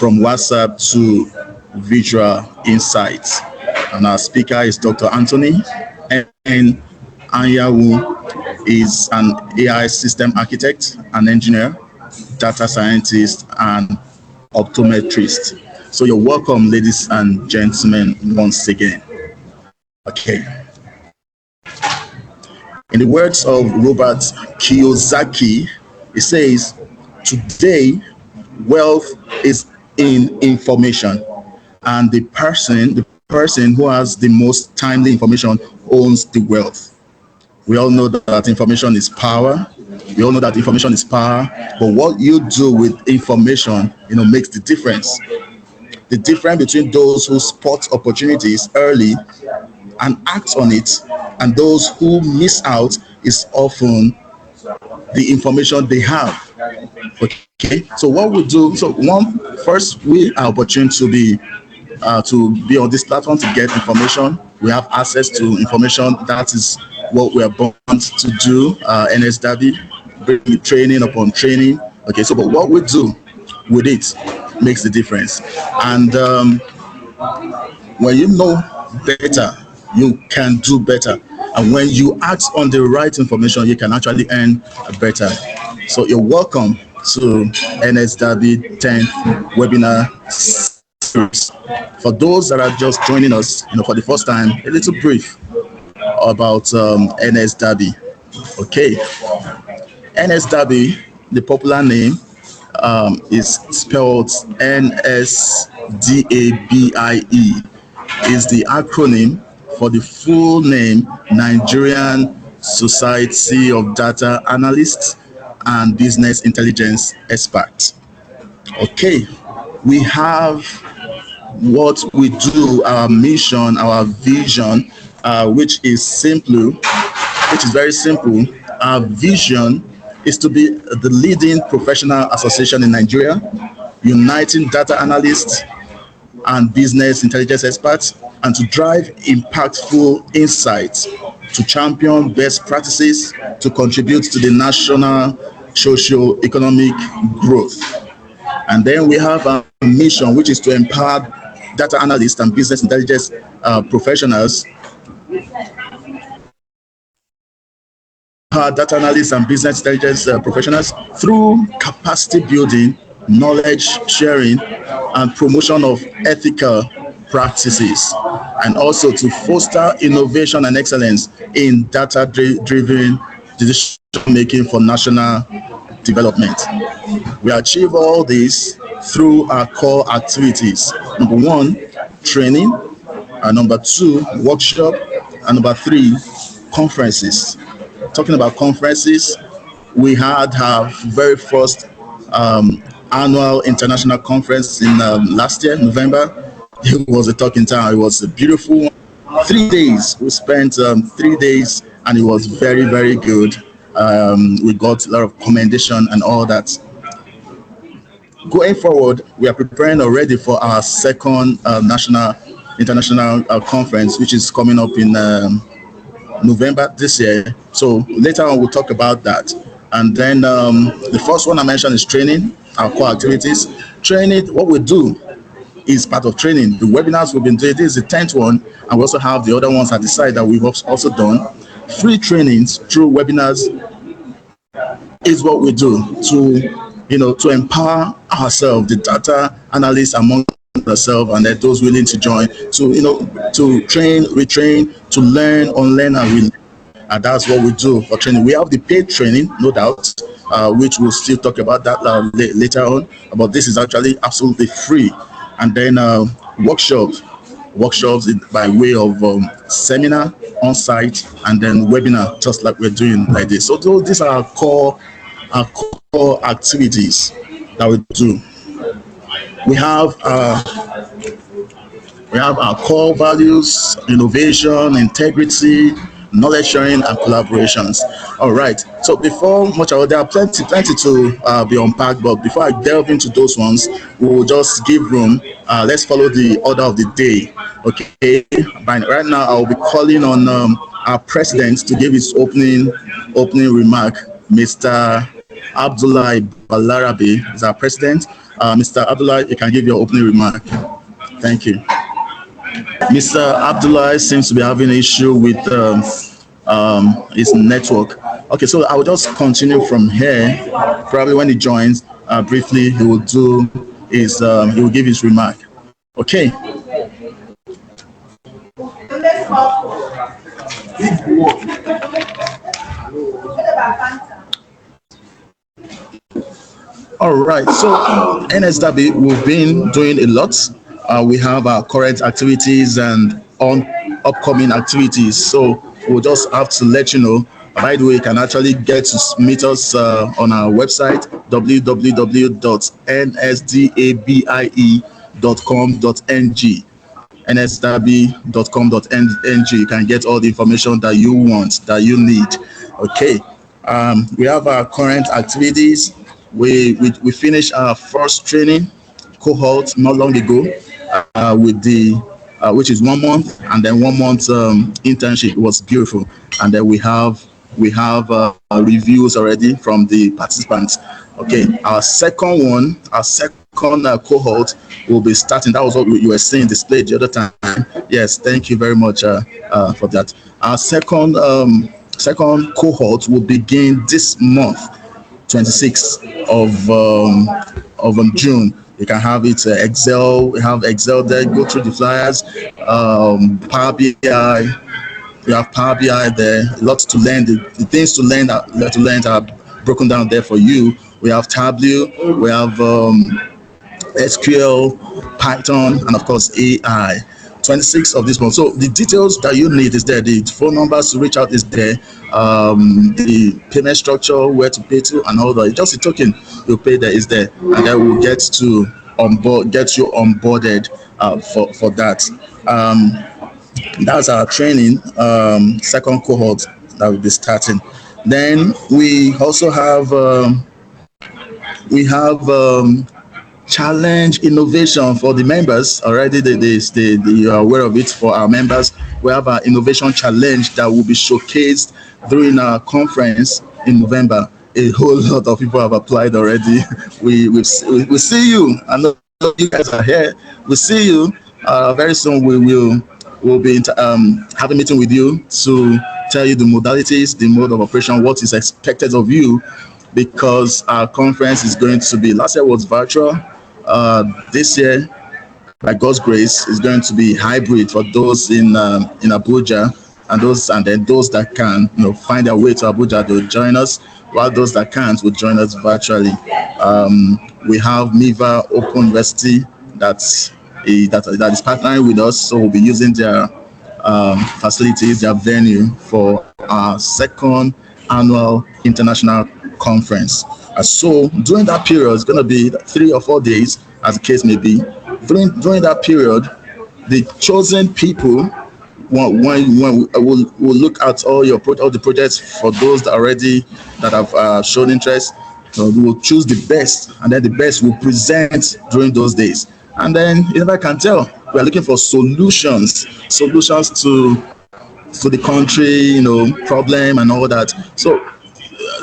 from WhatsApp to visual insights. And our speaker is Dr. Anthony and Anyawu is an AI system architect, an engineer, data scientist, and optometrist. So you're welcome, ladies and gentlemen, once again. Okay. In the words of Robert Kiyosaki, it says, today, wealth is in information, and the person who has the most timely information owns the wealth. We all know that information is power. We all know that information is power, but what you do with information, makes the difference. The difference between those who spot opportunities early and act on it, and those who miss out is often the information they have. Okay, so what we do, first, we are opportune to be on this platform to get information. We have access to information. That is what we are born to do. Nsdabie, bring training upon training. Okay, so but what we do with it makes the difference. And when you know better, you can do better. And when you act on the right information, you can actually earn better. So you're welcome to Nsdabie 10th webinar series. For those that are just joining us, for the first time, a little brief about Nsdabie. Okay, Nsdabie, the popular name, is spelled Nsdabie, is the acronym for the full name Nigerian Society of Data Analysts and Business Intelligence Experts. Okay, we have what we do, our mission, our vision, which is very simple. Our vision is to be the leading professional association in Nigeria, uniting data analysts and business intelligence experts, and to drive impactful insights, to champion best practices, to contribute to the national socio-economic growth. And then we have a mission, which is to empower data analysts and business intelligence professionals, through capacity building, knowledge sharing, and promotion of ethical practices, and also to foster innovation and excellence in data-driven decision making for national development. We achieve all this through our core activities. Number one, training. Number two, workshop. And number three, conferences. Talking about conferences, we had our very first annual international conference in last year, November. It was a talking town. It was a beautiful 3 days. We spent 3 days, and it was very, very good. We got a lot of commendation and all that. Going forward, we are preparing already for our second international conference, which is coming up in November this year. So later on, we'll talk about that. And then the first one I mentioned is training, our core activities. Training, what we do is part of training. The webinars we've been doing, this is the 10th one, and we also have the other ones at the side that we've also done. Free trainings through webinars is what we do to empower ourselves, the data analysts among ourselves, and then those willing to join, to train, retrain, to learn, unlearn, and relearn. And that's what we do for training. We have the paid training, no doubt, which we'll still talk about that later on. But this is actually absolutely free. And then workshops by way of seminar on site, and then webinar, just like we're doing like this. So these are our core activities that we do. We have our core values: innovation, integrity, knowledge sharing, and collaborations. All right. So before much of there are plenty to be unpacked, but before I delve into those ones, we will just give room. Let's follow the order of the day. Okay. Right now, I will be calling on our president to give his opening remark, Mr. Abdullah Balarabe is our president. Mr. Abdullah, you can give your opening remark. Thank you. Mr. Abdullah seems to be having an issue with his network. Okay, so I will just continue from here. Probably when he joins, briefly, he will do his, he will give his remark. Okay. All right. So Nsdabie, we've been doing a lot. We have our current activities and on upcoming activities. So we'll just have to let you know. By the way, you can actually get to meet us on our website www.nsdabie.com.ng. nsdabie.com.ng. You can get all the information that you want, that you need. Okay. We have our current activities. We finished our first training cohort not long ago with the which is 1 month, and then 1 month internship. It was beautiful, and then we have reviews already from the participants. Okay, our second cohort will be starting. That was what you were seeing displayed the other time. Yes, thank you very much for that. Our second cohort will begin this month, 26th of June. You can have it Excel. We have Excel there. Go through the flyers. Power BI. We have Power BI there. Lots to learn. The things to learn are broken down there for you. We have Tableau. We have SQL, Python, and of course AI. 26th of this month. So the details that you need is there. The phone numbers to reach out is there. The payment structure, where to pay to, and all that. Just a token you pay there is there, and then we'll get you onboarded for that. That's our training second cohort that will be starting. Then we also have challenge innovation for the members. Already you are aware of it. For our members, we have our innovation challenge that will be showcased during our conference in November. A whole lot of people have applied already. We see you. I know you guys are here. We see you. Very soon we'll be having a meeting with you to tell you the modalities, the mode of operation, what is expected of you, because our conference is going to be, last year was virtual. This year, by God's grace, is going to be hybrid for those in Abuja, and then those that can find their way to Abuja, they'll join us, while those that can't will join us virtually. We have MIVA Open University that is partnering with us, so we'll be using their facilities, their venue for our second annual international conference. So during that period, it's going to be 3 or 4 days, as the case may be. During that period, the chosen people will look at all the projects. For those that have shown interest, we will choose the best, and then the best will present during those days. And then, you never can tell, we are looking for solutions to the country, problem and all that. So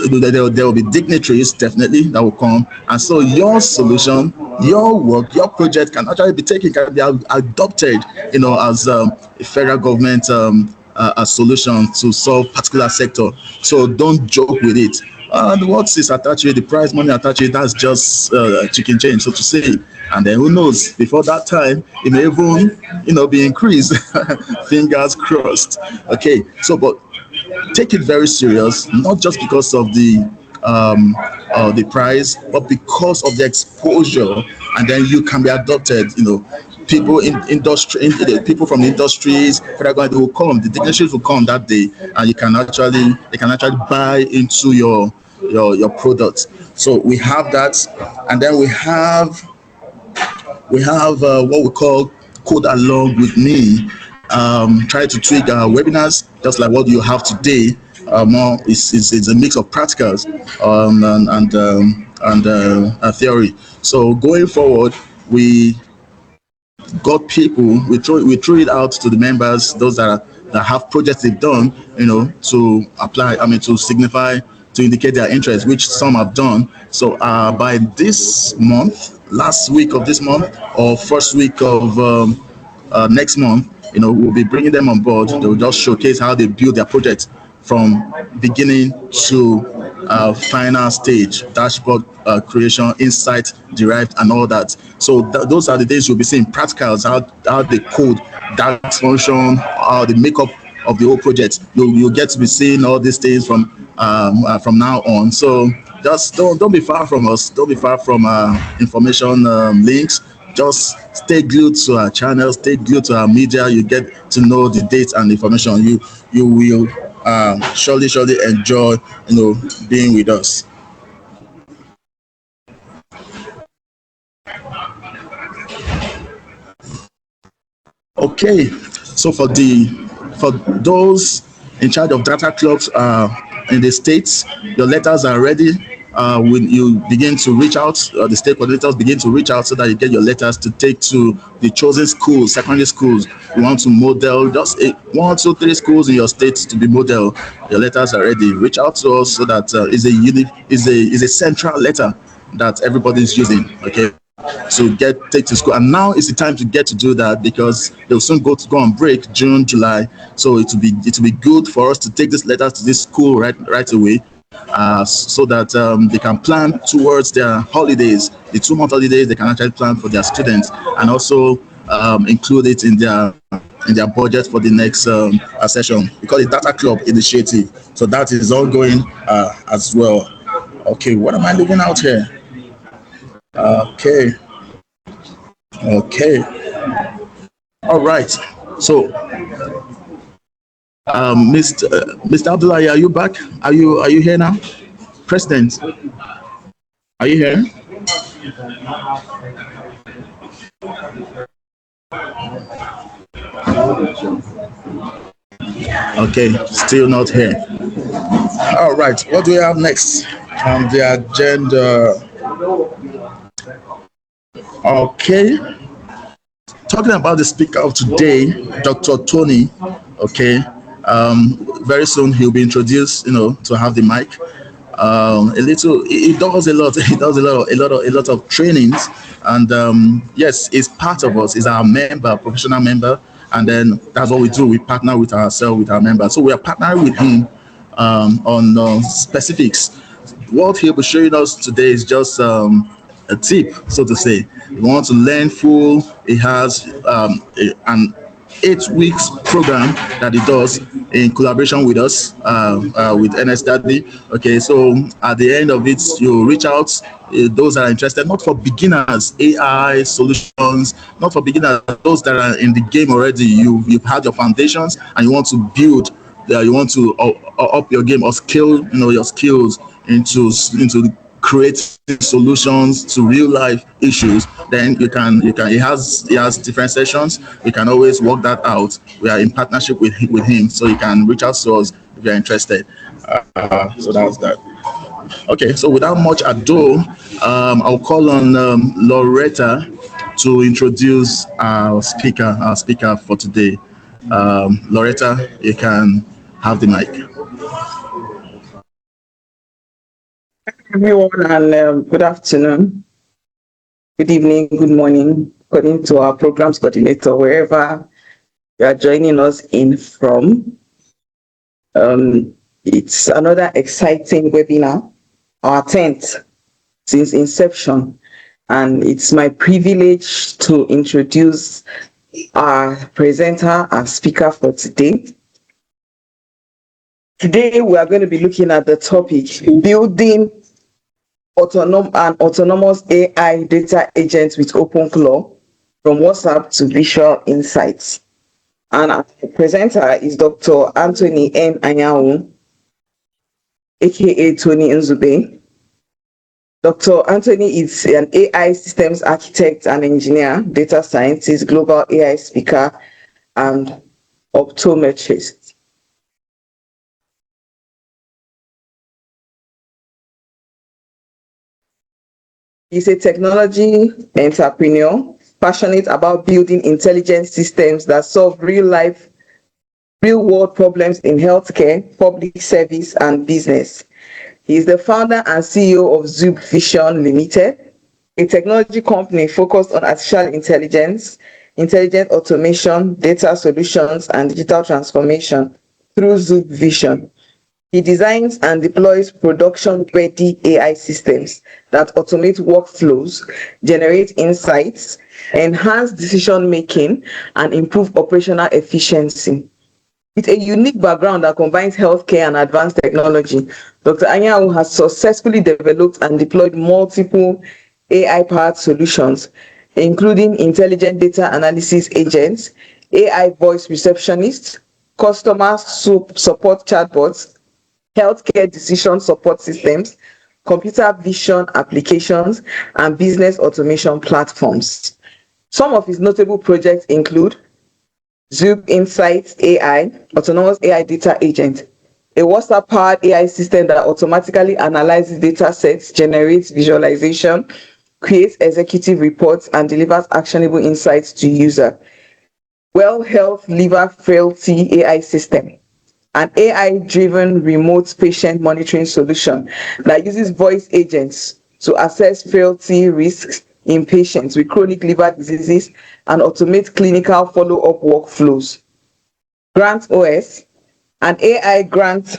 there will be dignitaries definitely that will come, and so your solution, your work, your project can actually be taken, can be adopted, as a federal government a solution to solve particular sector. So don't joke with it. What is attached with the prize money attached with, that's just chicken change, so to say. And then who knows, before that time it may even be increased. Fingers crossed. Okay, so but take it very serious, not just because of the prize, but because of the exposure, and then you can be adopted. People in industry, people from the industries, they will come, the dignitaries will come that day, and they can actually buy into your product. So we have that, and then we have what we call Code Along With Me. Try to tweak our webinars just like what you have today. More it's a mix of practicals and theory. So going forward, we got people. We threw it out to the members, those that have projects they've done, to apply. To signify to indicate their interest, which some have done. So by this month, last week of this month or first week of next month, we'll be bringing them on board. They'll just showcase how they build their project from beginning to final stage, dashboard creation, insight derived, and all that. So those are the days you'll be seeing practicals, how they code that function, how they make up of the whole project. You'll get to be seeing all these things from now on. So just don't be far from us. Don't be far from information links. Just stay glued to our channel, stay glued to our media. You get to know the dates and information. You will surely enjoy being with us. Okay, so for those in charge of data clubs in the states, your letters are ready. When you begin to reach out, the state coordinators begin to reach out so that you get your letters to take to the chosen schools, secondary schools. You want to model just 1, 2, 3 schools in your state to be model. Your letters are ready. Reach out to us so that is a central letter that everybody is using. Okay. To take to school, and now is the time to get to do that because they'll soon go on break June, July. So it will be good for us to take these letters to this school right away, so that they can plan towards their holidays, the 2-month holidays. They can actually plan for their students and also include it in their budget for the next session. We call it Data Club Initiative. So that is ongoing as well. Okay, what am I leaving out here? Okay. All right. So, Mr. Abdullah, are you back? Are you here now? President, are you here? Okay, still not here. All right. What do we have next on the agenda? Okay, talking about the speaker of today, Dr. Tony. Okay, very soon he'll be introduced, to have the mic. He does a lot. He does a lot of trainings, and yes, he's part of us. He's our member, professional member, and then that's what we do. We partner with ourselves, with our members. So we are partnering with him on specifics. What he'll be showing us today is just a tip, so to say. You want to learn full, he has an 8 weeks program that he does in collaboration with us, with Nsdabie. Okay, so at the end of it, you reach out, those that are interested, not for beginners, AI solutions, not for beginners, those that are in the game already. You've had your foundations and you want to build, you want to up your game or scale, your skills into create solutions to real life issues. Then you can he has different sessions. We can always work that out. We are in partnership with him, so you can reach out to us if you're interested. So that's that. Okay, so without much ado, I'll call on Loretta to introduce our speaker for today. Loretta, you can have the mic. Everyone, and good afternoon, good evening, good morning, according to our programs coordinator, wherever you are joining us in from. It's another exciting webinar, our 10th since inception, and it's my privilege to introduce our presenter and speaker for today. Today, we are going to be looking at the topic, building autonomous AI data agents with OpenClaw from WhatsApp to Visual Insights. And our presenter is Dr. Anthony N. Anyanwu, aka Tony Nsdabie. Dr. Anthony is an AI systems architect and engineer, data scientist, global AI speaker, and optometrist. He's a technology entrepreneur, passionate about building intelligent systems that solve real-world problems in healthcare, public service, and business. He is the founder and CEO of Zub Vision Limited, a technology company focused on artificial intelligence, intelligent automation, data solutions, and digital transformation through Zub Vision. He designs and deploys production-ready AI systems that automate workflows, generate insights, enhance decision-making, and improve operational efficiency. With a unique background that combines healthcare and advanced technology, Dr. Anyanwu has successfully developed and deployed multiple AI-powered solutions, including intelligent data analysis agents, AI voice receptionists, customer support chatbots, healthcare decision support systems, computer vision applications, and business automation platforms. Some of his notable projects include Zoom Insights AI, autonomous AI data agent, a WhatsApp-powered AI system that automatically analyzes data sets, generates visualization, creates executive reports, and delivers actionable insights to user. Well Health Liver Frailty AI system, an AI-driven remote patient monitoring solution that uses voice agents to assess frailty risks in patients with chronic liver diseases and automate clinical follow-up workflows. Grant OS, an AI grant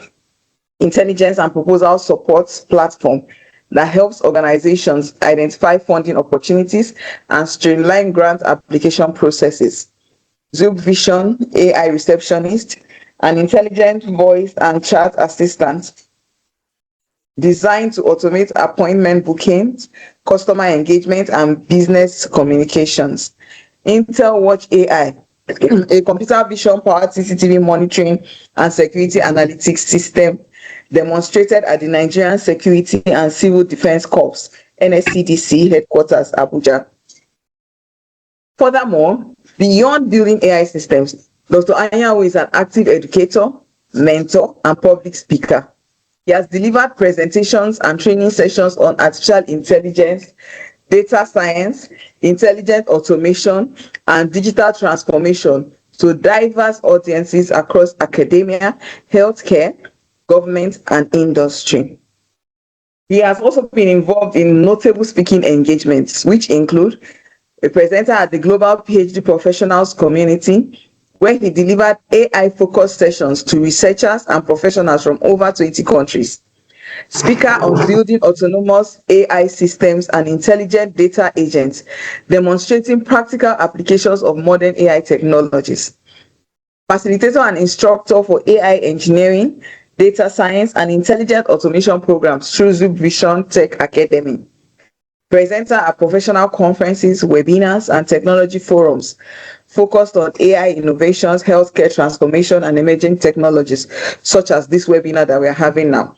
intelligence and proposal support platform that helps organizations identify funding opportunities and streamline grant application processes. Zoom Vision AI receptionist, an intelligent voice and chat assistant designed to automate appointment bookings, customer engagement, and business communications. Intel Watch AI, a computer vision powered CCTV monitoring and security analytics system demonstrated at the Nigerian Security and Civil Defense Corps, NSCDC headquarters, Abuja. Furthermore, beyond building AI systems, Dr. Anyanwu is an active educator, mentor, and public speaker. He has delivered presentations and training sessions on artificial intelligence, data science, intelligent automation, and digital transformation to diverse audiences across academia, healthcare, government, and industry. He has also been involved in notable speaking engagements, which include a presenter at the Global PhD Professionals Community, where he delivered AI-focused sessions to researchers and professionals from over 20 countries. Speaker on building autonomous AI systems and intelligent data agents, demonstrating practical applications of modern AI technologies. Facilitator and instructor for AI engineering, data science, and intelligent automation programs through Zoom Vision Tech Academy. Presenter at professional conferences, webinars, and technology forums focused on AI innovations, healthcare transformation, and emerging technologies, such as this webinar that we're having now.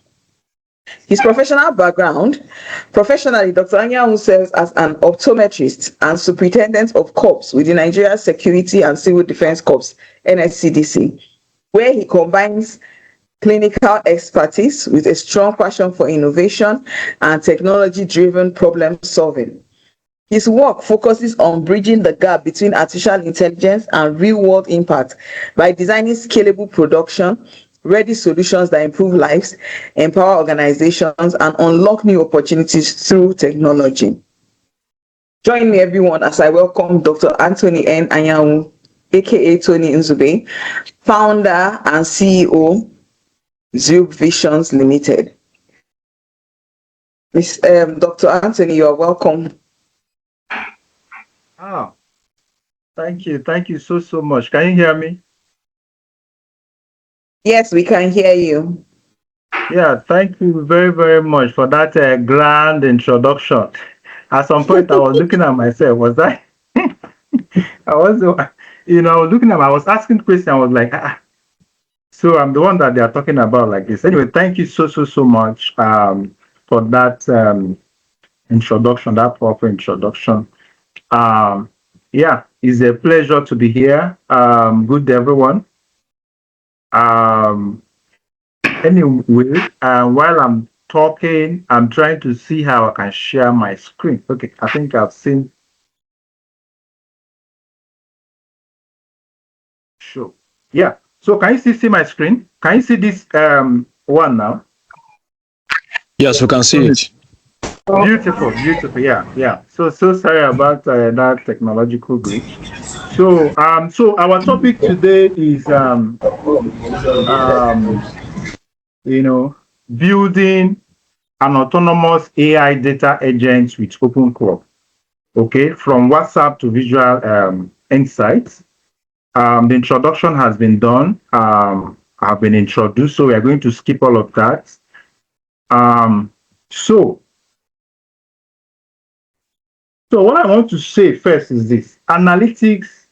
His professional background: professionally, Dr. Anyanwu serves as an optometrist and superintendent of corps with the Nigeria Security and Civil Defense Corps, NSCDC, where he combines clinical expertise with a strong passion for innovation and technology-driven problem solving. His work focuses on bridging the gap between artificial intelligence and real-world impact by designing scalable production, ready solutions that improve lives, empower organizations, and unlock new opportunities through technology. Join me, everyone, as I welcome Dr. Anthony N. Anyanwu, aka Tony Nsdabie, founder and CEO, Zub Visions Limited. Dr. Anthony, you are welcome. Oh, thank you. Thank you so much. Can you hear me? Yes, we can hear you. Yeah, thank you very much for that grand introduction. At some point, I was looking at myself. Was I? I was, I was looking at. I was asking questions. I was like, ah. So I'm the one that they are talking about like this. Anyway, thank you so much for that introduction, that proper introduction. Yeah, it's a pleasure to be here. Good day, everyone. Anyway, while I'm talking, I'm trying to see how I can share my screen. Okay, I think I've seen. Sure. Yeah. So can you still see my screen? Can you see this one now? Yes, we can see it. Beautiful, beautiful. Yeah, yeah. So sorry about that technological glitch. So our topic today is um, you know, building an autonomous AI data agent with OpenClaw. Okay, from WhatsApp to Visual Insights. The introduction has been done. I've been introduced, so we are going to skip all of that. Um, so, so what I want to say first is this: analytics.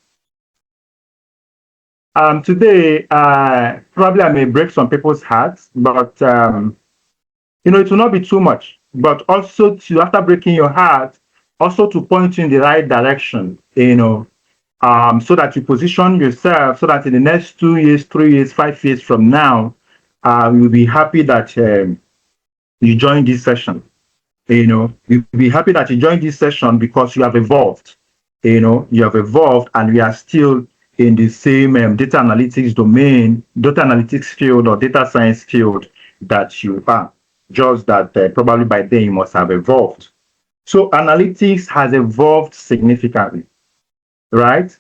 Today, probably I may break some people's hearts, but it will not be too much. But also to, after breaking your heart, also to point you in the right direction. So that you position yourself so that in the next 2 years, 3 years, 5 years from now, you'll be happy that you joined this session. You'll be happy that you joined this session because you have evolved. You have evolved, and we are still in the same data analytics domain, data analytics field, or data science field that you are. Just that probably by then you must have evolved. So analytics has evolved significantly, right?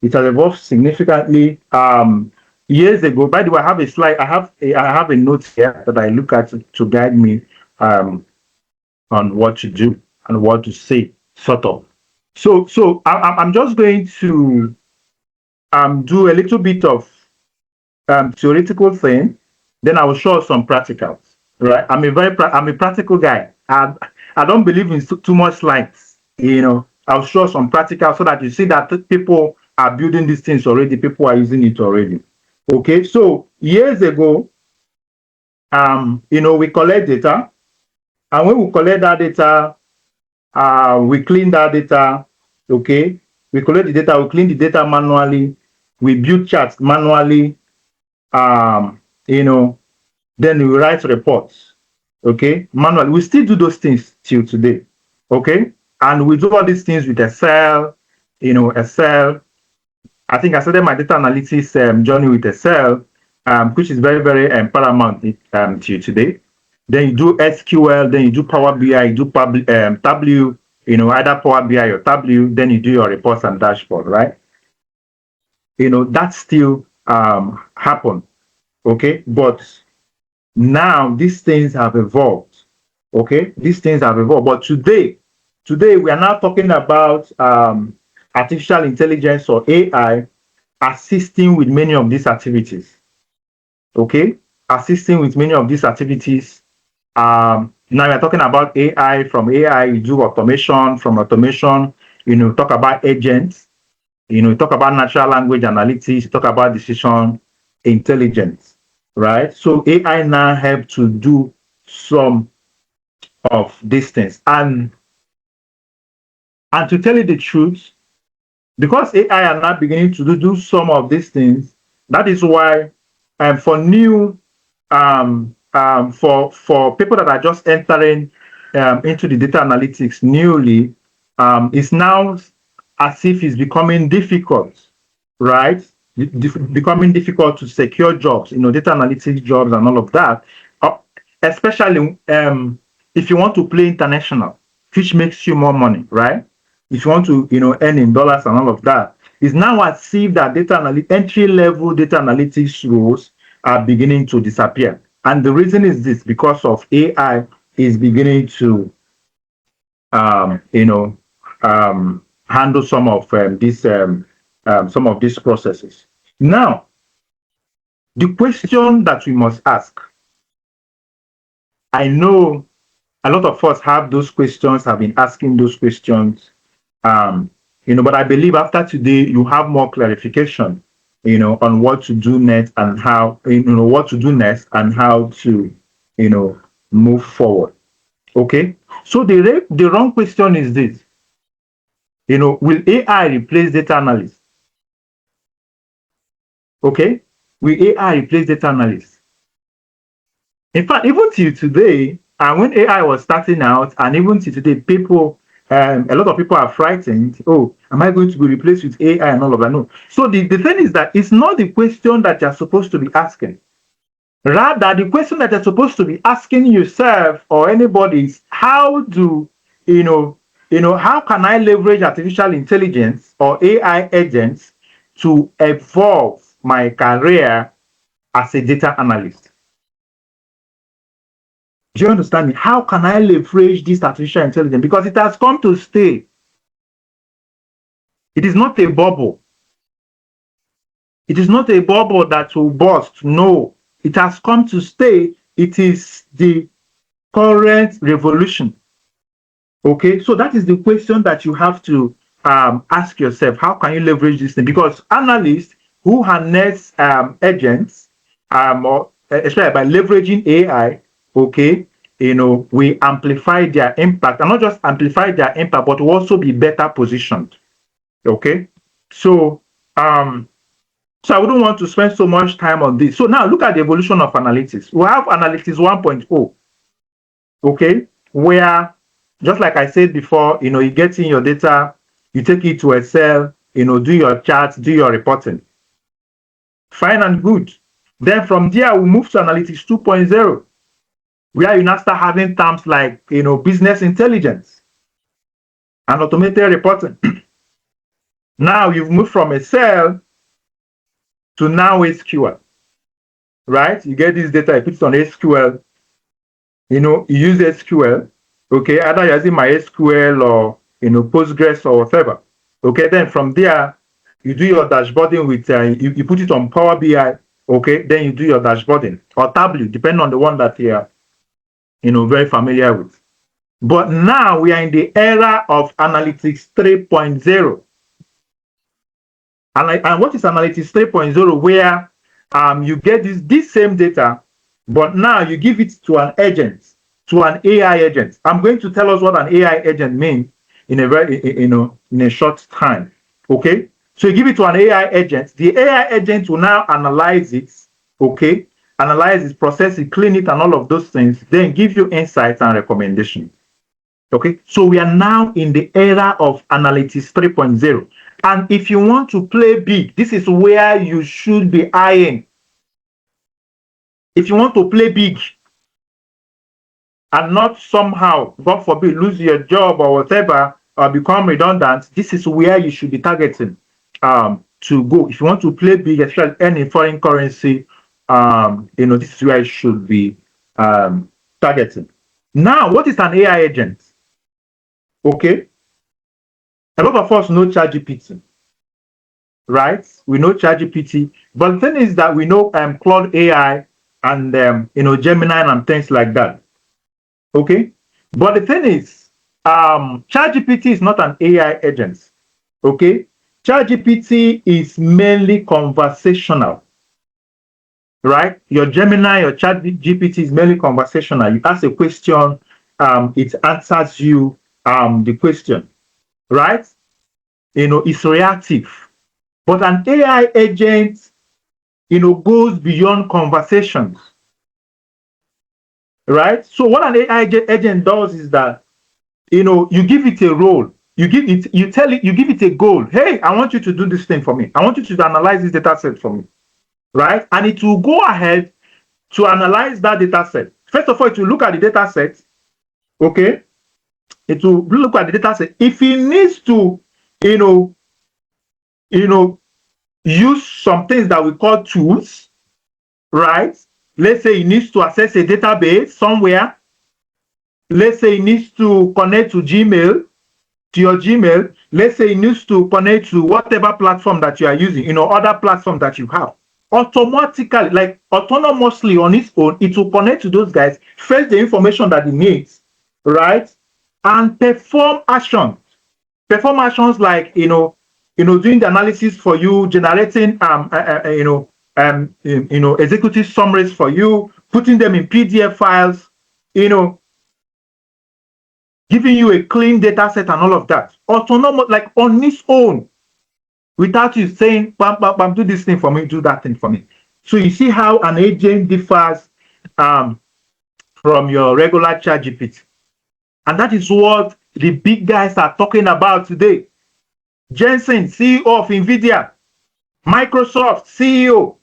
It has evolved significantly. Years ago, by the way, I have a slide. I have a note here that I look at to guide me on what to do and what to say, sort of. So I'm just going to do a little bit of theoretical thing. Then I will show some practicals. Right? I'm a practical guy. I don't believe in too much slides. I'll show some practicals so that you see that people are building these things already. People are using it already. Okay. So years ago, we collect data, and when we collect that data, we clean that data. Okay. We collect the data, we clean the data manually, we build charts manually. Then we write reports. Okay, manually. We still do those things till today. Okay, and we do all these things with Excel. Excel. I think I started my data analytics journey with Excel, which is very, very paramount till today. Then you do SQL, then you do Power BI, you do Tableau, either Power BI or Tableau, then you do your reports and dashboard, right? That still happen. Okay, but now these things have evolved. Okay, these things have evolved. But today we are now talking about artificial intelligence or AI assisting with many of these activities. Okay, assisting with many of these activities. Now we're talking about AI. From AI, you do automation. From automation, talk about agents. Talk about natural language analytics. Talk about decision intelligence. Right? So AI now help to do some of these things. And to tell you the truth, because AI are now beginning to do some of these things, that is why for new for people that are just entering into the data analytics newly, it's now as if it's becoming difficult, right? Becoming difficult to secure jobs, data analytics jobs and all of that, especially if you want to play international, which makes you more money, right? If you want to, earn in dollars and all of that, it's now as if that entry-level data analytics roles are beginning to disappear. And the reason is this: because of AI is beginning to, handle some of these processes. Now, the question that we must ask, I know a lot of us have those questions, have been asking those questions, but I believe after today you have more clarification, on what to do next and how, what to do next and how to, move forward. Okay. So the wrong question is this: will AI replace data analysts? Okay. Will AI replace data analysts? In fact, even till today, and when AI was starting out, and even till today, a lot of people are frightened. Oh, am I going to be replaced with AI and all of that? No. So the thing is that it's not the question that you're supposed to be asking. Rather, the question that you're supposed to be asking yourself or anybody is, how do how can I leverage artificial intelligence or AI agents to evolve my career as a data analyst? Do you understand me? How can I leverage this artificial intelligence? Because it has come to stay. It is not a bubble. It is not a bubble that will burst. No, it has come to stay. It is the current revolution. Okay, so that is the question that you have to ask yourself. How can you leverage this thing? Because analysts who harness agents, or especially by leveraging AI, okay, we amplify their impact, and not just amplify their impact, but will also be better positioned. Okay, so so I wouldn't want to spend so much time on this. So now look at the evolution of analytics. We have analytics 1.0, okay, where, just like I said before, you get in your data, you take it to Excel, do your charts, do your reporting. Fine and good. Then from there, we move to analytics 2.0, where you now start having terms like, business intelligence and automated reporting. Now you've moved from Excel to now SQL, right? You get this data, you put it on SQL, you use SQL, okay, either using MySQL or Postgres or whatever. Okay, then from there you do your dashboarding with you put it on Power BI. Okay, then you do your dashboarding or Tableau, depending on the one that you are very familiar with. But now we are in the era of analytics 3.0. And what is analytics 3.0? Where you get this same data, but now you give it to an agent, to an AI agent. I'm going to tell us what an AI agent means in a very in a short time. Okay, so you give it to an AI agent. The AI agent will now analyze it. Okay, analyze it, process it, clean it, and all of those things. Then give you insights and recommendations. Okay, so we are now in the era of analytics 3.0. And if you want to play big, this is where you should be eyeing. If you want to play big and not somehow, God forbid, lose your job or whatever, or become redundant, this is where you should be targeting to go. If you want to play big, especially any foreign currency, this is where you should be targeting. Now, what is an AI agent? Okay. A lot of us know ChatGPT, right? We know ChatGPT, but the thing is that we know Claude AI and Gemini and things like that. Okay, but the thing is, ChatGPT is not an AI agent. Okay, ChatGPT is mainly conversational, right? Your Gemini, your ChatGPT is mainly conversational. You ask a question, it answers you the question. Right? It's reactive. But an AI agent, goes beyond conversations. Right? So what an AI agent does is that, you give it a role. You give it a goal. Hey, I want you to do this thing for me. I want you to analyze this data set for me. Right? And it will go ahead to analyze that data set. First of all, it will look at the data set. Okay? It will look at the data set. If it needs to, use some things that we call tools, right? Let's say it needs to access a database somewhere. Let's say it needs to connect to Gmail, to your Gmail. Let's say it needs to connect to whatever platform that you are using, other platform that you have. Automatically, like autonomously on its own, it will connect to those guys, fetch the information that it needs, right? And perform actions like doing the analysis for you, generating executive summaries for you, putting them in PDF files, giving you a clean data set and all of that. Autonomous, like on its own, without you saying, bam, bam, bam, do this thing for me, do that thing for me. So you see how an agent differs from your regular ChatGPT. And that is what the big guys are talking about today. Jensen, CEO of NVIDIA, Microsoft CEO,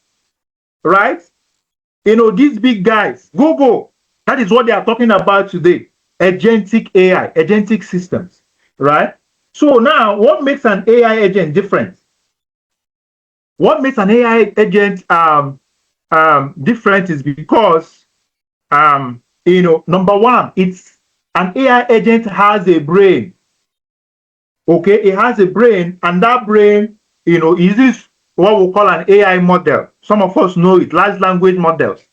right? these big guys, Google, that is what they are talking about today. Agentic AI, agentic systems, right? So now, what makes an AI agent different? What makes an AI agent different is because, number one, it's an AI agent has a brain. Okay, it has a brain, and that brain, is what we call an AI model. Some of us know it, large language models.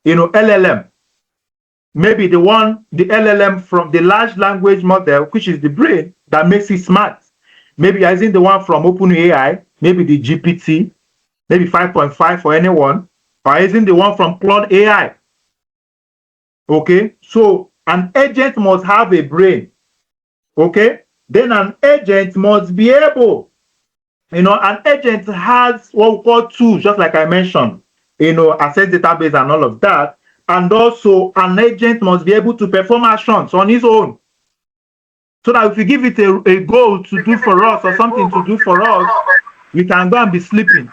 LLM. Maybe the LLM from the large language model, which is the brain that makes it smart. Maybe using the one from OpenAI, maybe the GPT, maybe 5.5 for anyone, or using the one from Claude AI. Okay, so an agent must have a brain. Okay, then an agent must be able, an agent has what we call tools, just like I mentioned, access database and all of that. And also an agent must be able to perform actions on his own. So that if we give it a goal to do for us or something to do for us, we can go and be sleeping.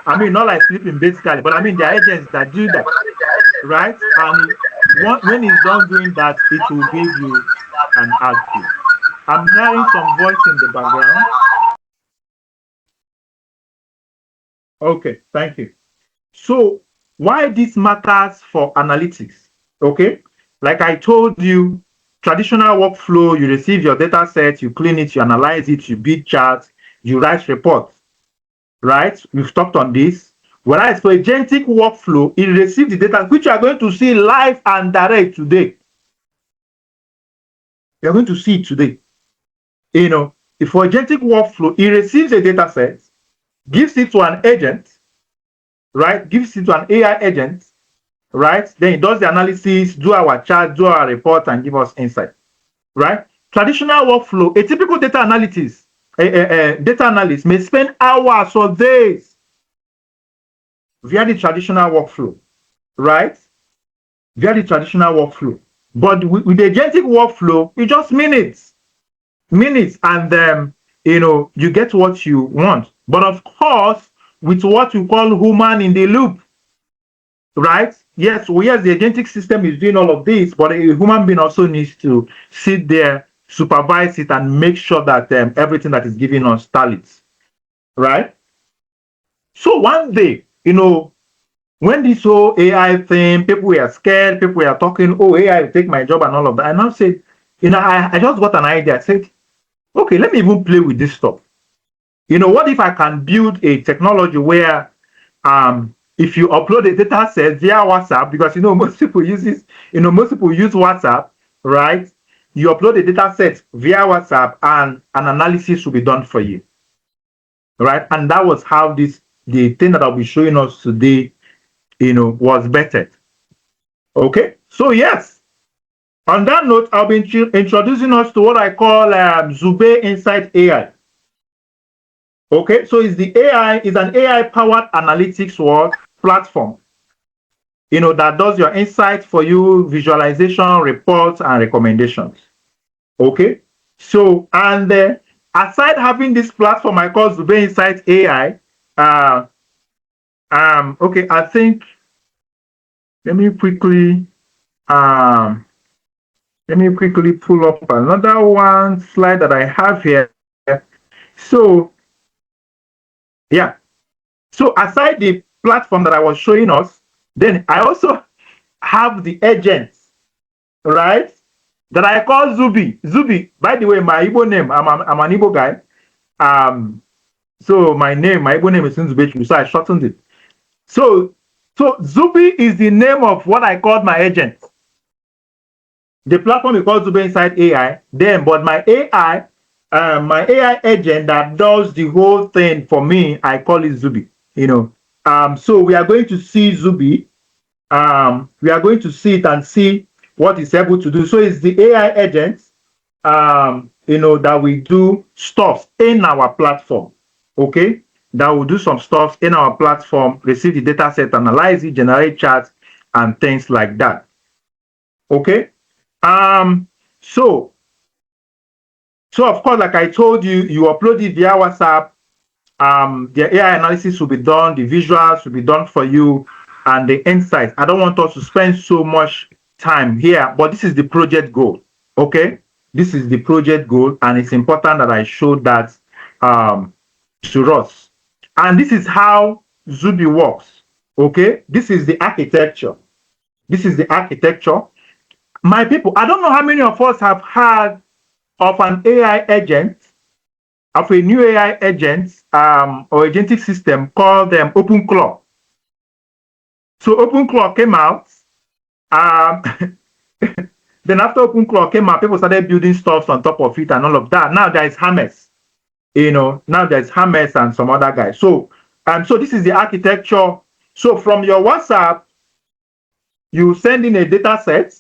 I mean, not like sleeping basically, but I mean, there are agents that do that, right? And when it's done doing that, it will give you an output. I'm hearing some voice in the background. Okay, thank you. So why this matters for analytics? Okay, like I told you, traditional workflow, you receive your data set, you clean it, you analyze it, you build charts, you write reports, right? We've talked on this. Whereas for agentic workflow, it receives the data, which you are going to see live and direct today. You're going to see it today. If for agentic workflow, it receives a data set, gives it to an agent, right? Gives it to an AI agent, right? Then it does the analysis, do our chart, do our report, and give us insight, right? Traditional workflow, a typical data analyst may spend hours or days via the traditional workflow, right? Via the traditional workflow. But with the agentic workflow, it's just minutes, and you get what you want. But of course, with what we call human in the loop, right? Yes, the agentic system is doing all of this, but a human being also needs to sit there, supervise it, and make sure that everything that is given us tallies, right? So one day, when this whole AI thing, people were scared, people were talking, oh, AI will take my job and all of that. And I said, I just got an idea. I said, okay, let me even play with this stuff. What if I can build a technology where if you upload a data set via WhatsApp, because most people use WhatsApp, right? You upload a data set via WhatsApp and an analysis will be done for you. Right? And that was how the thing that I'll be showing us today, was bettered. Okay, so yes. On that note, I'll be introducing us to what I call Nsdabie Insight AI. Okay, so it's an AI-powered analytics platform, that does your insights for you, visualization, reports, and recommendations. Okay, so and aside having this platform I call Nsdabie Insight AI, okay, I think let me quickly pull up another one slide that I have here. So yeah, so aside the platform that I was showing us, then I also have the agents, right? That I call Nsdabie. Nsdabie, by the way, my Igbo name, I'm an Igbo guy. So my Igbo name is Nsdabie, so I shortened it. So Nsdabie is the name of what I called my agent. The platform is called Nsdabie Insight AI. But my AI agent that does the whole thing for me, I call it Nsdabie. So we are going to see Nsdabie. We are going to see it and see what it's able to do. So it's the AI agent, that we do stuff in our platform. Okay, that will do some stuff in our platform, receive the data set, analyze it, generate charts, and things like that. Okay. So of course, like I told you, you upload it via WhatsApp. The AI analysis will be done, the visuals will be done for you, and the insights. I don't want us to spend so much time here, but this is the project goal. Okay, this is the project goal, and it's important that I show that to us. And this is how Nsdabie works. Okay, this is the architecture. This is the architecture. My people, I don't know how many of us have heard of an AI agent, of a new AI agent or agentic system called OpenClaw. So OpenClaw came out. Um, then after OpenClaw came out, people started building stuff on top of it and all of that. Now there is Hermes. Now there's Hermes and some other guys. So this is the architecture. So from your WhatsApp, you send in a data set.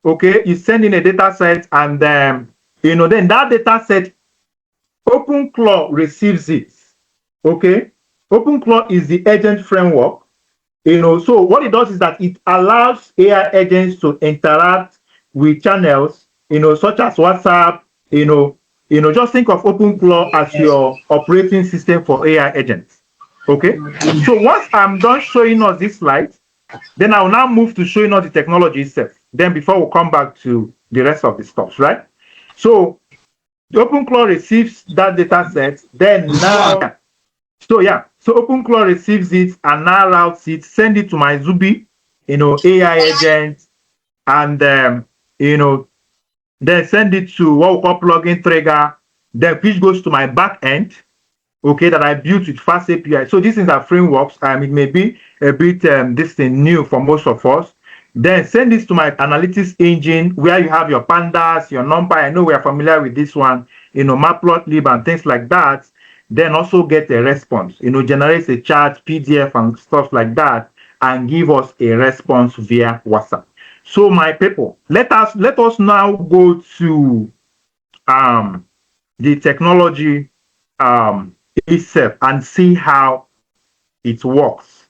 Okay, you send in a data set, and then that data set, OpenClaw receives it. Okay, OpenClaw is the agent framework. So what it does is that it allows AI agents to interact with channels, such as WhatsApp. Just think of OpenClaw as your operating system for AI agents. Okay, so once I'm done showing us this slide, then I will now move to showing us the technology itself. Then before we come back to the rest of the stuff, right? So the OpenClaw receives that data set. Then now, so OpenClaw receives it and now routes it, send it to my Nsdabie, AI agent, and then send it to what we call plugin trigger, then which goes to my back end, okay, that I built with Fast API. So these things are frameworks. It may be a bit this thing new for most of us. Then send this to my analytics engine where you have your pandas, your NumPy. I know we are familiar with this one, Matplotlib and things like that. Then also get a response, generates a chart, PDF and stuff like that, and give us a response via WhatsApp. So my people, let us now go to the technology itself and see how it works.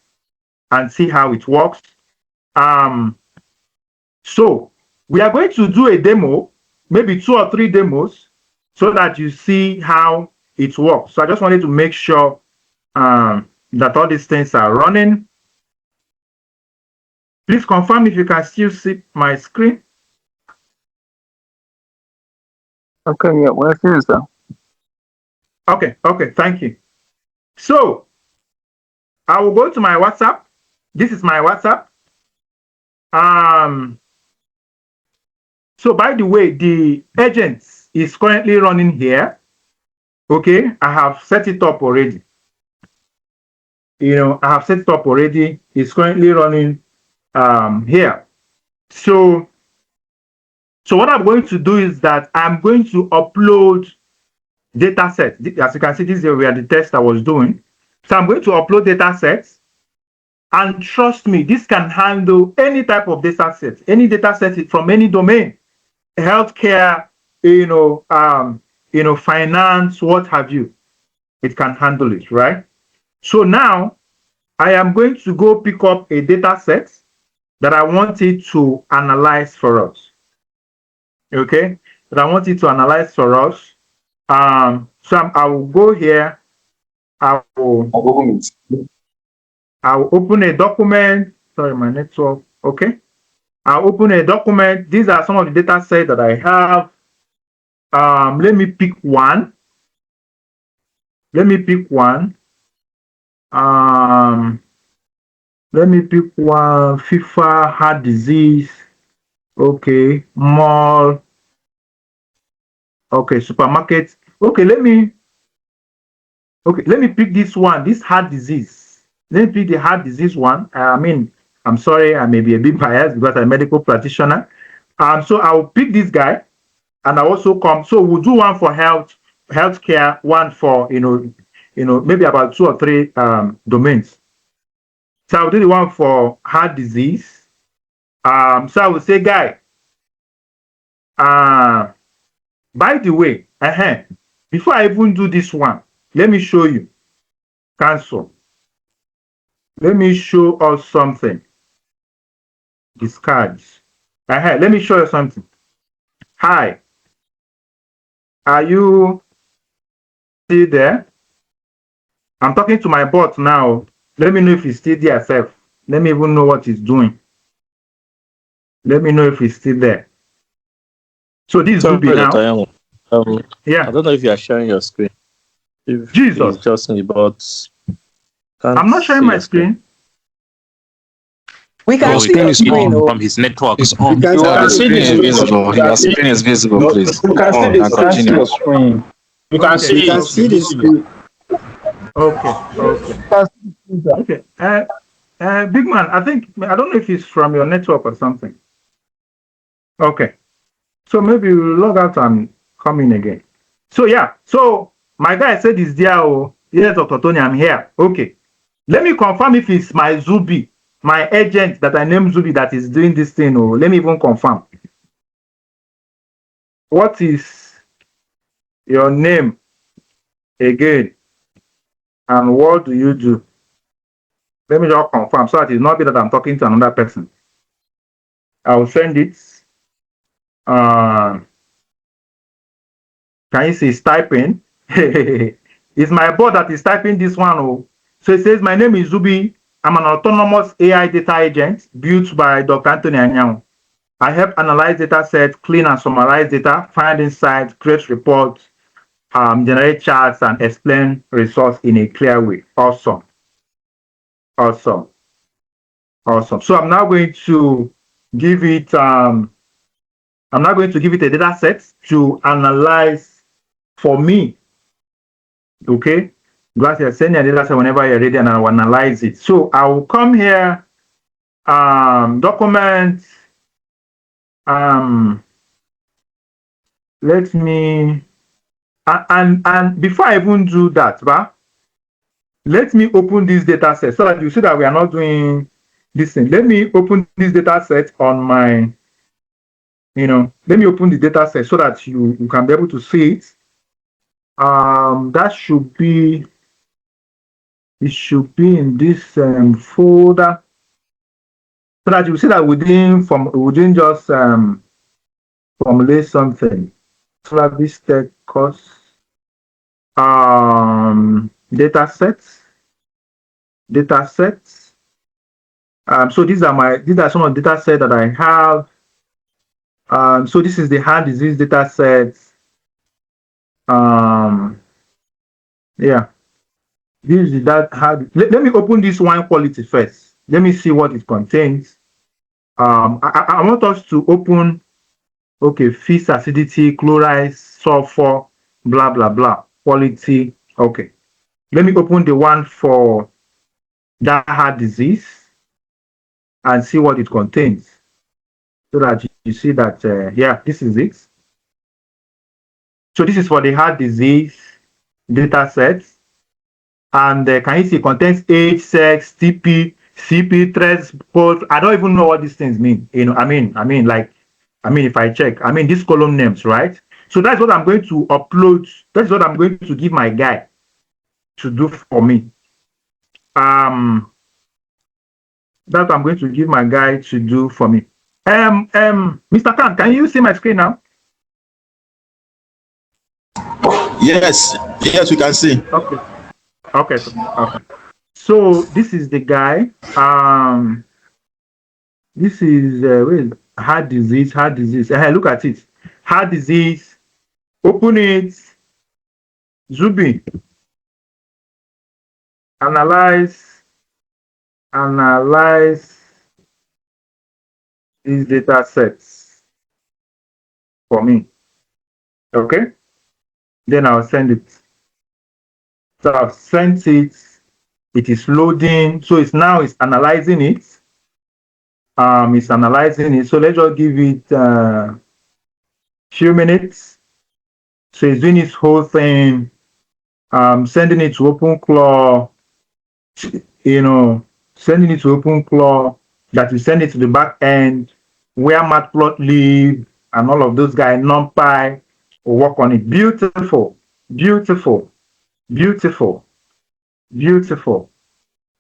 So we are going to do a demo, maybe 2 or 3 demos, so that you see how it works. So I just wanted to make sure that all these things are running. Please confirm if you can still see my screen. Okay, yeah, we're here, sir. Okay, thank you. So I will go to my WhatsApp. This is my WhatsApp. So by the way, the agent is currently running here. Okay, I have set it up already. I have set it up already. It's currently running here. So what I'm going to do is that I'm going to upload data sets. As you can see, this is where the test I was doing. So I'm going to upload data sets, and trust me, this can handle any type of data set, any data set from any domain, healthcare, finance, what have you. It can handle it, right? So now I am going to go pick up a data set that I want it to analyze for us. Okay, that I want it to analyze for us. So I will go here. I will open a document. Sorry, my network. Okay, I'll open a document. These are some of the data sets that I have. Let me pick one. Let me pick one. FIFA, heart disease. Okay, mall. Okay, supermarket. Okay, let me pick this one. This heart disease. Let me pick the heart disease one. I'm sorry, I may be a bit biased because I'm a medical practitioner. So I'll pick this guy, and I also come. So we'll do one for healthcare, one for maybe about 2 or 3 domains. So I'll do the one for heart disease. So I will say, guy, by the way, before I even do this one, let me show you. Cancel. Let me show us something. Discards. Let me show you something. Hi. Are you still there? I'm talking to my bot now. Let me know if he's still there, self. Let me even know what he's doing. Let me know if he's still there. So this is Sorry, Nsdabie now. Dr. Yamu. I Yeah. don't know if you are sharing your screen. If Jesus. it's just about. I'm not sharing my screen. We can Your see screen your is screen. on Oh. from his network. You can Sir, the see screen is the visible. Your screen is visible, please. You can see Oh, the and continue. your screen. You can Okay. see, you can see the screen. Okay. Okay. Big man, I don't know if it's from your network or something. Okay. So maybe we'll log out and come in again. So yeah. So my guy said he's there. Oh, yes, Dr. Tony, I'm here. Okay. Let me confirm if it's my Nsdabie, my agent that I named Nsdabie that is doing this thing. Oh, let me even confirm. What is your name again? And what do you do? Let me just confirm so that it's not be that I'm talking to another person. I'll send it. Can you see it's typing? It's my bot that is typing this one. Oh. So it says, my name is Nsdabie. I'm an autonomous AI data agent built by Dr. Anthony Anyang. I help analyze data sets, clean and summarize data, find insights, create reports, generate charts, and explain results in a clear way. Awesome. So I'm now going to give it a data set to analyze for me. Okay. Gracias. Send me a data set whenever you're ready and I will analyze it. So I will come here, document, let me, and before I even do that, let me open this data set so that you see that we are not doing this thing. Let me open this data set on my, let me open the data set so that you can be able to see it. That should be, it should be in this folder so that you see that we didn't just formulate something. So that this tech course data sets. So these are some of the data sets that I have. So this is the heart disease data set. Yeah, this is that hard. Let me open this wine quality first. Let me see what it contains. I want us to open, okay, feast acidity, chloride, sulfur, blah blah blah, quality. Okay, let me open the one for that heart disease and see what it contains, so that you see that yeah, this is it. So this is for the heart disease data set. And can you see it contains age, sex, TP, CP, threats, post. I don't even know what these things mean. If I check, these column names, right? So that's what I'm going to upload. That's what I'm going to give my guy to do for me. That's what I'm going to give my guy to do for me. Mr. Khan, can you see my screen now? Yes, we can see. Okay. So this is the guy. This is heart disease. Look at it. Heart disease. Open it. Nsdabie. Analyze these data sets for me. Okay. Then I'll send it. So I've sent it. It is loading. So it's analyzing it. It's analyzing it. So let's just give it a few minutes. So it's doing its whole thing. Sending it to OpenClaw. Sending it to OpenClaw. That will send it to the back end where Matplotlib and all of those guys, NumPy, will work on it. Beautiful.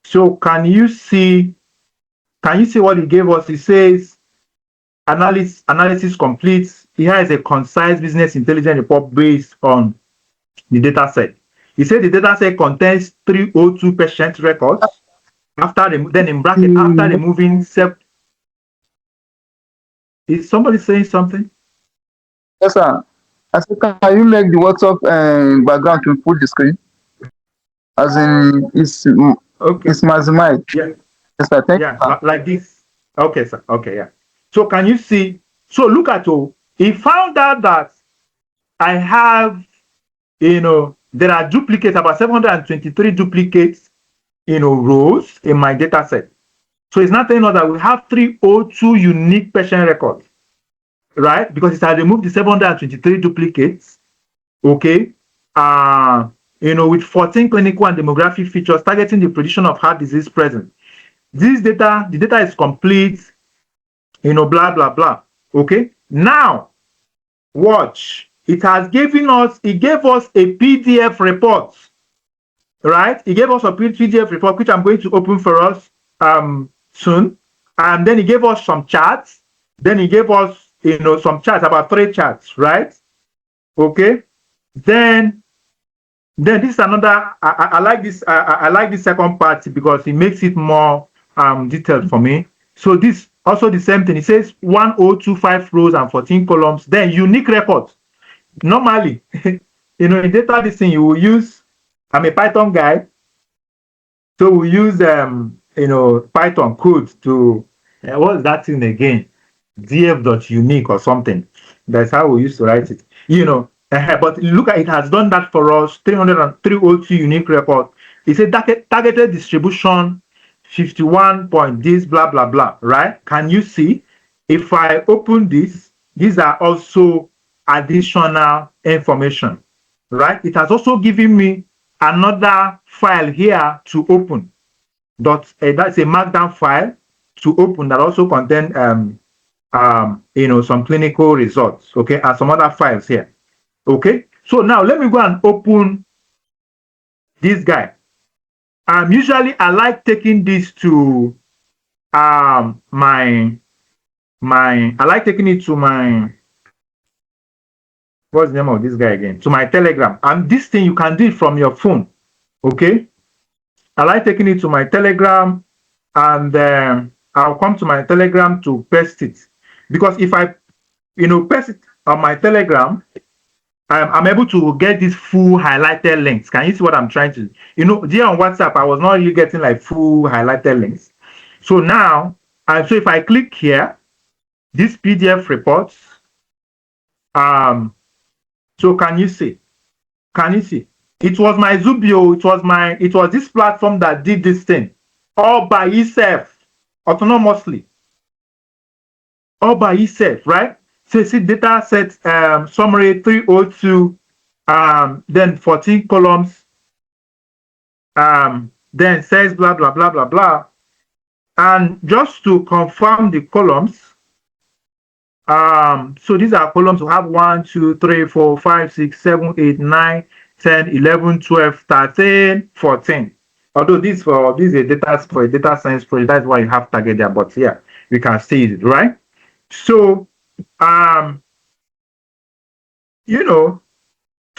So can you see what he gave us? He says analysis complete. Here is a concise business intelligence report based on the data set. He said the data set contains 302 patient records, then in bracket, after removing is somebody saying something? Yes, sir. I said, can you make the WhatsApp background to full the screen? As in, Okay. it's maximized. Yeah. Yes, sir. Thank you, Yeah. sir. Like this. Okay, sir. Okay. Yeah. So can you see? So look at he found out that I have, there are duplicates, about 723 duplicates, rows in my data set. So it's not telling us that we have 302 unique patient records, right? Because it has removed the 723 duplicates, okay? With 14 clinical and demographic features targeting the prediction of heart disease present. The data is complete, blah, blah, blah, okay? Now, watch. It gave us a PDF report, right? It gave us a PDF report, which I'm going to open for us soon. And then he gave us some charts. Then he gave us, some charts, about 3 charts, right? Okay. Then this is another. I like this. I like this second part because it makes it more detailed for me. So this also the same thing. It says 1025 rows and 14 columns. Then unique records. Normally, in data this thing you will use. I'm a Python guy, so we use Python code to what's that thing again? df.unique or something. That's how we used to write it. But look at it has done that for us. 302 unique records. It's a targeted distribution, 51 point this blah blah blah. Right? Can you see? If I open this, these are also additional information. Right? It has also given me another file here to open. That's a markdown file to open that also contain some clinical results, okay, and some other files here. Okay, so now let me go and open this guy. Usually I like taking this to I like taking it to my, what's the name of this guy again? To my Telegram. And this thing you can do it from your phone. Okay. I like taking it to my Telegram, and I'll come to my Telegram to paste it. Because if I, paste it on my Telegram, I'm able to get these full highlighted links. Can you see what I'm trying to? Here on WhatsApp, I was not really getting like full highlighted links. So now, so if I click here, this PDF reports. So can you see? Can you see? It was my Zubio. It was this platform that did this thing all by itself, autonomously, all by itself, right? So you see data set summary 302, then 14 columns, then says blah blah blah blah blah. And just to confirm the columns, so these are columns we have 1, 2, 3, 4, 5, 6, 7, 8, 9, 10, 11, 12, 13, 14. Although this is a data science project, that's why you have target there, but yeah, we can see it, right? So so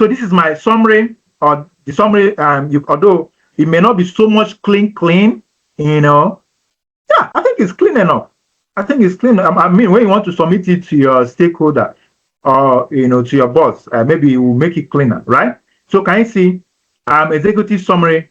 this is my summary, or the summary. Although it may not be so much clean, yeah, I think it's clean enough. I think it's clean. I mean, when you want to submit it to your stakeholder or to your boss, maybe it will make it cleaner, right? So can you see executive summary?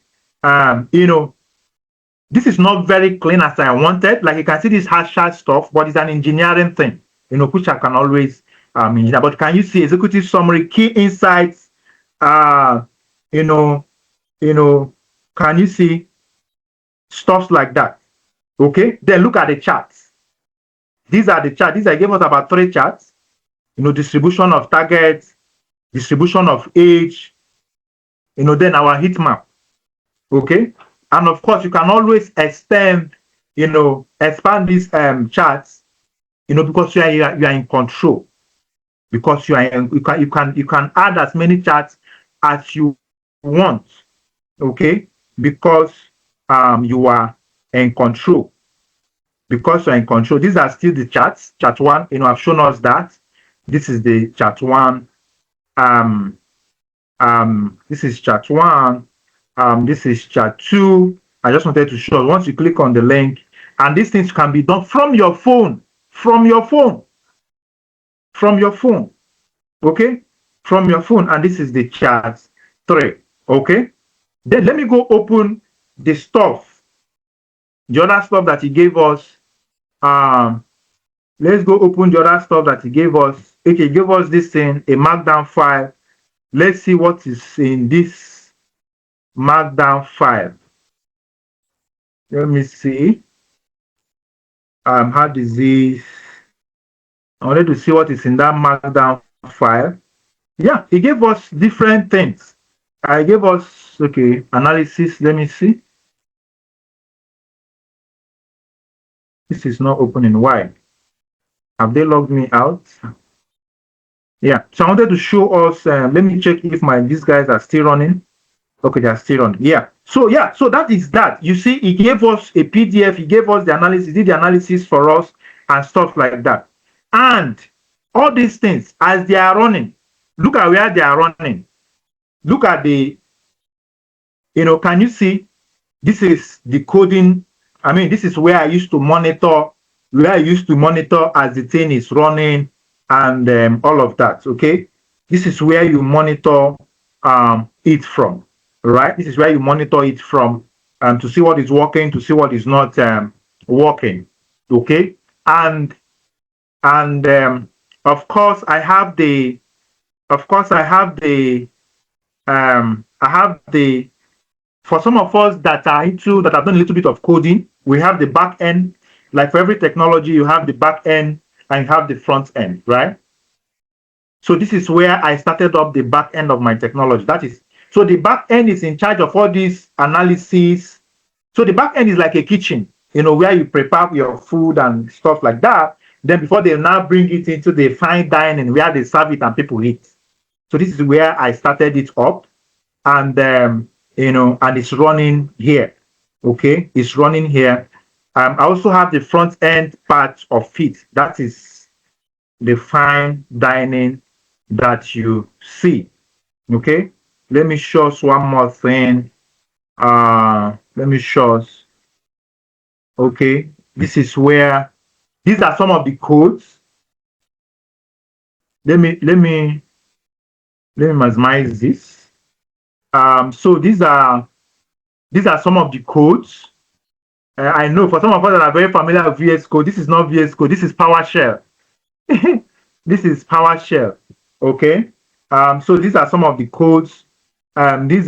This is not very clean as I wanted. Like you can see this hashtag stuff, but it's an engineering thing, which I can always engineer. But can you see executive summary, key insights? Can you see stuff like that? Okay, then look at the charts. These are the charts. These I gave us about 3 charts. Distribution of targets, distribution of age, then our heat map. Okay, and of course you can always expand these charts, because you are in control. Because you can add as many charts as you want. Okay, because you are in control. Because you're in control. These are still the charts. Chart 1, I've shown us that. This is the chart 1. This is chart 1. This is chart 2. I just wanted to show. Once you click on the link, and these things can be done from your phone, from your phone, okay, from your phone. And this is the chart 3, okay. Then let me go open the stuff, the other stuff that he gave us. Let's go open the other stuff that he gave us. Okay, he gave us this thing, a markdown file. Let's see what is in this markdown file. Let me see. Heart disease. I wanted to see what is in that markdown file. Yeah, he gave us different things. I gave us, okay, analysis. Let me see. This is not opening. Why? Have they logged me out? Yeah, so I wanted to show us, let me check if these guys are still running. Okay, they are still on. Yeah. So that is that. You see, he gave us a PDF, he gave us the analysis, he did the analysis for us and stuff like that. And all these things, as they are running, look at where they are running. Look at the, can you see? This is the coding. I mean, this is where I used to monitor, as the thing is running and all of that, okay? This is where you monitor it from. Right, this is where you monitor it from to see what is working, to see what is not working. Okay, and of course I have the for some of us that have done a little bit of coding, we have the back end. Like for every technology, you have the back end and you have the front end, right? So this is where I started up the back end of my technology. That is. So the back end is in charge of all these analysis. So the back end is like a kitchen, where you prepare your food and stuff like that. Then before they now bring it into the fine dining where they serve it and people eat. So this is where I started it up, and and it's running here. Okay, it's running here. I also have the front end part of it. That is the fine dining that you see. Okay. Let me show us one more thing. Let me show us. Okay, this is where these are some of the codes. Let me maximize this. So these are some of the codes. I know for some of us that are very familiar with VS Code, this is not VS Code. This is PowerShell. This is PowerShell. Okay. So these are some of the codes. This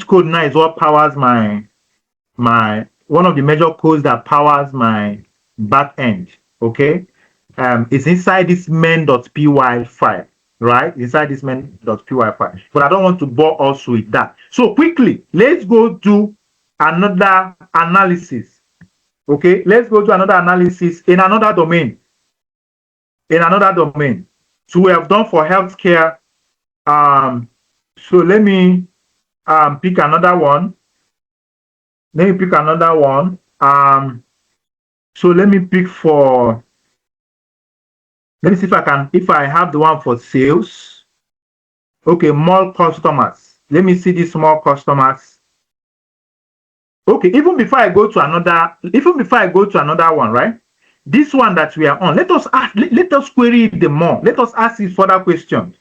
code now is what powers my one of the major codes that powers my back end. Okay, it's inside this main.py file, right? Inside this main.py file. But I don't want to bore us with that. So quickly, let's go do another analysis. Okay, let's go to another analysis in another domain. So we have done for healthcare. So let me pick another one. So let me pick for, let me see if I have the one for sales. Okay, more customers. Let me see these small customers. Okay, even before I go to another one, right? This one that we are on, let us query it more. Let us ask it further questions.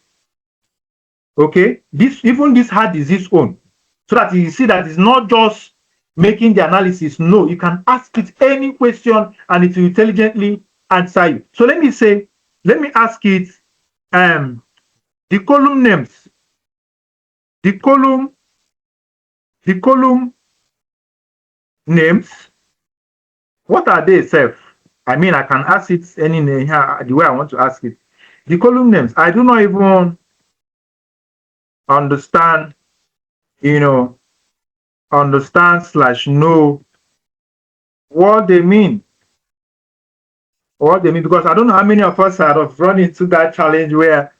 Okay, this had its own, so that you see that it's not just making the analysis. No, you can ask it any question and it will intelligently answer you. So let me ask it the column names, the column names, what are they, self? I mean, I can ask it any name here, the way I want to ask it. The column names, I do not even understand, /know what they mean. Because I don't know how many of us have run into that challenge where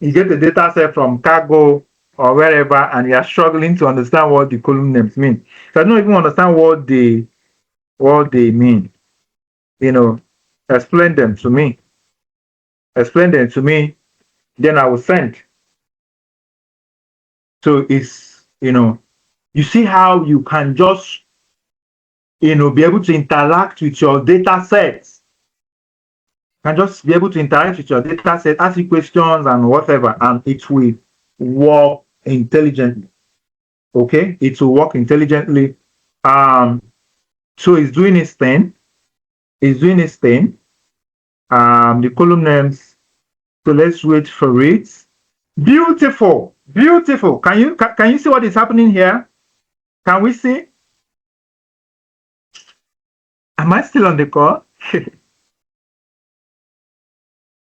you get the data set from Cargo or wherever and you are struggling to understand what the column names mean. So I don't even understand what they mean. Explain them to me. Then I will send. So it's You see how you can just, be able to interact with your data sets. You can just be able to interact with your data set, ask you questions and whatever, and it will work intelligently. Okay, it will work intelligently. So it's doing its thing. It's doing its thing. The column names. So let's wait for it. Beautiful, beautiful. Can you see what is happening here? Can we see? Am I still on the call?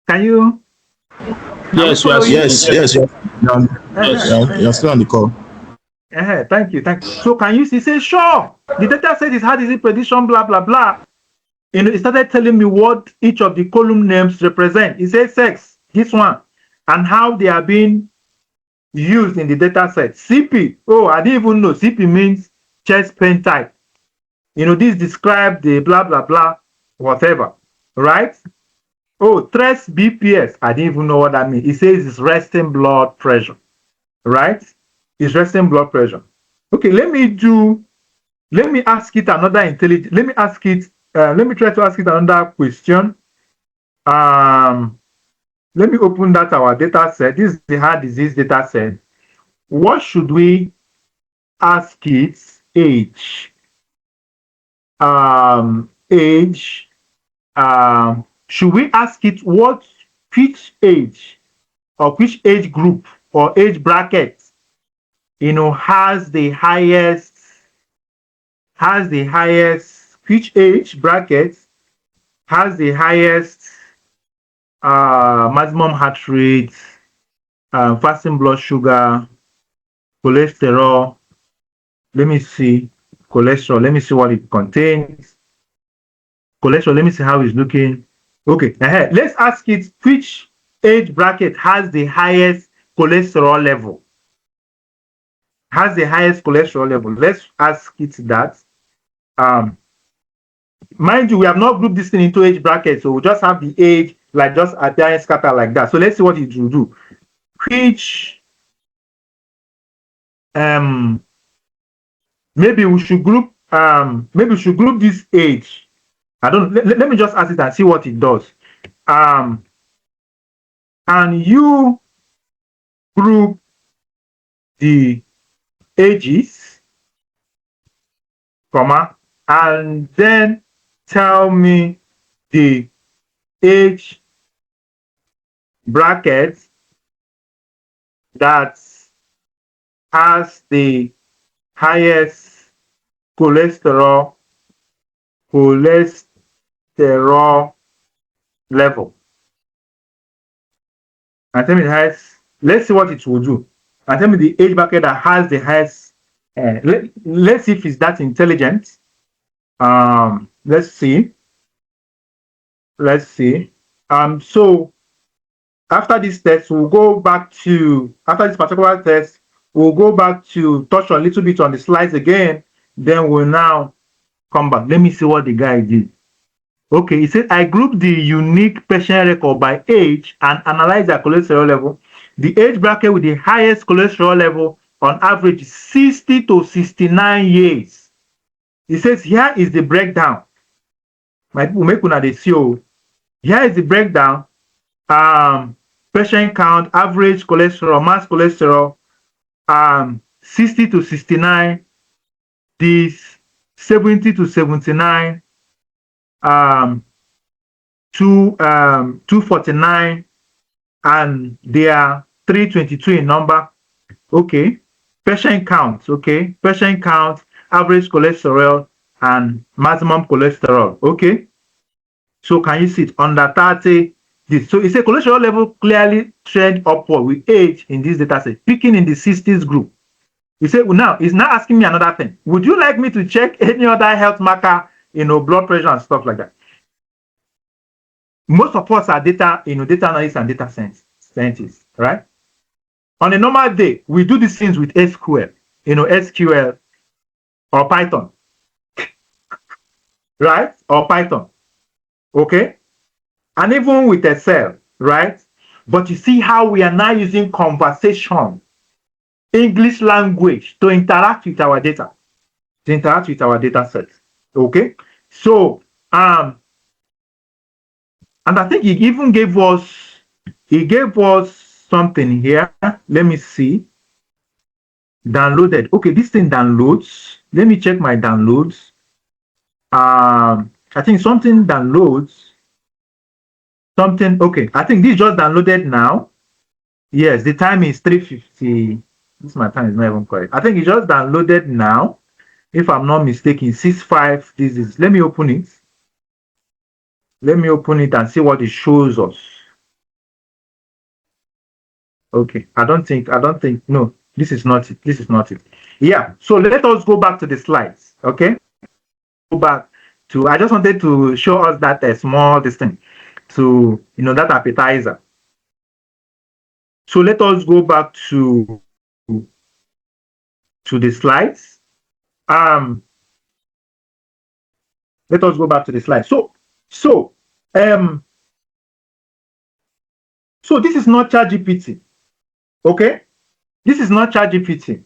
Can you? Yes, we are. Yes. You're still on the call. Thank you. So can you see? Say sure. The data set is hard easy prediction, blah blah blah. It started telling me what each of the column names represent. It says sex, this one, and how they are being used in the data set. CP. Oh, I didn't even know. CP means chest pain type. This describe the blah blah blah, whatever, right? Oh, stress BPS. I didn't even know what that means. It says it's resting blood pressure, right? It's resting blood pressure. Okay, let me ask it another intelligent. Let me try to ask it another question. Let me open that our data set. This is the heart disease data set. What should we ask it? Age. Age. Should we ask it which age or which age group or age bracket has the highest which age bracket has the highest maximum heart rate, fasting blood sugar, cholesterol. Let me see cholesterol. Let me see what it contains. Cholesterol. Let me see how it's looking. Okay. Let's ask it which age bracket has the highest cholesterol level. Has the highest cholesterol level. Let's ask it that. Mind you, we have not grouped this thing into age brackets, so we just have the age, like just appearance scatter like that. So let's see what it will do. Which maybe we should group this age. I don't know. Let me just ask it and see what it does. And you group the ages, comma, and then tell me the age bracket that has the highest cholesterol level. And tell me the highest. Let's see what it will do. And tell me the age bracket that has the highest. Let's see if it's that intelligent. Let's see. So after this test, we'll go back to, after this particular test, we'll go back to touch a little bit on the slides again. Then we'll now come back. Let me see what the guy did. Okay, he said, I grouped the unique patient record by age and analyzed their cholesterol level. The age bracket with the highest cholesterol level on average is 60 to 69 years. He says, here is the breakdown. My people make una dey see o. Here is the breakdown. Patient count, average cholesterol, mass cholesterol, 60 to 69, this 70 to 79, 249, and they are 322 in number. Okay. Patient count, okay. Patient count, average cholesterol, and maximum cholesterol. Okay. So can you see it under 30? This. So it's a cholesterol level clearly trend upward with age in this data set, peaking in the 60s group. You say, well, now it's not asking me another thing. Would you like me to check any other health marker, blood pressure and stuff like that? Most of us are data analysts and data scientists, right? On a normal day, we do these things with SQL, SQL or Python, right? Or Python, okay? And even with Excel, right? But you see how we are now using conversation English language to interact with our data, sets. Okay, so and I think he even gave us something here. Let me see. Downloaded. Okay, this thing downloads. Let me check my downloads. I think something downloads. Something. Okay, I think this just downloaded now. Yes, the time is 3:50. This my time is not even correct. I think it just downloaded now. If I'm not mistaken, 6.5. This is. Let me open it. Let me open it and see what it shows us. Okay, I don't think. No, this is not it. This is not it. Yeah. So let us go back to the slides. Okay. Go back to. I just wanted to show us that a small thing to that appetizer. So let us go back to the slides. Let us go back to the slides. So this is not ChatGPT. Okay, this is not ChatGPT.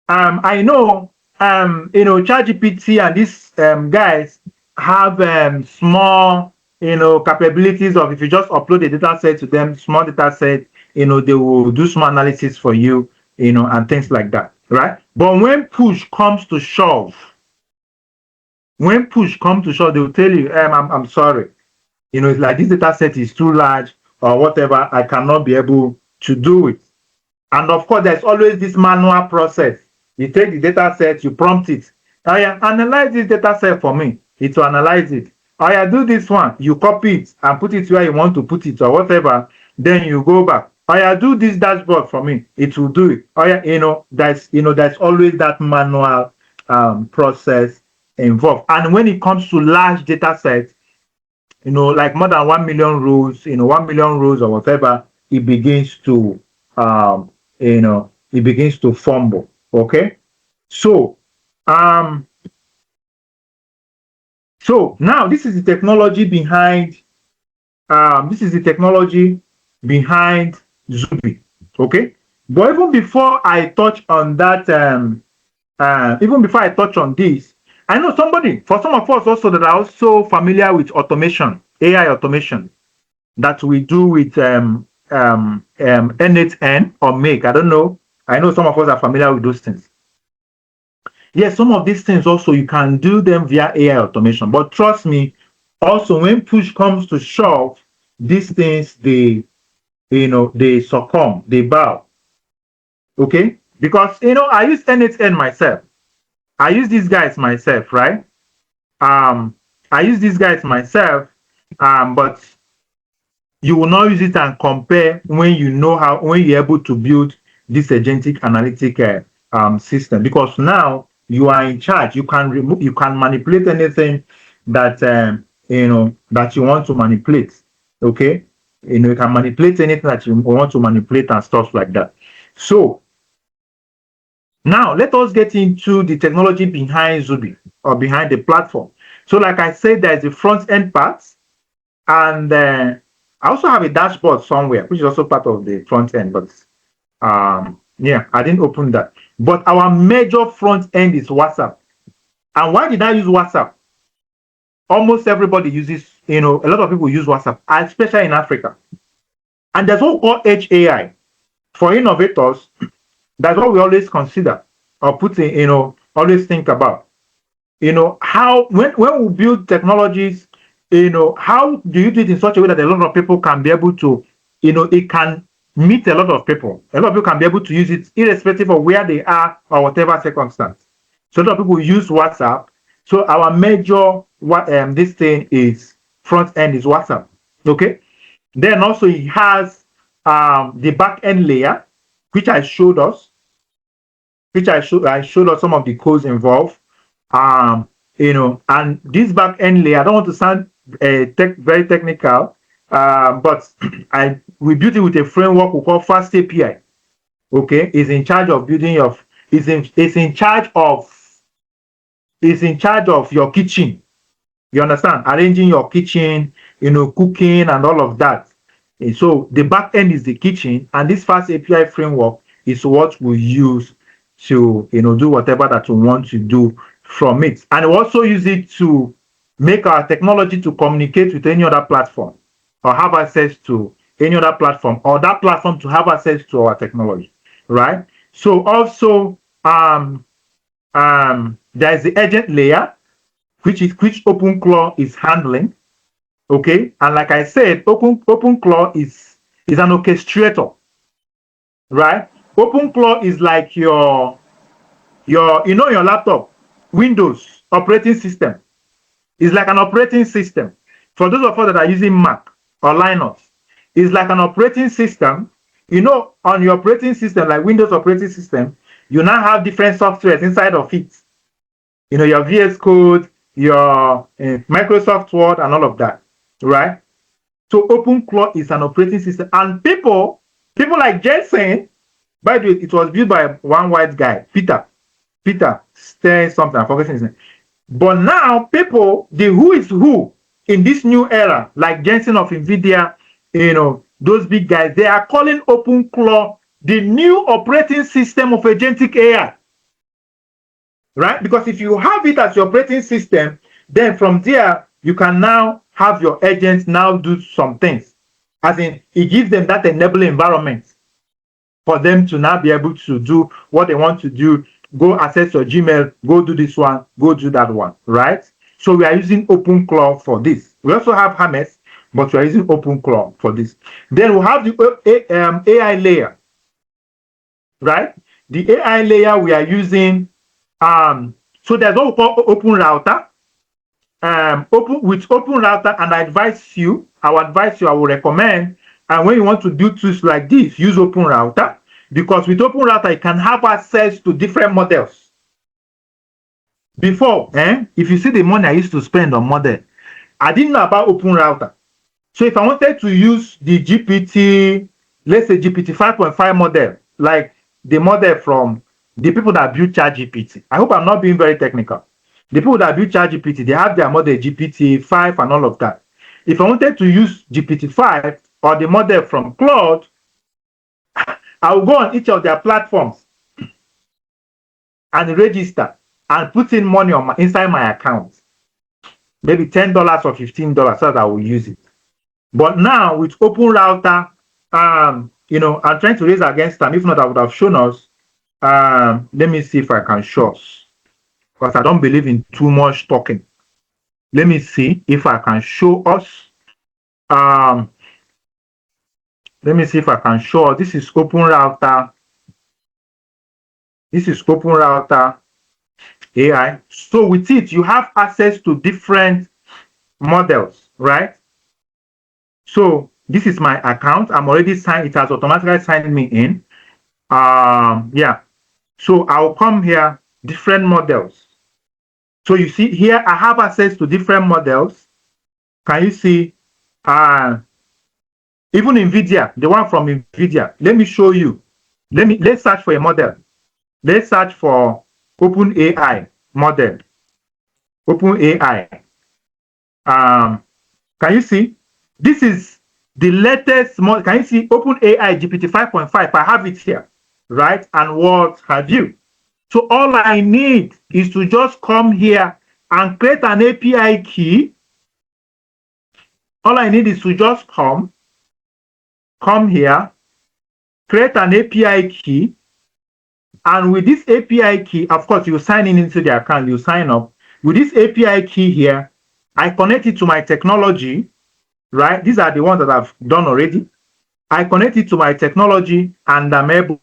I know ChatGPT and these guys have small capabilities of, if you just upload a data set to them, small data set, they will do small analysis for you, and things like that, right? But when push comes to shove, they will tell you, I'm sorry, it's like this data set is too large or whatever, I cannot be able to do it. And of course, there's always this manual process. You take the data set, you prompt it. Analyze this data set for me. It will analyze it. Do this one. You copy it and put it where you want to put it or whatever. Then you go back. Do this dashboard for me. It will do it. There's always that manual process involved. And when it comes to large data sets, like more than 1 million rows, 1 million rows or whatever, it begins to fumble. Okay, so now this is the technology behind Nsdabie. Okay, but even before I touch on that, this, I know for some of us also that are also familiar with automation, AI automation that we do with N8N or Make. I don't know. I know some of us are familiar with those things. Yes, some of these things also you can do them via AI automation. But trust me, also when push comes to shove, these things they succumb, they bow. Okay, because I use N8N myself. I use these guys myself, right? I use these guys myself, but you will not use it and compare when you're able to build this agentic analytic system, because now you are in charge. You can manipulate anything that that you want to manipulate. Okay, you can manipulate anything that you want to manipulate and stuff like that. So now let us get into the technology behind Nsdabie or behind the platform. So like I said, there's the front end part, and I also have a dashboard somewhere, which is also part of the front end, but yeah, I didn't open that. But our major front end is WhatsApp. And why did I use WhatsApp? Almost everybody uses, a lot of people use WhatsApp, especially in Africa. And there's what we call HAI. For innovators, that's what we always consider or always think about. How, when we build technologies, how do you do it in such a way that a lot of people can be able to, it can meet a lot of people. A lot of people can be able to use it irrespective of where they are or whatever circumstance. So a lot of people use WhatsApp. So our major this thing is front end is WhatsApp. Okay. Then also it has the back end layer, which I showed us, I showed us some of the codes involved. And this back end layer, I don't want to sound very technical, but we built it with a framework we call Fast API. Okay, is in charge of building is in charge of your kitchen. You understand? Arranging your kitchen, cooking and all of that. And so the back end is the kitchen, and this Fast API framework is what we use to, do whatever that we want to do from it. And we also use it to make our technology to communicate with any other platform or have access to any other platform, or that platform to have access to our technology, right? So also, there is the agent layer, which OpenClaw is handling. Okay, and like I said, OpenClaw is an orchestrator, right? OpenClaw is like your laptop, Windows operating system. It's like an operating system. For those of us that are using Mac or Linux, it's like an operating system. On your operating system, like Windows operating system, you now have different softwares inside of it. Your VS Code, your Microsoft Word, and all of that, right? So OpenClaw is an operating system, and people like Jensen, by the way, it was built by one white guy, Peter Stern something, I'm forgetting his name. But now people, the who is who in this new era, like Jensen of NVIDIA, those big guys, they are calling OpenClaw the new operating system of agentic AI. Right? Because if you have it as your operating system, then from there, you can now have your agents now do some things. As in, it gives them that enabling environment for them to now be able to do what they want to do, go access your Gmail, go do this one, go do that one, right? So we are using OpenClaw for this. We also have Hermes, but we are using OpenClaw for this. Then we have the AI layer, right? The AI layer we are using, so there's what we call Open Router. With Open Router, and I will recommend, and when you want to do tools like this, use Open Router, because with Open Router, you can have access to different models. Before, if you see the money I used to spend on model, I didn't know about Open Router. So if I wanted to use the GPT, let's say GPT 5.5 model, like the model from the people that built ChatGPT. I hope I'm not being very technical. The people that built ChatGPT, they have their model GPT-5 and all of that. If I wanted to use GPT-5 or the model from Claude, I will go on each of their platforms and register and put in money inside my account. Maybe $10 or $15, so that I will use it. But now with Open Router, I'm trying to raise against them. If not, I would have shown us. Let me see if I can show us, because I don't believe in too much talking. Let me see if I can show us. Let me see if I can show us. This is Open Router. This is Open Router AI. So with it, you have access to different models, right? So this is my account. I'm already signed. It has automatically signed me in. Yeah. So I'll come here, different models. So you see here, I have access to different models. Can you see? Even NVIDIA, the one from NVIDIA. Let me show you. Let's search for a model. Let's search for OpenAI model. OpenAI. Can you see? This is the latest model. Can you see OpenAI GPT 5.5? I have it here, right? And what have you? So all I need is to just come here and create an API key. All I need is to just come here, create an API key, and with this API key, of course, you sign in into the account, you sign up. With this API key here, I connect it to my technology, right? These are the ones that I've done already. I connect it to my technology, and I'm able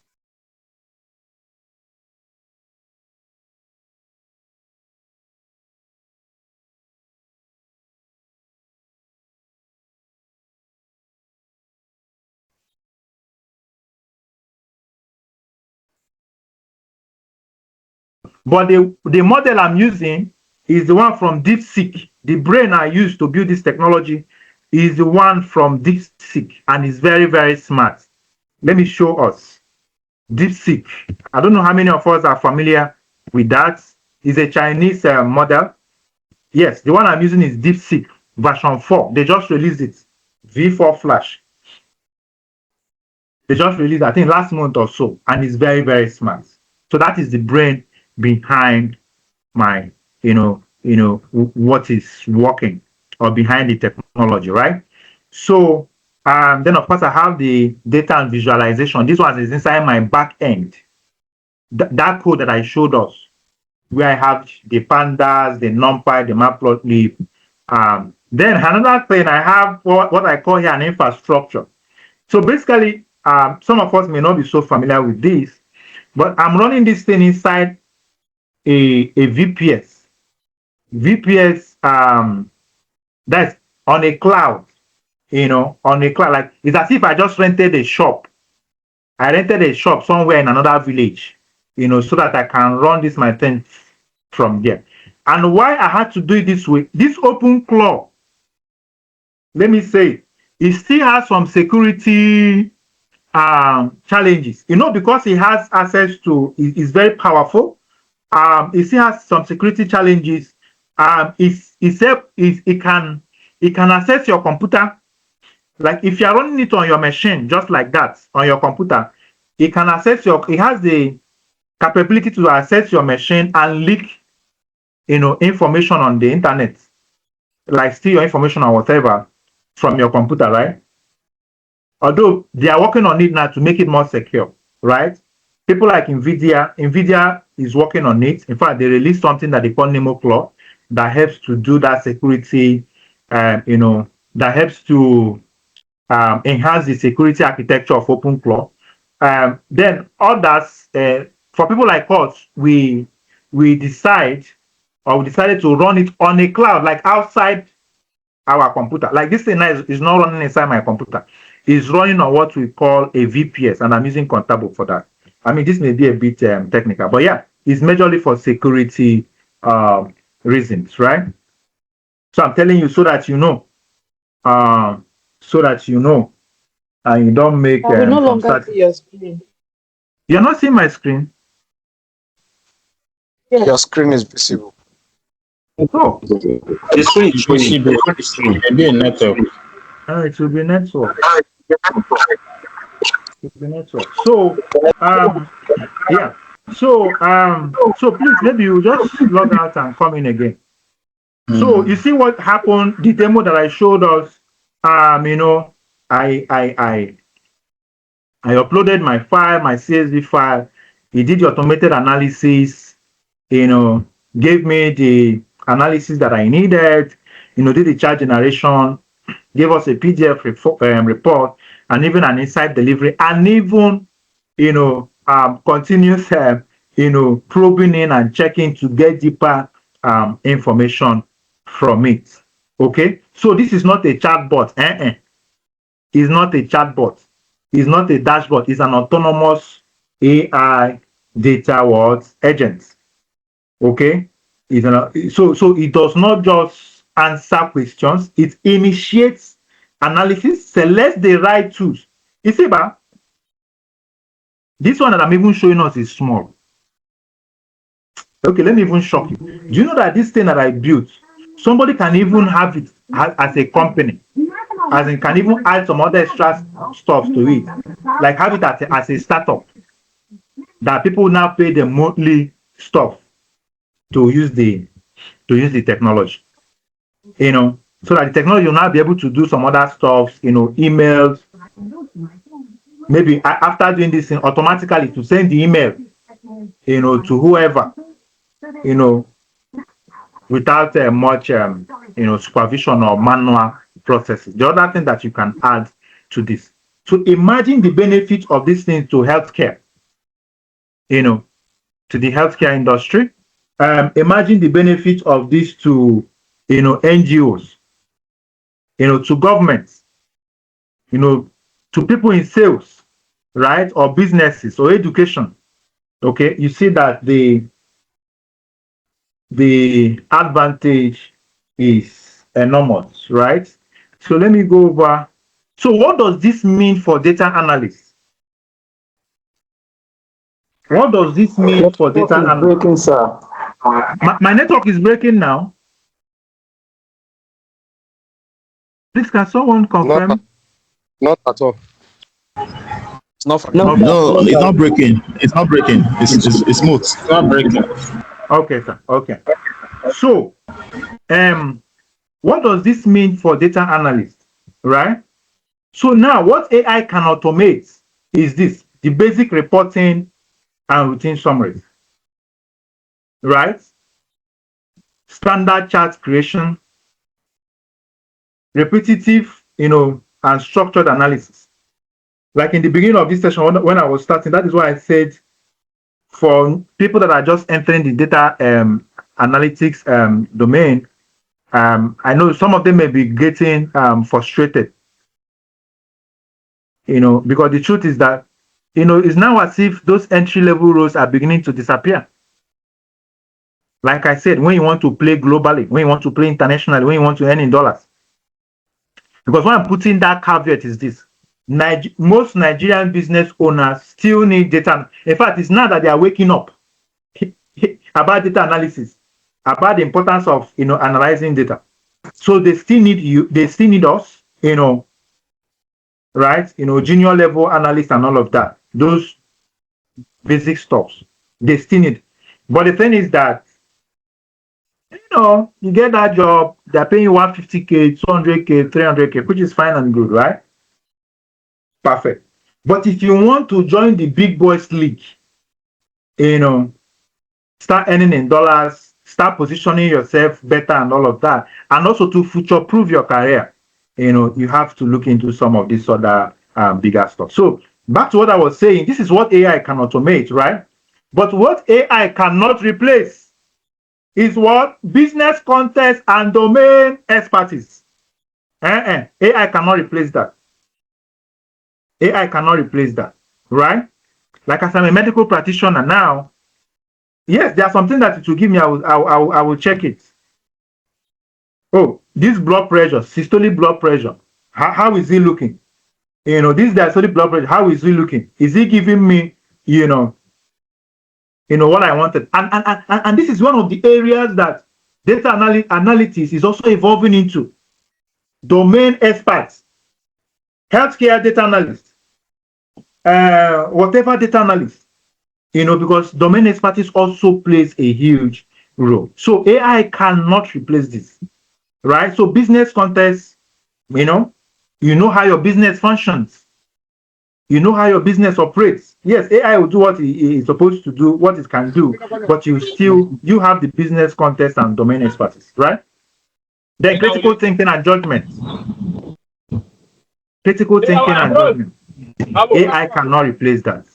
But the model I'm using is the one from DeepSeek. The brain I use to build this technology is the one from DeepSeek, and it's very, very smart. Let me show us. DeepSeek. I don't know how many of us are familiar with that. It's a Chinese model. Yes, the one I'm using is DeepSeek version 4. They just released it. V4 Flash. They just released, I think, last month or so, and it's very, very smart. So that is the brain behind my, what is working or behind the technology, right? So then of course I have the data and visualization. This one is inside my back end. That code that I showed us, where I have the pandas, the numpy, the matplotlib. Then another thing, I have what I call here an infrastructure. So basically, some of us may not be so familiar with this, but I'm running this thing inside a VPS. VPS, that's on a cloud, on a cloud. Like, it's as if I just rented a shop. I rented a shop somewhere in another village, so that I can run this my thing from there. And why I had to do it this way, this OpenClaw, let me say, it still has some security challenges, because it has access to, it's very powerful. It still has some security challenges. It can access your computer. Like if you're running it on your machine, just like that, on your computer, it can access it has the capability to access your machine and leak, information on the internet, like steal your information or whatever from your computer, right? Although they are working on it now to make it more secure, right? People like NVIDIA is working on it. In fact, they released something that they call NemoClaw that helps to do that security, that helps to enhance the security architecture of OpenClaw. Then others, for people like us, we decided to run it on a cloud, like outside our computer. Like this thing is not running inside my computer. It's running on what we call a VPS, and I'm using Contabo for that. I mean, this may be a bit technical, but yeah, it's majorly for security reasons, right? So I'm telling you so that you know, and you don't make. I will no longer see your screen. You're not seeing my screen. Yes. Your screen is visible. Oh, The screen is showing. Maybe a network. it will be network. So, yeah. So please, maybe you just log out and come in again. So you see what happened? The demo that I showed us, I uploaded my file, my CSV file. It did the automated analysis. Gave me the analysis that I needed. Did the chart generation, gave us a PDF report, and even an insight delivery, and even continuous probing in and checking to get deeper information from it. Okay, so this is not a chatbot. It's not a chatbot. It's not a dashboard. It's an autonomous AI data agent. Okay, so it does not just answer questions. It initiates analysis, selects the right tools. You see, this one that I'm even showing us is small. Okay, let me even shock you. Do you know that this thing that I built, somebody can even have it as a company, as in can even add some other extra stuff to it, like have it as a startup, that people now pay the monthly stuff to use the technology, so that the technology will now be able to do some other stuff, emails. Maybe after doing this thing, automatically to send the email, to whoever, without much, supervision or manual processes. The other thing that you can add to this. So imagine the benefit of this thing to healthcare, to the healthcare industry. Imagine the benefit of this to, NGOs, to governments, to people in sales, right, or businesses or education. Okay, you see that the advantage is enormous, right? So let me go over. So what does this mean for data analysts? What does this mean for data analysts? Breaking, sir. My network is breaking now. Please, can someone confirm? Not at all. not No, No, it's not breaking. It's not breaking. It's smooth. It's not breaking. Okay, sir. Okay. So, what does this mean for data analysts, right? So now what AI can automate is this, the basic reporting and routine summaries, right? Standard chart creation, repetitive, and structured analysis. Like in the beginning of this session, when I was starting, that is why I said for people that are just entering the data analytics domain, I know some of them may be getting frustrated, because the truth is that, it's now as if those entry-level roles are beginning to disappear. Like I said, when you want to play globally, when you want to play internationally, when you want to earn in dollars. Because what I'm putting that caveat is this. Most Nigerian business owners still need data. In fact, it's not that they are waking up about data analysis, about the importance of analyzing data. So they still need you, they still need us, right? Junior level analysts and all of that. Those basic stuffs. They still need. But the thing is that, you get that job, they're paying you 150K, 200K, 300K, which is fine and good, right? Perfect. But if you want to join the big boys league, start earning in dollars, start positioning yourself better and all of that, and also to future-proof your career, you have to look into some of this other bigger stuff. So back to what I was saying, this is what AI can automate, right? But what AI cannot replace is what? Business context and domain expertise. AI cannot replace that. AI cannot replace that, right? Like as I'm a medical practitioner now, yes, there are something that it will give me. I will check it. Oh, this blood pressure, systolic blood pressure. How is it looking? This diastolic blood pressure. How is it looking? Is it giving me, what I wanted? And this is one of the areas that data analytics is also evolving into. Domain experts, healthcare data analysts, whatever data analyst, because domain expertise also plays a huge role. So AI cannot replace this, right? So business context, you know how your business functions, how your business operates. Yes, AI will do what it is supposed to do, what it can do, but you have the business context and domain expertise, right? Then critical thinking and judgment. Critical thinking and judgment. AI cannot replace that.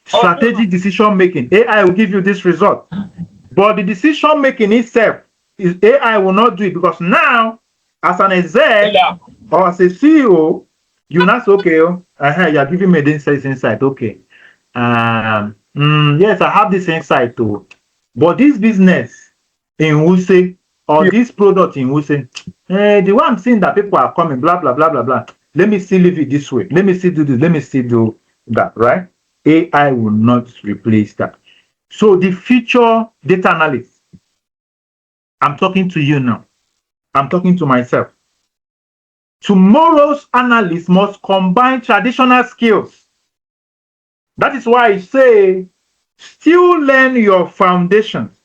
Strategic decision making. AI will give you this result. But the decision making itself, is AI will not do it, because now, as an exec or as a CEO, you not say, okay, you are giving me this insight. Okay. Yes, I have this insight too. But this business in Wuse or this product in Wuse, the one I'm seeing that people are coming, blah, blah, blah, blah, blah. Let me still leave it this way. Let me still do this. Let me still do that, right? AI will not replace that. So the future data analyst, I'm talking to you now. I'm talking to myself. Tomorrow's analyst must combine traditional skills. That is why I say, still learn your foundations.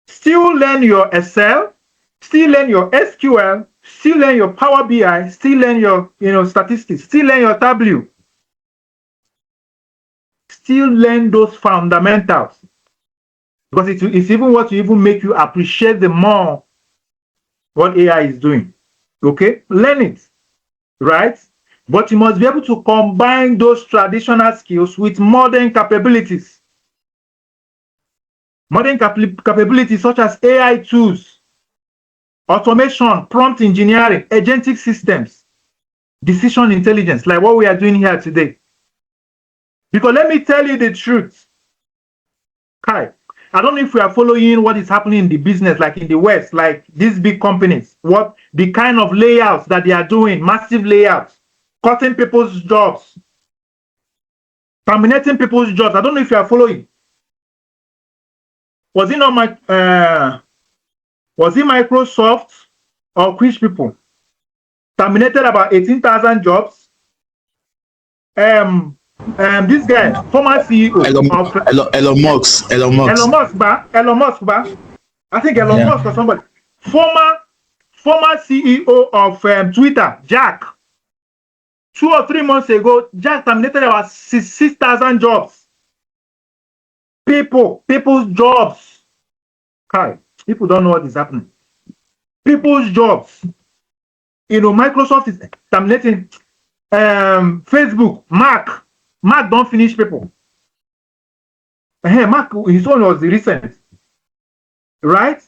Still learn your Excel, still learn your SQL, still learn your Power BI, still learn your statistics, still learn your Tableau. Still learn those fundamentals, because it's even what will even make you appreciate the more what AI is doing. Okay, learn it, right? But you must be able to combine those traditional skills with modern capabilities. Modern capabilities such as AI tools, automation, prompt engineering, agentic systems, decision intelligence, like what we are doing here today. Because let me tell you the truth, Kai, I don't know if we are following what is happening in the business, like in the West, like these big companies, what the kind of layouts that they are doing, massive layouts, cutting people's jobs, terminating people's jobs. I don't know if you are following. Was it Microsoft or which people terminated about 18,000 jobs? this guy, former CEO of Elon Musk, I think Elon Musk or somebody, former CEO of Twitter, Jack. 2 or 3 months ago, Jack terminated about 6,000 jobs. People's jobs. Kai, people don't know what is happening. People's jobs. Microsoft is terminating. Facebook, Mark don't finish people. Mark, his own was recent, right?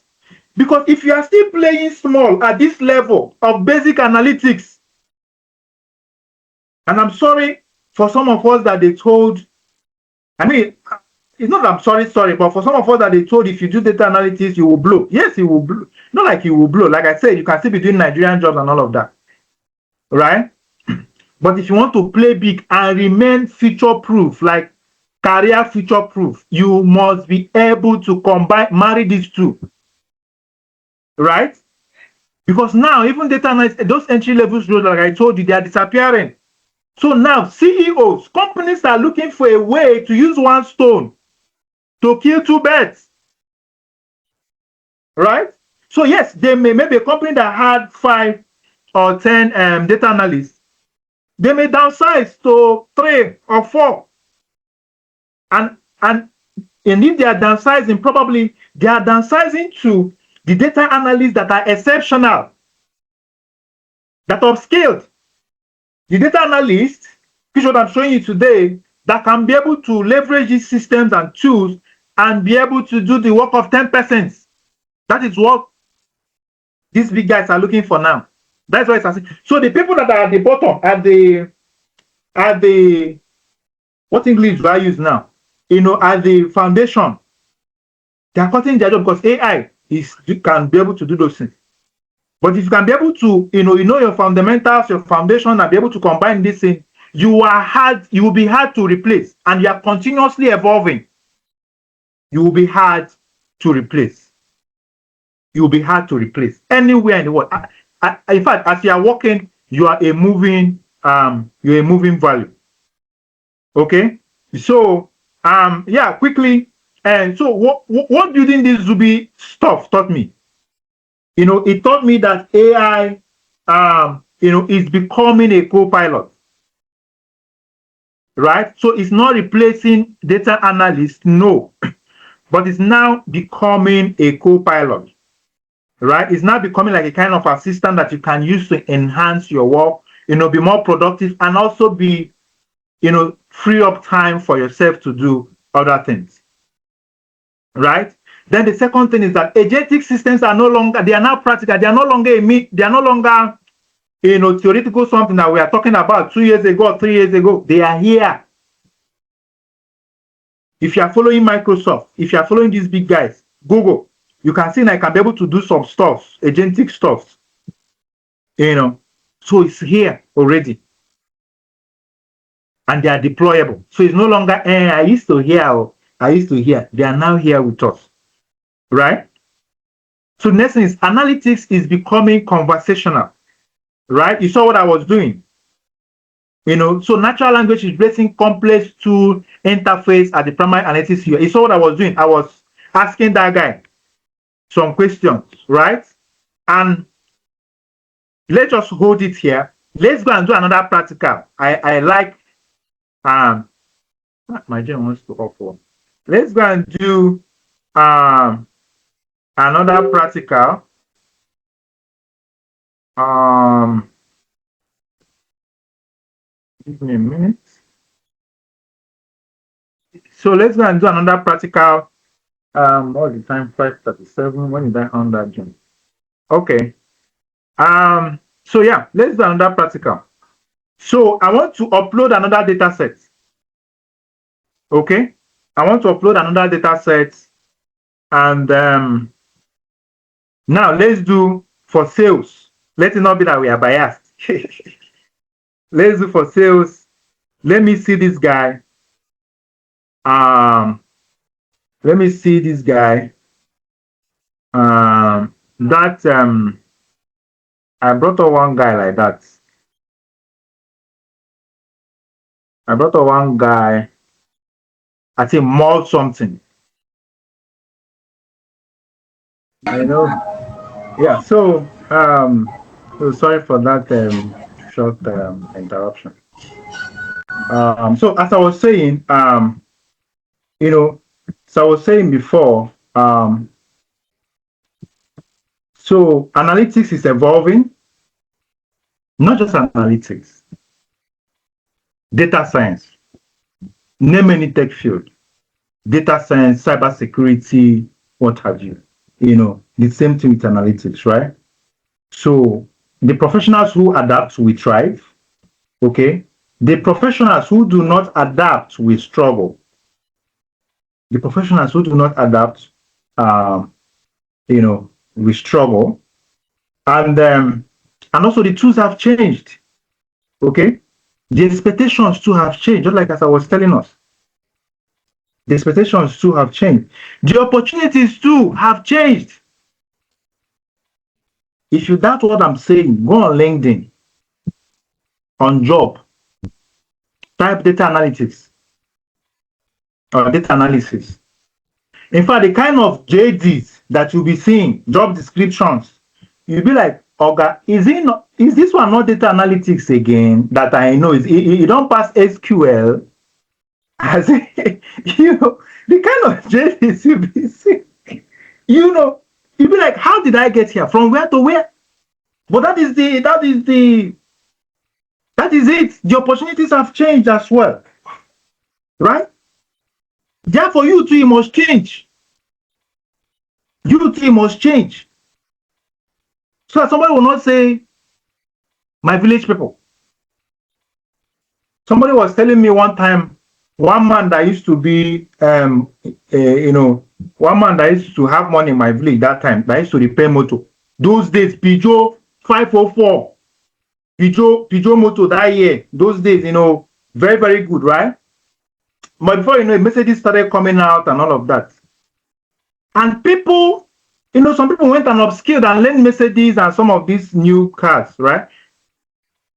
Because if you are still playing small at this level of basic analytics, and I'm sorry for some of us that they told, I mean, it's not that I'm sorry, but for some of us that they told if you do data analytics, you will blow. Yes, you will blow. Not like you will blow. Like I said, you can still be doing Nigerian jobs and all of that, right? But if you want to play big and remain future-proof, like career future-proof, you must be able to marry these two, right? Because now, even data analysts, those entry-level roles, like I told you, they are disappearing. So now, CEOs, companies are looking for a way to use one stone to kill two birds, right? So yes, they maybe a company that had 5 or 10 data analysts, they may downsize to 3 or 4. And if they are downsizing, probably they are downsizing to the data analysts that are exceptional, that are upskilled. The data analyst, which is what I'm showing you today, that can be able to leverage these systems and tools and be able to do the work of 10%. That is what these big guys are looking for now. That's why it's so the people that are at the bottom, at the what English do I use now? At the foundation, they are cutting their job because AI can be able to do those things. But if you can be able to, know your fundamentals, your foundation, and be able to combine this thing, you will be hard to replace, and you are continuously evolving. You will be hard to replace. You will be hard to replace anywhere in the world. In fact, as you are working, you are a moving value. Okay, so yeah, quickly. And so what do you think this Nsdabie stuff taught me? It taught me that AI, is becoming a co-pilot, right? So it's not replacing data analysts, no, but it's now becoming a co-pilot, right? It's now becoming like a kind of assistant that you can use to enhance your work, be more productive, and also be, free up time for yourself to do other things, right? Then the second thing is that agentic systems are no longer, they are now practical. They are no longer theoretical, something that we are talking about 2 years ago, 3 years ago. They are here. If you are following Microsoft, if you are following these big guys, Google, you can see that I can be able to do some stuff, agentic stuff. So it's here already. And they are deployable. So it's no longer, I used to hear. They are now here with us. Right? So next thing is analytics is becoming conversational. Right? You saw what I was doing. So natural language is replacing complex tool interface at the primary analytics here. You saw what I was doing. I was asking that guy some questions, right? And let's just hold it here. Let's go and do another practical. I like my gen wants to offer. Let's go and do another practical. Give me a minute. So let's go and do another practical. All the time 5:37. When did I on that jump? Okay. So yeah, let's do another practical. So I want to upload another data set. Okay, I want to upload another data set, and now let's do for sales. Let it not be that we are biased. Let's do for sales. Let me see this guy. Let me see this guy. I brought up one guy like that. I brought up one guy, I think mold something. You know, yeah. So sorry for that short interruption. So as I was saying, you know, so I was saying before, so analytics is evolving, not just analytics, data science, name any tech field, data science, cybersecurity, what have you. You know, the same thing with analytics, right? So the professionals who adapt will thrive, okay? The professionals who do not adapt will struggle. The professionals who do not adapt, you know, will struggle. And also the tools have changed, okay? The expectations too have changed, just like as I was telling us. The expectations too have changed. The opportunities too have changed. If you doubt what I'm saying, go on LinkedIn, on job, type data analytics or data analysis. In fact, the kind of JDs that you'll be seeing, job descriptions, you'll be like, okay, is this one not data analytics again? That I know is you don't pass SQL. As you know, the kind of JDs you'll be seeing, you know, you'll be like, how did I get here? From where to where? But that is it. The opportunities have changed as well, right? Therefore, you too must change. You too must change. So that somebody will not say, my village people. Somebody was telling me one time, one man that used to be, you know, one man that used to have money in my village that time, that used to repair motor. Those days, Peugeot 504, Peugeot motor that year, those days, you know, very, very good, right? But before you know it, messages started coming out and all of that. And people, you know, some people went and upskilled and learned Mercedes and some of these new cars, right?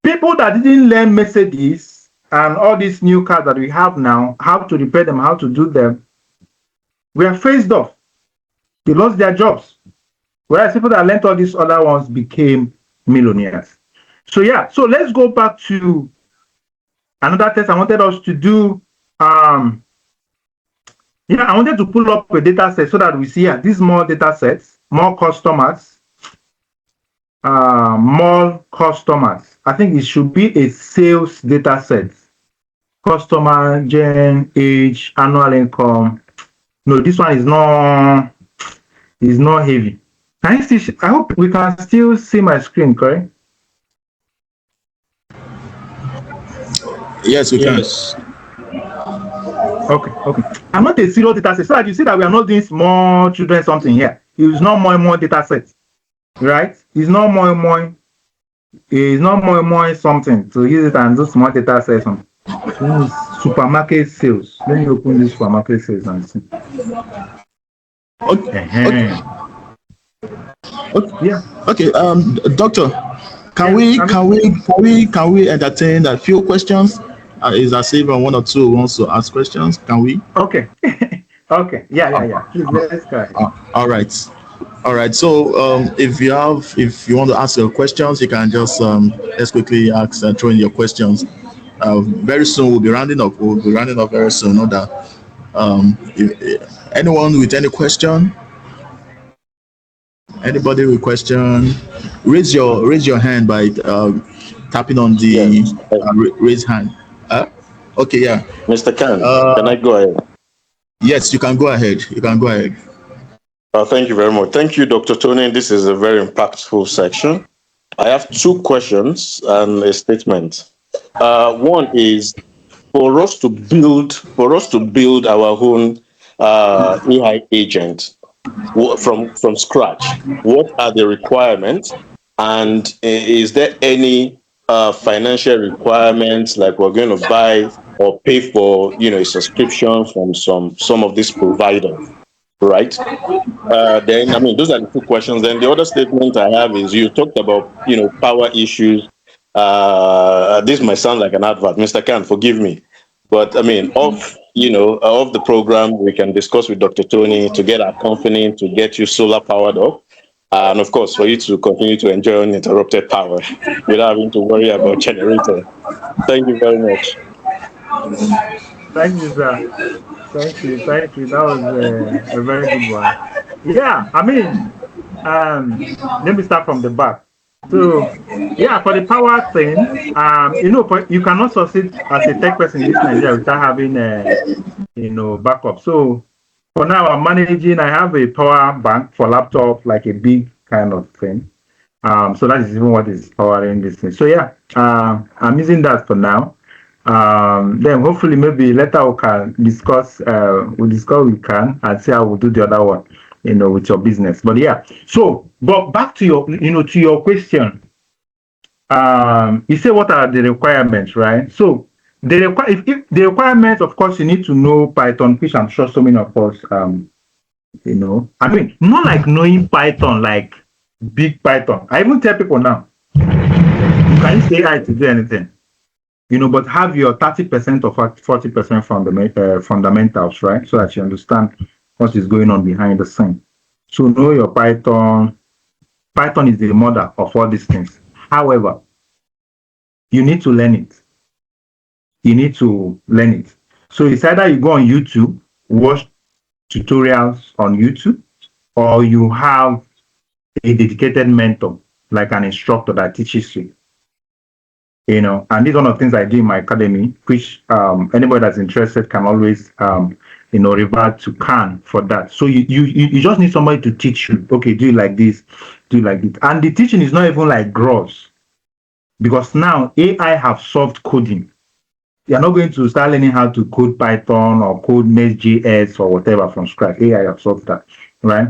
People that didn't learn Mercedes and all these new cars that we have now, how to repair them, how to do them, were phased off. They lost their jobs. Whereas people that learned all these other ones became millionaires. So yeah, so let's go back to another test I wanted us to do. Yeah, I wanted to pull up a data set so that we see these more data sets, more customers, more customers. I think it should be a sales data set. Customer, gen, age, annual income. No, this one is not heavy. Can you see? I hope we can still see my screen, correct? Yes, we can. Yes. Okay. I'm not a serial data set, so that you see that we are not doing small children something here. It's not more data sets, right? It's not more. It's not more something to use it and do small data sets. Supermarket sales. Let me open this supermarket sales and see. Okay. Yeah. Okay. Doctor, can we entertain a few questions? Is as if one or two wants to ask questions? Can we? Okay. Okay. Yeah. Please, let's go ahead. All right. So if you want to ask your questions, you can just let's quickly ask and throw in your questions. Very soon we'll be rounding up. Very soon. Know that. If anyone with any question, anybody with question, raise your hand by tapping on the raise hand. Okay, yeah. Mr. Khan, can I go ahead? Yes, you can go ahead. Thank you very much. Thank you, Dr. Tony. This is a very impactful section. I have two questions and a statement. One is for us to build our own AI agent from scratch. What are the requirements, and is there any financial requirements, like we're going to buy or pay for, a subscription from some of these providers, right? Then, those are the two questions. Then the other statement I have is you talked about, power issues. This might sound like an advert, Mr. Khan, forgive me. But I mean, off the program, we can discuss with Dr. Tony to get our company to get you solar powered up, and of course for you to continue to enjoy uninterrupted power without having to worry about generator. Thank you very much. Thank you, sir. Thank you. Thank you. That was a very good one. Yeah, I mean, let me start from the back. So, yeah, for the power thing, you cannot succeed as a tech person in this Nigeria without having backup. So, for now, I'm managing. I have a power bank for laptop, like a big kind of thing. So that is even what is powering this thing. So yeah, I'm using that for now. Then hopefully maybe later we can discuss. We can and see how we'll do the other one, with your business. But yeah, so but back to your question. You say what are the requirements, right? So if the requirements, of course, you need to know Python, which I'm sure so many of us, I mean, not like knowing Python, like big Python. I even tell people now, you can use AI to do anything, but have your 30% or 40% fundamentals, right? So that you understand what is going on behind the scene. So know your Python. Python is the mother of all these things. However, you need to learn it. So it's either you go on YouTube, watch tutorials on YouTube, or you have a dedicated mentor, like an instructor that teaches you. And these are one of the things I do in my academy, which anybody that's interested can always revert to Khan for that. So you just need somebody to teach you. Okay, do it like this, do it like this. And the teaching is not even like gross, because now AI have solved coding. You're not going to start learning how to code Python or code Nest.js or whatever from scratch. AI have solved that, right?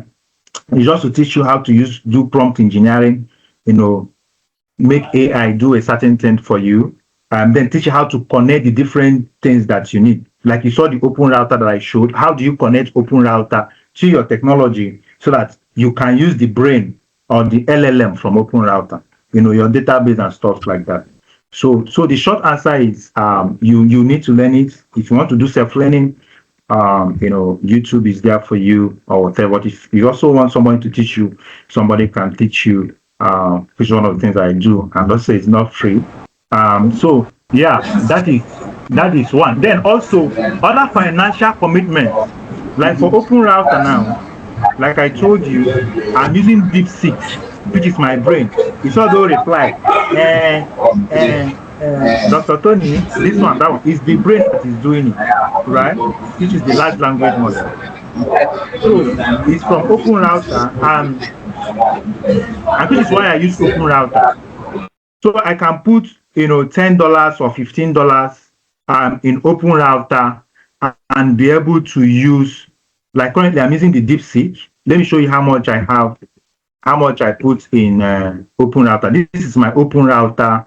It's just to teach you how to do prompt engineering, make AI do a certain thing for you, and then teach you how to connect the different things that you need. Like you saw the open router that I showed. How do you connect open router to your technology so that you can use the brain or the LLM from open router, your database and stuff like that. So the short answer is you need to learn it. If you want to do self-learning, YouTube is there for you or whatever. But if you also want somebody to teach you, somebody can teach you, which is one of the things I do. And also it's not free. So yeah, that is one. Then also other financial commitments, like for open router now, like I told you, I'm using DeepSeek, which is my brain. It's all the reply. Dr. Tony, this one, that one is the brain that is doing it, right? Which is the large language model. So it's from open router, and this is why I use open router. So I can put $10 or $15 in open router and be able to use, like currently I'm using the DeepSeek. Let me show you how much I put in open router. This is my open router.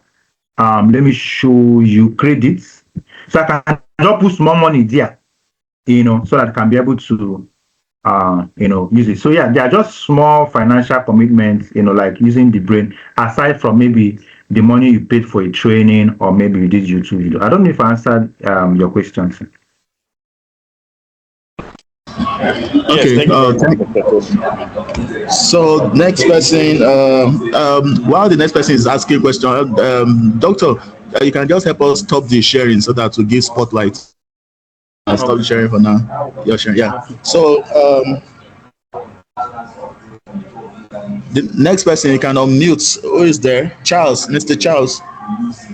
Let me show you credits. So I can just put more money there, so that I can be able to use it. So yeah, they are just small financial commitments, like using the brain, aside from maybe the money you paid for a training or maybe you did YouTube video. I don't know if I answered your questions. Okay. So next person, while the next person is asking a question, Doctor, you can just help us stop the sharing so that we give spotlight. Stop the sharing for now. You're sharing, yeah. So the next person, you can unmute. Who is there? Charles, Mr. Charles.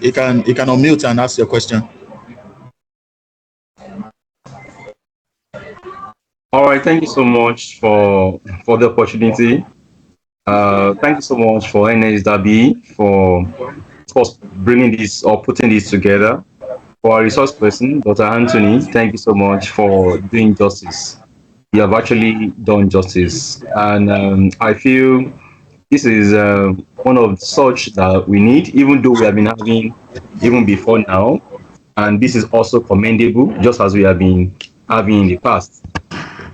You can unmute and ask your question. All right, thank you so much for the opportunity. Thank you so much for Nsdabie for bringing this or putting this together. For our resource person, Dr. Anthony, thank you so much for doing justice. You have actually done justice, and I feel this is one of such that we need, even though we have been having even before now, and this is also commendable, just as we have been having in the past.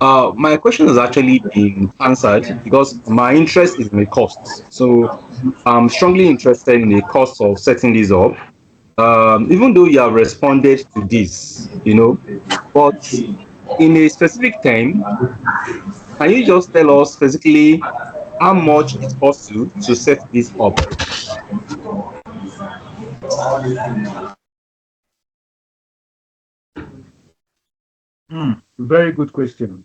My question has actually been answered because my interest is in the costs. So I'm strongly interested in the cost of setting this up. even though you have responded to this, but in a specific time, can you just tell us physically how much it costs you to set this up? Very good question.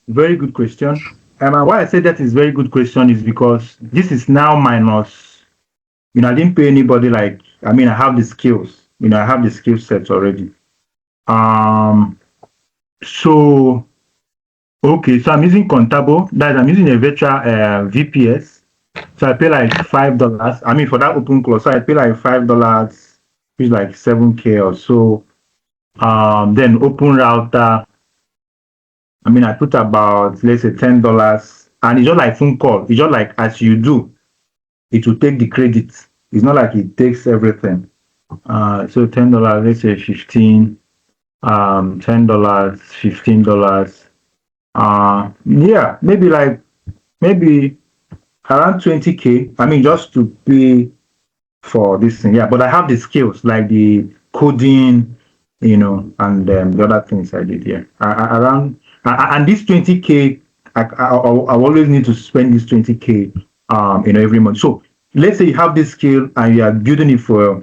Very good question. And why I say that is very good question is because this is now minus. I didn't pay anybody I have the skills. I have the skill sets already. So okay, so I'm using Contabo. That I'm using a virtual VPS. So I pay like $5. For that open clause, so I pay like $5, which is like 7K or so. Then open router. I put about, let's say, $10, and it's just like phone call. It's just like as you do, it will take the credit. It's not like it takes everything. So $10, let's say 15, $10, $15. Yeah, maybe around 20K. Just to pay for this thing. Yeah, but I have the skills like the coding, and the other things I did here. And this 20K, I always need to spend this 20K, every month. So let's say you have this skill and you are building it for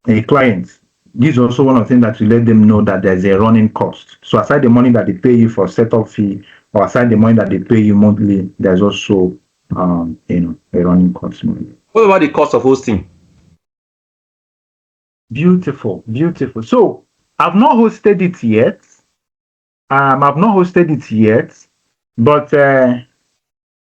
a client. This is also one of the things that will let them know that there's a running cost. So aside the money that they pay you for setup fee, or aside the money that they pay you monthly, there's also, a running cost. What about the cost of hosting? Beautiful. So I've not hosted it yet. But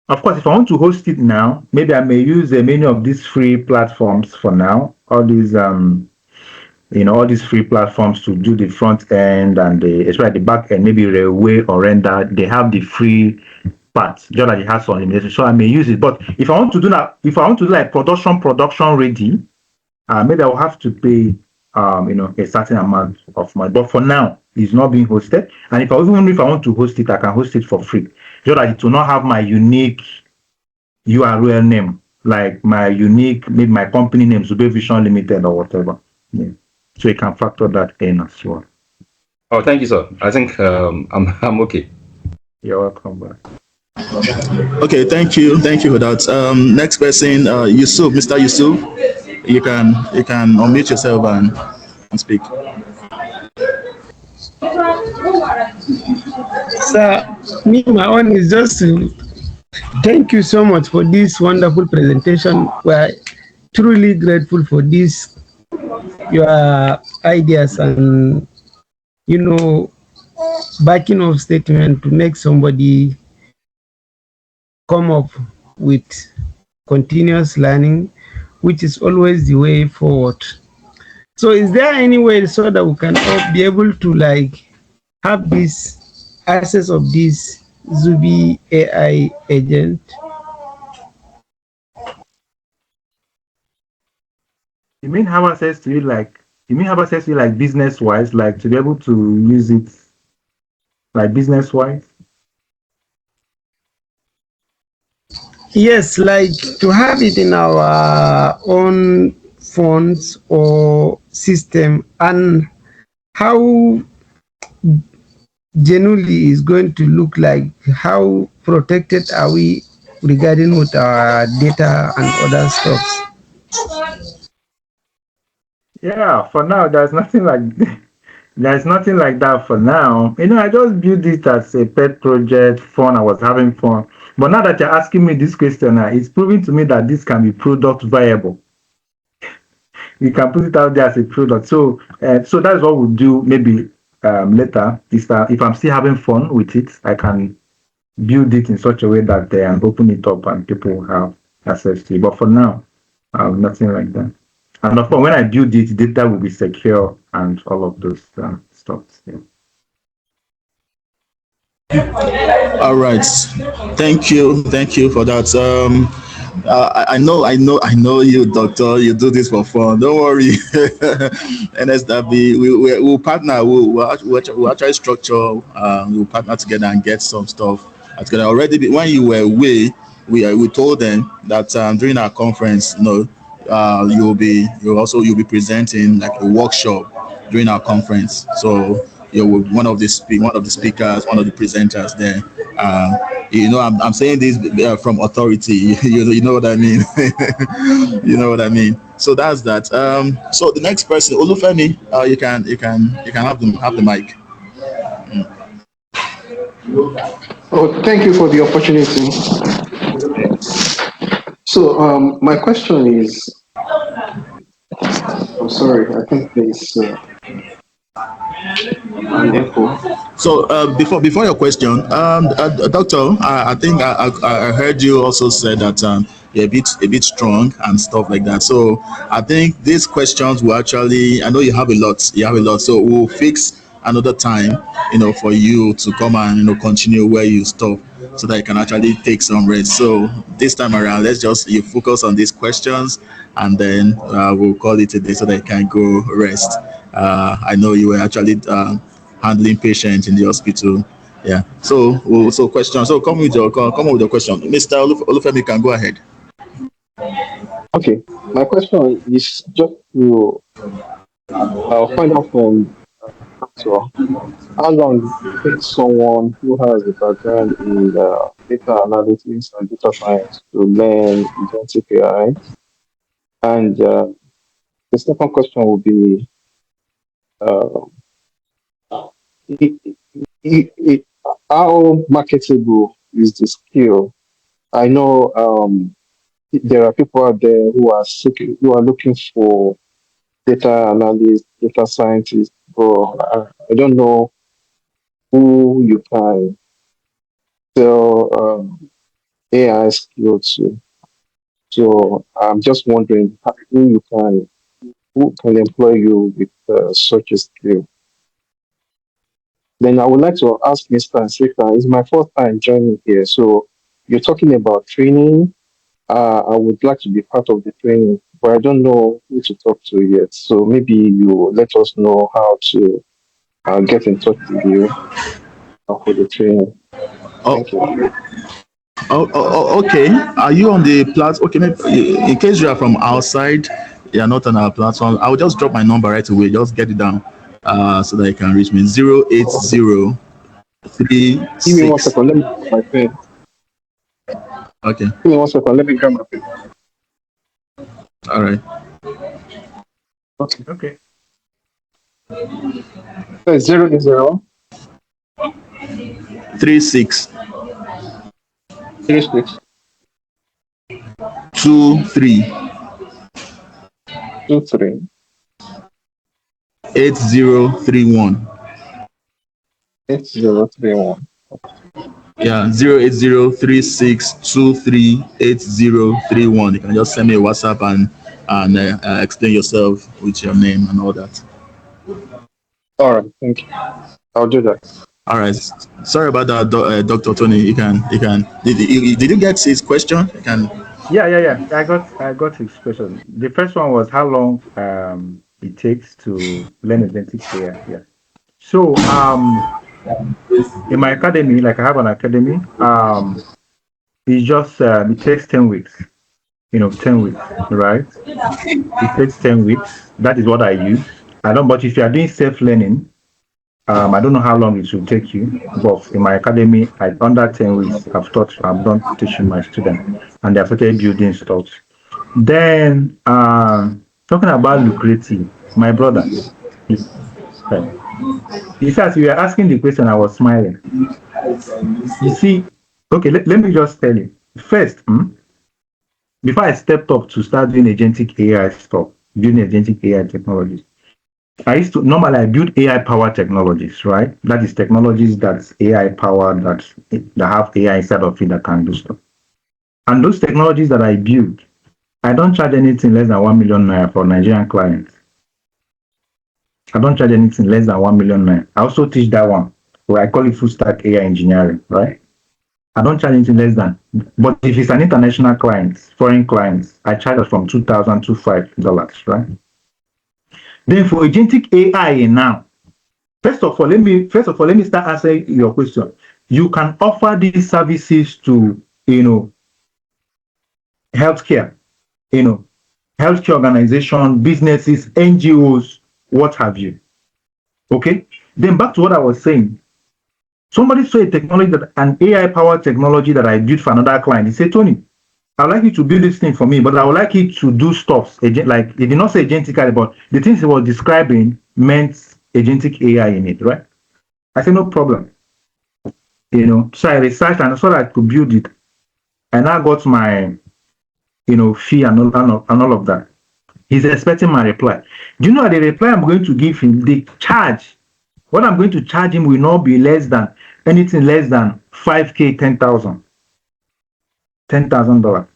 of course, if I want to host it now, maybe I may use many of these free platforms for now. All these, all these free platforms to do the front end and especially the back end, maybe Railway or Render. They have the free parts, just like it has some limitation. So I may use it. But if I want to do like production ready, maybe I will have to pay, a certain amount of money. But for now, it's not being hosted. And if I want to host it, I can host it for free. Just that it will not have my unique URL name, like my unique, maybe my company name, Supervision Limited or whatever. Yeah. So you can factor that in as well. Oh, thank you, sir. I think I'm okay. You're welcome. Bye. Okay, thank you for that. Next person, Yusuf, Mr. Yusuf, you can unmute yourself and speak. Sir, my own is just to thank you so much for this wonderful presentation. We're truly grateful for this, your ideas and, backing of statement to make somebody come up with continuous learning, which is always the way forward. So is there any way so that we can all be able to have this access of this Nsdabie AI agent? You mean have access to it business wise, like to be able to use it like business wise? Yes, like to have it in our own phones or system, and how genuinely is going to look like, how protected are we regarding with our data and other stuff? Yeah, for now there's nothing like that for now. I just built it as a pet project, fun. I was having fun. But now that you're asking me this question, it's proving to me that this can be product viable. We can put it out there as a product. So that's what we'll do maybe later. If I'm still having fun with it, I can build it in such a way that they can open it up and people have access to it. But for now, nothing like that. And of course, when I build it, data will be secure and all of those stuff. Yeah. All right, thank you for that. I know you, doctor. You do this for fun. Don't worry. Nsdabie, we'll partner. We'll actually structure. We'll partner together and get some stuff together. Already, when you were away, we told them that during our conference, you'll be presenting like a workshop during our conference. So you're one of the speakers, one of the presenters there. I'm saying this from authority. You know what I mean. You know what I mean. So that's that. So the next person, Olufemi, you can have the mic. Oh, thank you for the opportunity. So, my question is, I'm sorry, I think there's an echo. So before your question, doctor, I think I heard you also said that you're a bit strong and stuff like that. So I think these questions will actually, I know you have a lot. So we'll fix another time, for you to come and continue where you stop, so that you can actually take some rest. So this time around, let's just you focus on these questions, and then we'll call it a day so that you can go rest. I know you were actually handling patients in the hospital. Yeah. So question. So come with your question, Mr. Olufemi. Can go ahead. Okay, my question is just to find out from so how long it takes someone who has a background in data analytics and data science to learn agentic AI? And the second question would be, uh, it, how marketable is the skill? I know there are people out there who are looking for data analysts, data scientists, but I don't know who you can sell AI skill to. So I'm just wondering who can employ you with such a skill. Then I would like to ask Mr. Nsika, it's my first time joining here. So you're talking about training. I would like to be part of the training, but I don't know who to talk to yet. So maybe you let us know how to get in touch with you for the training. Oh, Thank you. okay. Are you on the platform? Okay, maybe, in case you are from outside, you are not on our platform. I will just drop my number right away. Just get it down, so that you can reach me. Zero eight Okay. zero three Give me one six. second. Let me grab my pen. Okay. Give me one second. Let me grab my pen. All right. Okay. Okay. So it's 080 36 36 23 23 8031. 8031. Yeah, 08036238031. You can just send me a WhatsApp and explain yourself with your name and all that. All right. Thank you. I'll do that. All right. Sorry about that, Dr. Tony. You can. Did you get his question? You can. Yeah. I got his question. The first one was how long it takes to learn agentic AI. Yeah. So in my academy, like I have an academy, it takes 10 weeks. 10 weeks, right? It takes 10 weeks. That is what I use. I don't, but if you are doing self-learning, I don't know how long it will take you, but in my academy, under 10 weeks, I'm done teaching my students, and they have started building stuff. Then, talking about lucrative, my brother, he said, as you were asking the question, I was smiling. You see, okay, let me just tell you. First, before I stepped up to start doing agentic AI stuff, doing agentic AI technologies, I used to normally I build AI powered technologies, right? That is technologies that's AI powered that have AI inside of it that can do stuff. And those technologies that I build, I don't charge anything less than 1 million naira for Nigerian clients. I don't charge anything less than 1 million naira. I also teach that one, where I call it full stack AI engineering, right? I don't charge anything less than. But if it's an international client, foreign clients, I charge from $2,000 to $5, right? Then for agentic AI now, first of all, let me start answering your question. You can offer these services to, healthcare, healthcare organization, businesses, NGOs, what have you. Okay? Then back to what I was saying. Somebody saw a technology, an AI-powered technology that I built for another client. He said, Tony, I'd like you to build this thing for me, but I would like you to do stuff. Like, he did not say agentically, but the things he was describing meant agentic AI in it, right? I said, no problem. So I researched and I saw that I could build it. And I got my, fee and all of that. He's expecting my reply. Do you know the reply I'm going to give him? The charge, what I'm going to charge him will not be anything less than 5K, 10,000. $10,000.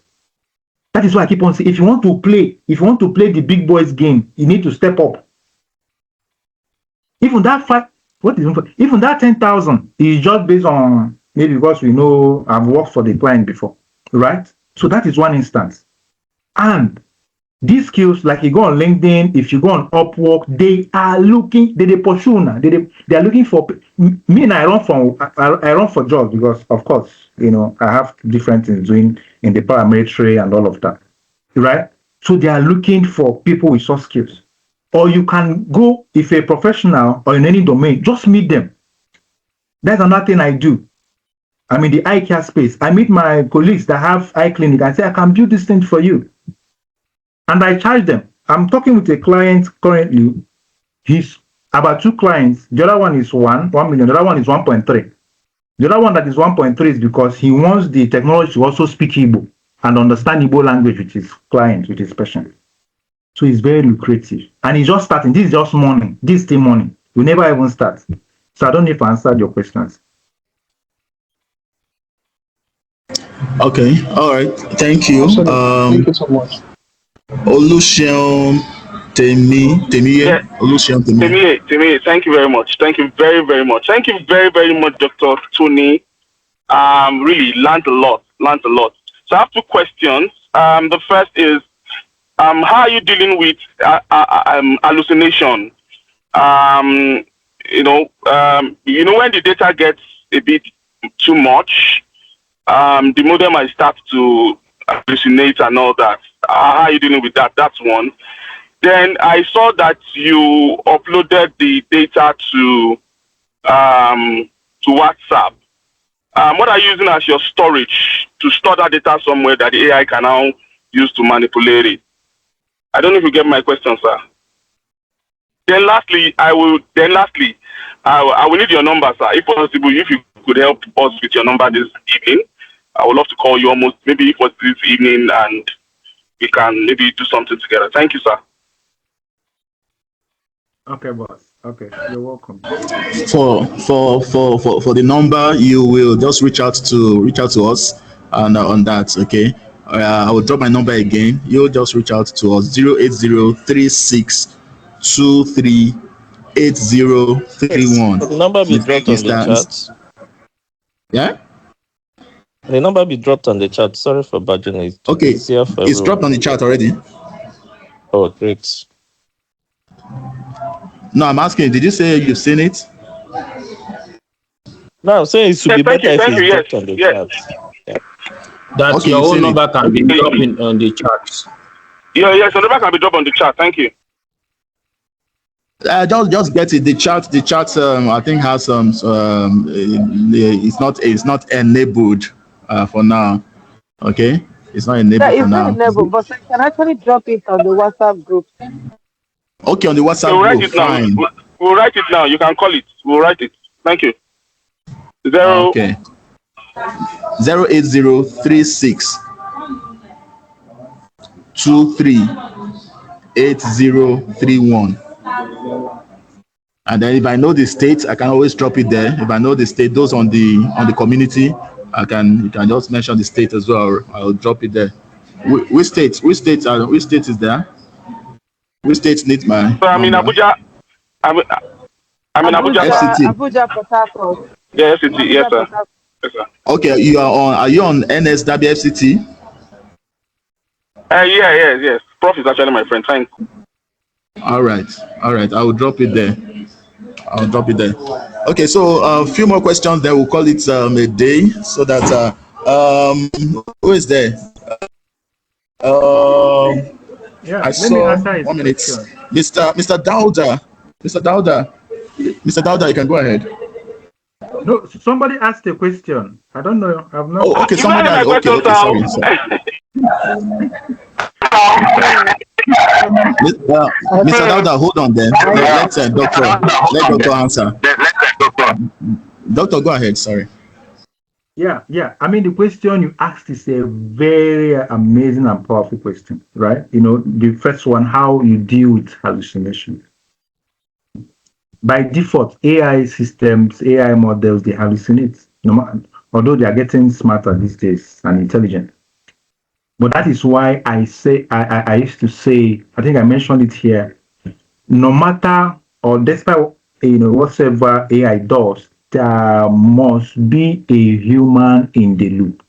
That is why I keep on saying, if you want to play the big boys game, you need to step up. Even that even that 10,000 is just based on maybe because we know I've worked for the client before, right? So that is one instance. And these skills, like you go on LinkedIn, if you go on Upwork, they are looking, they pursue now. They are looking for me, and I run for jobs because, of course, I have different things doing in the paramilitary and all of that, right? So they are looking for people with soft skills. Or you can go, if you're a professional or in any domain, just meet them. That's another thing I do. I'm in the eye care space. I meet my colleagues that have eye clinic and say, I can build this thing for you. And I charge them. I'm talking with a client currently. He's about 2 clients. The other one is 1 million. The other one is 1.3. The other one that is 1.3 is because he wants the technology to also speak Igbo and understand Igbo language with his client, with his patient. So it's very lucrative. And he's just starting. This is just morning. This is still morning. We never even start. So I don't know if I answered your questions. Okay. All right. Thank you. Thank you so much. Oluseun Temiye. Oluseun Temiye, thank you very much. Thank you very, very much. Thank you very, very much, Dr. Tony. Really learned a lot. So I have 2 questions. The first is, how are you dealing with hallucination? When the data gets a bit too much, the model might start to hallucinate and all that. How are you dealing with that? That's one. Then I saw that you uploaded the data to WhatsApp. What are you using as your storage to store that data somewhere that the AI can now use to manipulate it? I don't know if you get my question, sir. Then lastly, I will need your number, sir. If possible, if you could help us with your number this evening, I would love to call you almost maybe for this evening and we can maybe do something together. Thank you, sir. Okay, boss. Okay, you're welcome. For the number, you will just reach out to us and on that. Okay. I will drop my number again. You'll just reach out to us 08036238031. The number be dropped on the chat. Yeah. The number be dropped on the chat. Sorry for badging it. Okay. It's dropped on the chat already. Oh, great. No, I'm asking, did you say you've seen it? No, I'm saying it should be better if it's dropped on the chat. Yeah. That your own number can be dropped on the chat. Yes, your number can be dropped on the chat. Thank you. Just get it. The chat. I think has some. It's not enabled for now. Okay, it's not enabled for now. It's not enabled, but I can actually drop it on the WhatsApp group. Okay, on the WhatsApp group. Fine. We'll write it now. You can call it. We'll write it. Thank you. Okay. 08036 238031. And then if I know the state, I can always drop it there. If I know the state, those on the community, you can just mention the state as well. I'll drop it there. Which state is there? Which state needs my? So I'm in Abuja. I'm in Abuja. FCT. Abuja, Port Harcourt. Yeah, FCT. Yes, sir. Yes, sir. Okay, are you on Nsdabie FCT? Yes. Prof is actually my friend. Thanks. All right. I will drop it there. Okay, so a few more questions. Then we'll call it a day, so that who is there? Yeah, I let me saw answer his 1 minute. question. Mr. Dauda. Mr. Dauda. Mr. Dauda, you can go ahead. No, somebody asked a question. I don't know. I've not. Oh, okay. You better Somebody my has. Okay, question, okay. Sorry. Mr. Dauda, hold on then. Let's doctor answer. Doctor, go ahead. Sorry. Yeah. I mean, the question you asked is a very amazing and powerful question, right? The first one, how you deal with hallucination. By default, AI systems, AI models, they hallucinate, although they are getting smarter these days and intelligent. But that is why I used to say, I think I mentioned it here, no matter or despite whatever AI does, there must be a human in the loop,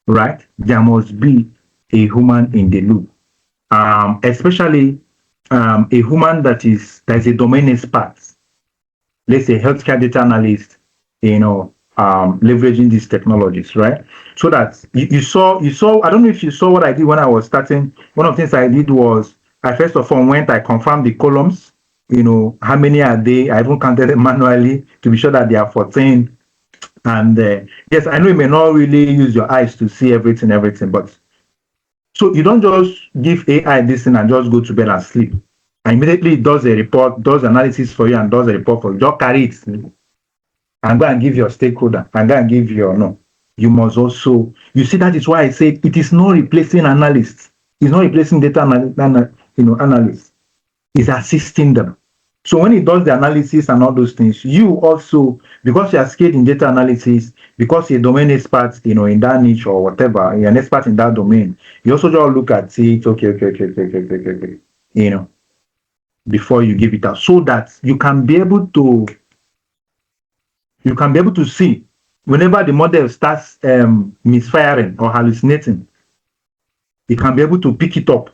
right? There must be a human in the loop, especially a human that is a domain expert. Let's say healthcare data analyst, leveraging these technologies, right? So that you saw. I don't know if you saw what I did when I was starting. One of the things I did was I first of all I confirmed the columns. How many are they? I even counted them manually to be sure that they are 14. And yes, I know you may not really use your eyes to see everything, but so you don't just give AI this thing and just go to bed and sleep. And immediately it does a report, does analysis for you, and does a report for you. Just carry it and go and give your stakeholder and go and give your no. You must also, you see, that is why I said it is not replacing analysts. It's not replacing data analysts. It's assisting them. So when it does the analysis and all those things, you also, because you are skilled in data analysis, because you're a domain expert, in that niche or whatever, you're an expert in that domain, you also just look at it, okay, before you give it out, so that you can be able to see whenever the model starts misfiring or hallucinating, you can be able to pick it up.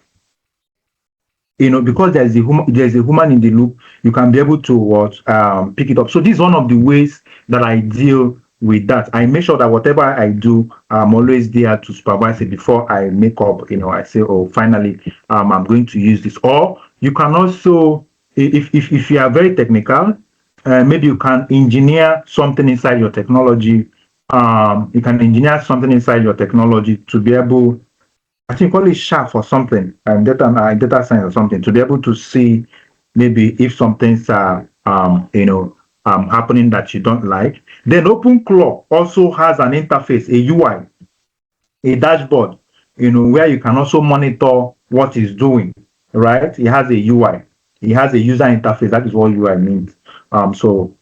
Because there's a human in the loop, you can be able to pick it up. So this is one of the ways that I deal with that. I make sure that whatever I do, I'm always there to supervise it before I make up. I say, oh, finally, I'm going to use this. Or you can also, if you are very technical, maybe you can engineer something inside your technology. You can engineer something inside your technology to be able, I think, call it sharp or something, data science or something, to be able to see maybe if something's happening that you don't like. Then OpenClaw also has an interface, a UI, a dashboard, where you can also monitor what it's doing, right? It has a UI. It has a user interface. That is what UI means. So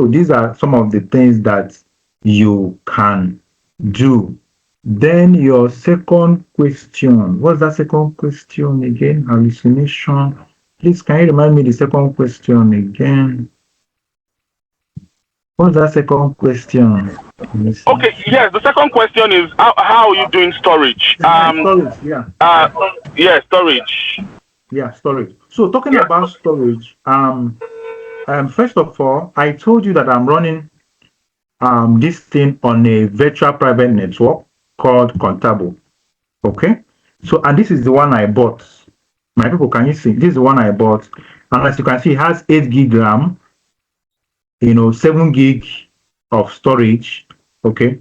these are some of the things that you can do. Then your second question. What's that second question again? Hallucination. Please, can you remind me the second question again? What's that second question? Okay, yes, the second question is how are you doing storage? Storage, yeah. Storage. Yeah, storage. So talking about storage, first of all, I told you that I'm running this thing on a virtual private network called Contabo. Okay, so and this is the one I bought. My people, can you see? This is the one I bought, and as you can see, it has 8 gig RAM, 7 gig of storage. Okay,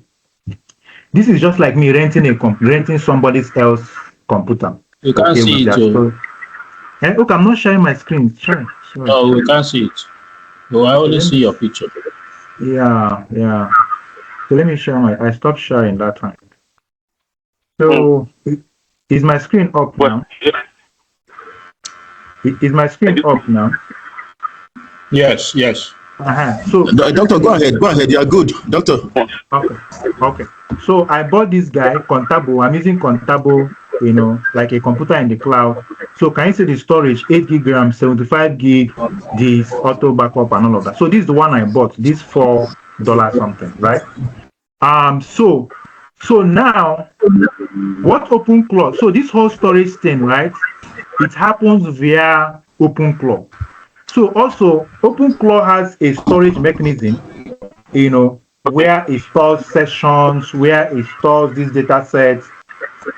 this is just like me renting somebody else's computer. You can't see it. Okay, I'm not sharing my screen. Sorry. No, we can't see it. No, I only see your picture. Yeah. So let me share I stopped sharing that time. So is my screen up now? Is my screen up now? Yes. So doctor, go ahead. You are good, doctor. Okay. So I bought this guy, Contabo. I'm using Contabo, like a computer in the cloud. So can you see the storage? 8 gig RAM, 75 gig, this auto backup and all of that. So this is the one I bought. This $4 something, right? So now what OpenClaw? So this whole storage thing, right? It happens via OpenClaw. So also OpenClaw has a storage mechanism, where it stores sessions, where it stores these data sets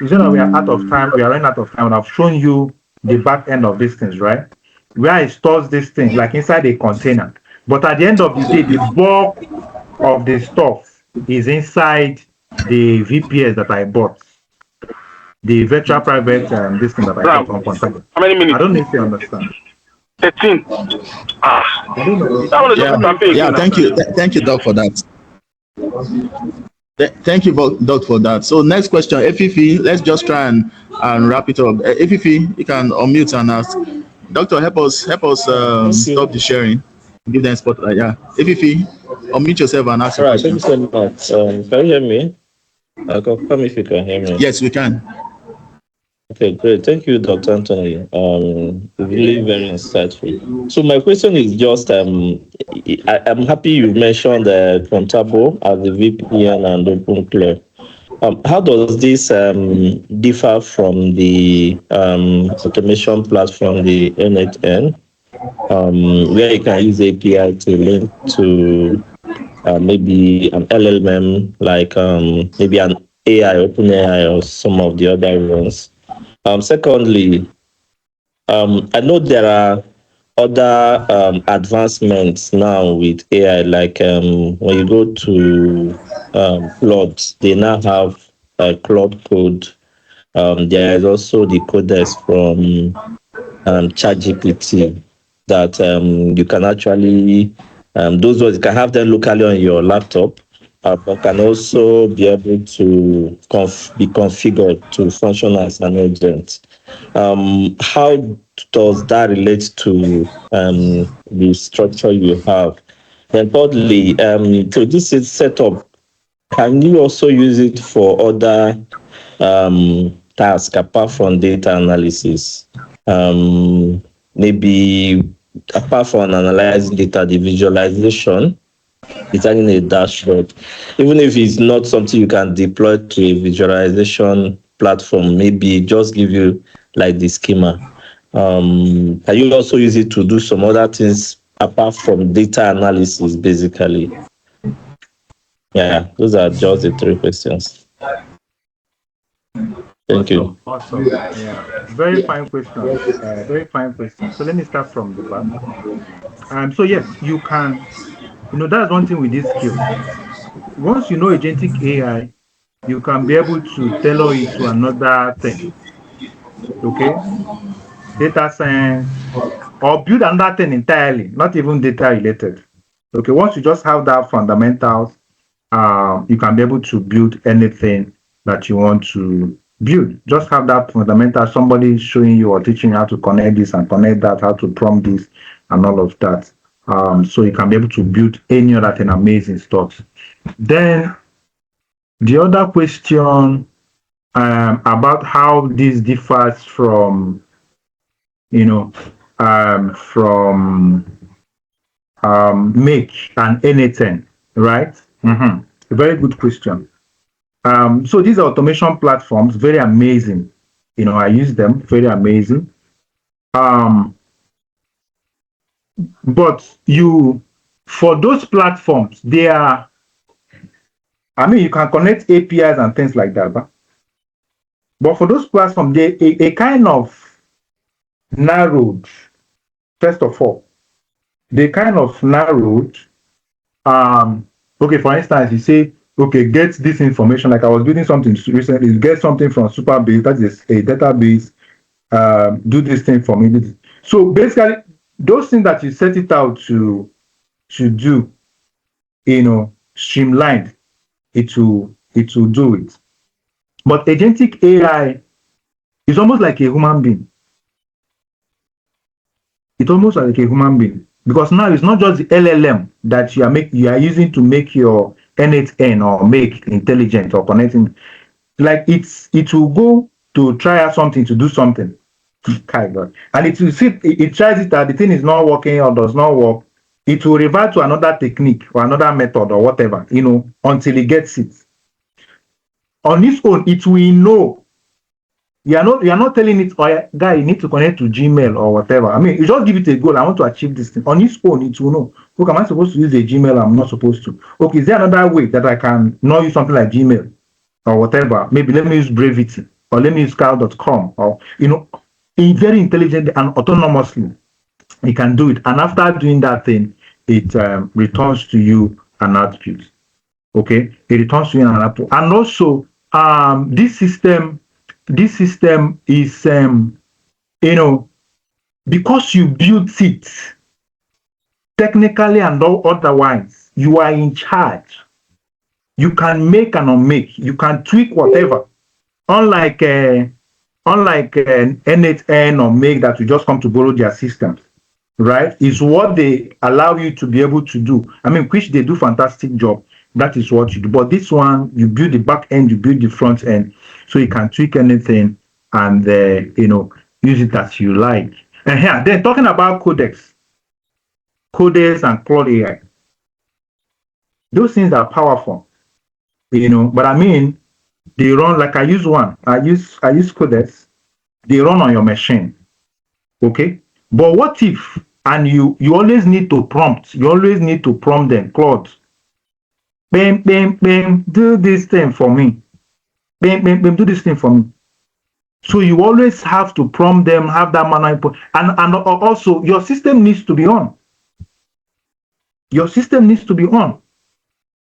You know, we are out of time. We are running out of time, and I've shown you the back end of these things, right? Where it stores these things, like inside a container. But at the end of the day, the bulk of the stuff is inside the VPS that I bought, the virtual private this thing that I bought Ram, on Container. how many minutes? I don't know if you understand. 13. I don't know. That one is Yeah, just campaign yeah. again. Thank you, Doc, for that. Thank you, Doc, for that. So next question, Efifi. Let's just try and wrap it up. Efifi, you can unmute and ask. Doctor, help us stop the sharing. Give them spotlight. Yeah, Efifi, unmute yourself and ask All your right, thank question. you so much. Can you hear me? I'll confirm if you can hear me. Yes, we can. Okay, great. Thank you, Dr. Anthony. Really very insightful. So my question is just, I'm happy you mentioned Contabo as the VPN and OpenClaw. How does this differ from the automation platform, the N8N, where you can use API to link to maybe an LLM, like maybe an AI, OpenAI, or some of the other ones? Secondly, I know there are other advancements now with AI, like when you go to Claude, they now have Claude Code. There is also the codex from ChatGPT that you can actually, those ones, you can have them locally on your laptop, but can also be able to be configured to function as an agent. How does that relate to the structure you have? And thirdly, so this is set up. Can you also use it for other tasks apart from data analysis? Maybe apart from analyzing data, the visualization, designing a dashboard, even if it's not something you can deploy to a visualization platform, maybe just give you like the schema. Can you also use it to do some other things apart from data analysis, basically? Yeah, those are just the three questions. Thank you. Awesome. Yeah, very fine question. Very fine question. So let me start from the back. So yes, you can. You know, that's one thing with these skills. Once you know agentic AI, you can be able to tailor it to another thing. Okay, data science, or build another thing entirely, not even data related. Okay, once you just have that fundamentals, you can be able to build anything that you want to build. Just have that fundamental, somebody showing you or teaching you how to connect this and connect that, how to prompt this and all of that. So you can be able to build any other thing, amazing stuff. Then the other question about how this differs from, from Make and anything, right? A very good question. So these are automation platforms, very amazing. I use them, very amazing. But for those platforms, they are, you can connect APIs and things like that. But for those platforms, they a kind of narrowed, first of all, they kind of narrowed. Okay, for instance, you say, okay, get this information. Like I was doing something recently, get something from Superbase, that is a database, do this thing for me. So basically, those things that you set it out to do, streamlined, it will do it. But agentic AI is almost like a human being. It's almost like a human being, because now it's not just the LLM that you are using to make your N8N or make intelligent or connecting. Like it will go to try out something to do something, and it will see it tries it that the thing is not working or does not work. It will revert to another technique or another method or whatever, until it gets it. On its own, it will know. You are not telling it, oh, guy, you need to connect to Gmail or whatever. You just give it a goal. I want to achieve this thing. On its own, it will know. Look, am I supposed to use a Gmail? I'm not supposed to. Okay, is there another way that I can not use something like Gmail or whatever? Maybe let me use Brevity or let me use scout.com, or very intelligently and autonomously. You can do it, and after doing that thing, it returns to you an output. Okay, it returns to you an output, and also this system is because you built it technically and otherwise, you are in charge. You can make and unmake. You can tweak whatever. Unlike N8N or Make that you just come to borrow their systems, right? Is what they allow you to be able to do. I mean, which they do fantastic job. That is what you do. But this one, you build the back end, you build the front end, so you can tweak anything and use it as you like. And here, then talking about Codex and Claude AI, those things are powerful, But I mean, they run like I use one. I use Codex. They run on your machine, okay? But what if, and you always need to prompt. You always need to prompt them, Claude. Bam, bam, bam, do this thing for me. Bam, bam, bam, do this thing for me. So you always have to prompt them, have that manual input, and also your system needs to be on. Your system needs to be on.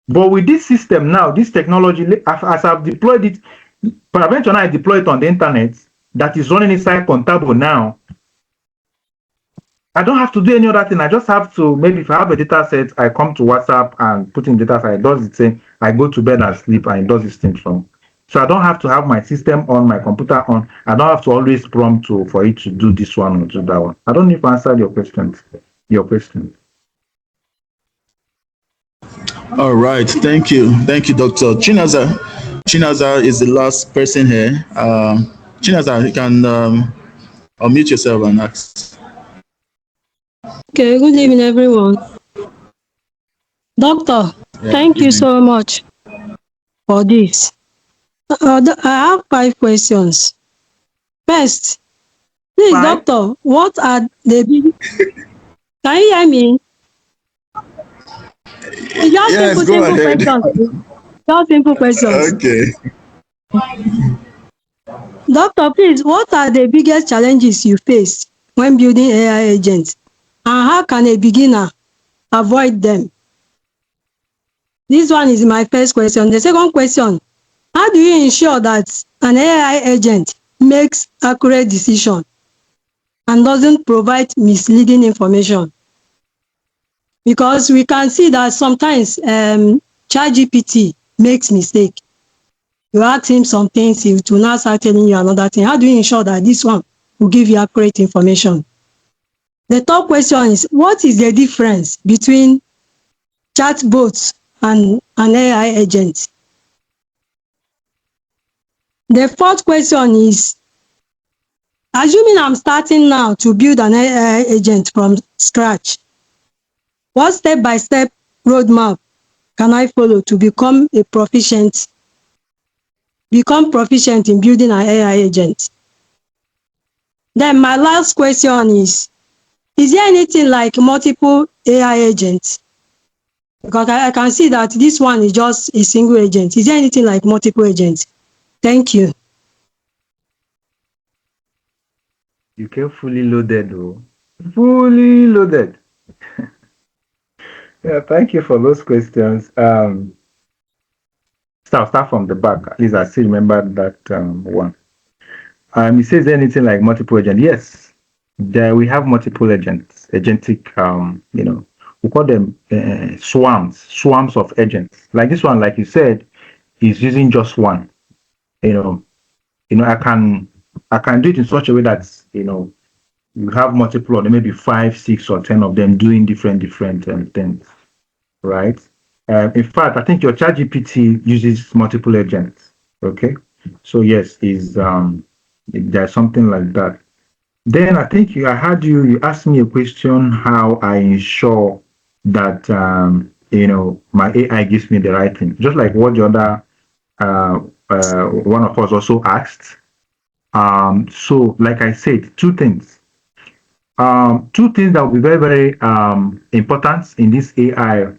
But with this system now, this technology, as I've deployed it, eventually I deploy it on the internet that is running inside Contabo now. I don't have to do any other thing. I just have to, maybe if I have a data set, I come to WhatsApp and put in data set. It does the same. I go to bed and sleep and it does this thing from. So I don't have to have my system on, my computer on. I don't have to always prompt for it to do this one or do that one. I don't know if I answered your question. All right, thank you, Dr. Chinaza. Chinaza is the last person here. Chinaza, you can unmute yourself and ask. Okay, good evening, everyone. Doctor, thank you so much for this. I have 5 questions. First, please, Doctor, what are the big... Can you hear me? Yes, go ahead. Just simple questions. Okay. Doctor, please, what are the biggest challenges you face when building AI agents? And how can a beginner avoid them? This one is my first question. The second question, how do you ensure that an AI agent makes accurate decisions and doesn't provide misleading information? Because we can see that sometimes ChatGPT makes mistake. You ask him some things, he will not start telling you another thing. How do you ensure that this one will give you accurate information? The third question is, what is the difference between chatbots and an AI agent? The fourth question is, assuming I'm starting now to build an AI agent from scratch, what step-by-step roadmap can I follow to become proficient in building an AI agent? Then my last question is there anything like multiple AI agents? Because I can see that this one is just a single agent. Is there anything like multiple agents? Thank you. You came fully loaded, though. Fully loaded. Yeah, thank you for those questions. So I'll start from the back. At least I still remember that one. It says anything like multiple agents. Yes, there we have multiple agents, agentic. We call them swarms of agents. Like this one, like you said, is using just one. I can do it in such a way that you have multiple, or maybe 5, 6, or 10 of them doing different things, right? In fact, I think your ChatGPT uses multiple agents. Okay, so yes, there's something like that. Then I think you asked me a question how I ensure that my AI gives me the right thing, just like what the other one of us also asked. So like I said, two things that will be very, very important in this AI,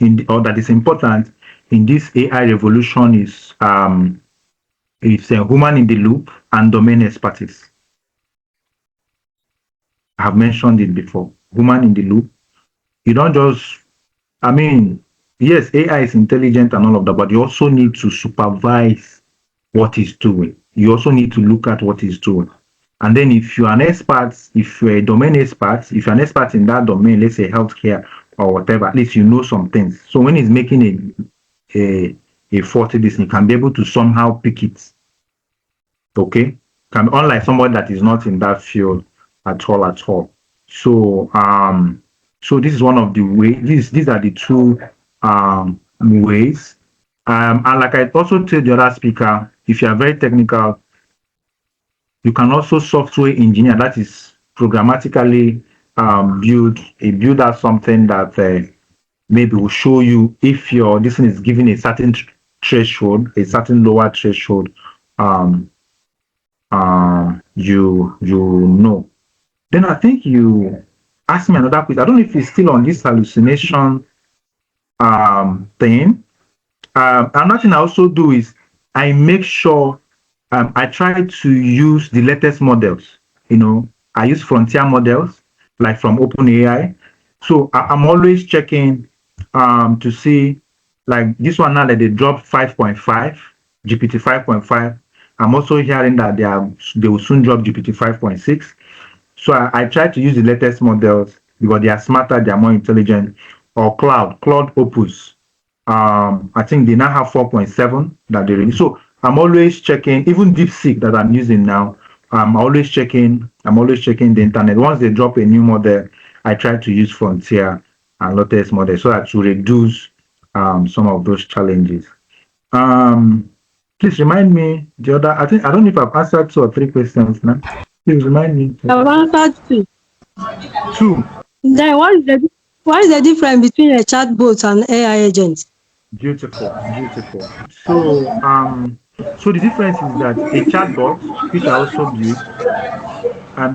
that is important in this AI revolution is It's a human in the loop and domain expertise. I have mentioned it before. Human in the loop. You don't just, I mean, yes, AI is intelligent and all of that, but you also need to supervise what it's doing. You also need to look at what it's doing. And then if you're an expert, if you're a domain expert, if you're an expert in that domain, let's say healthcare or whatever, at least you know some things. So when it's making a faulty this, you can be able to somehow pick it. Okay? Unlike somebody that is not in that field at all. So so this is one of the ways. These are the two ways. And like I also told the other speaker, if you are very technical, you can also software engineer, that is programmatically build out something that maybe will show you if your this thing is given a certain threshold, a certain lower threshold, you know. Then I think you asked me another question. I don't know if it's still on this hallucination thing. Another thing I also do is I make sure I try to use the latest models. I use frontier models like from OpenAI. So I'm always checking to see, like this one now that they dropped 5.5, GPT 5.5. I'm also hearing that they will soon drop GPT 5.6. So I try to use the latest models because they are smarter, they are more intelligent. Or Cloud Opus. I think they now have 4.7 that they release. So I'm always checking, even DeepSeek that I'm using now. I'm always checking the internet. Once they drop a new model, I try to use Frontier and latest model so as to reduce some of those challenges. Please remind me the other. I don't know if I've answered 2 or 3 questions now. Please remind me. I've answered 2. 2. Then what is the difference between a chatbot and AI agent? Beautiful. So so the difference is that a chatbot, which I also built,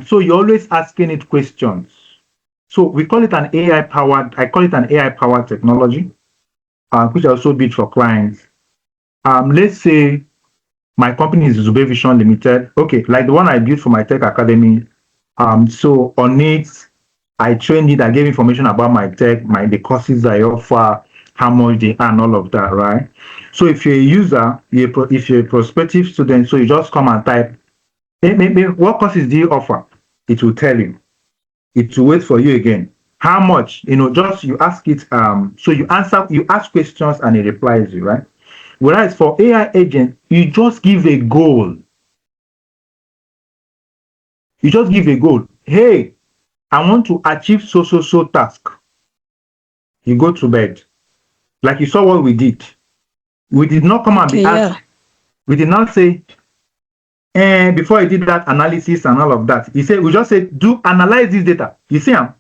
so you're always asking it questions. So we call it an I call it an AI powered technology, which I also built for clients. Let's say my company is Nsdabie Vision Limited. Okay, like the one I built for my tech academy. So on it, I trained it, I gave information about my tech, the courses I offer, how much they earn, all of that, right? So if you're a user, if you're a prospective student, so you just come and type, maybe what courses do you offer? It will tell you. It will wait for you again. How much? Just you ask it, so you ask questions and it replies you, right? Whereas for AI agent, you just give a goal. You just give a goal. Hey, I want to achieve so task. You go to bed. Like you saw what we did. We did not come and be asked. We did not say, before he did that analysis and all of that. We just said, analyze this data. You see him?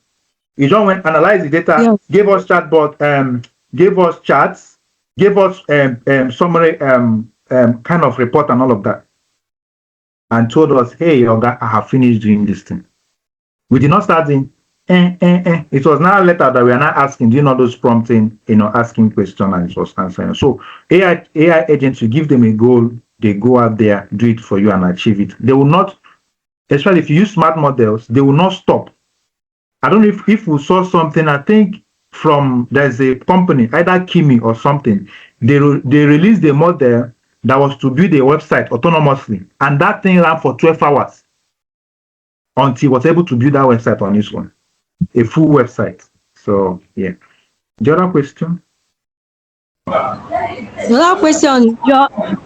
You just went, analyze the data, gave us chatbot, gave us charts, gave us summary kind of report and all of that. And told us, hey, Oga, I have finished doing this thing. We did not start in, It was now later that we are not asking, do you know those prompting, asking questions and it was answering. So AI agents, you give them a goal, they go out there, do it for you and achieve it. They will not, especially if you use smart models, they will not stop. I don't know if we saw something, I think there's a company, either Kimi or something, they released a model that was to build a website autonomously. And that thing ran for 12 hours until he was able to build that website on his own, a full website. So, yeah. The other question? The other question,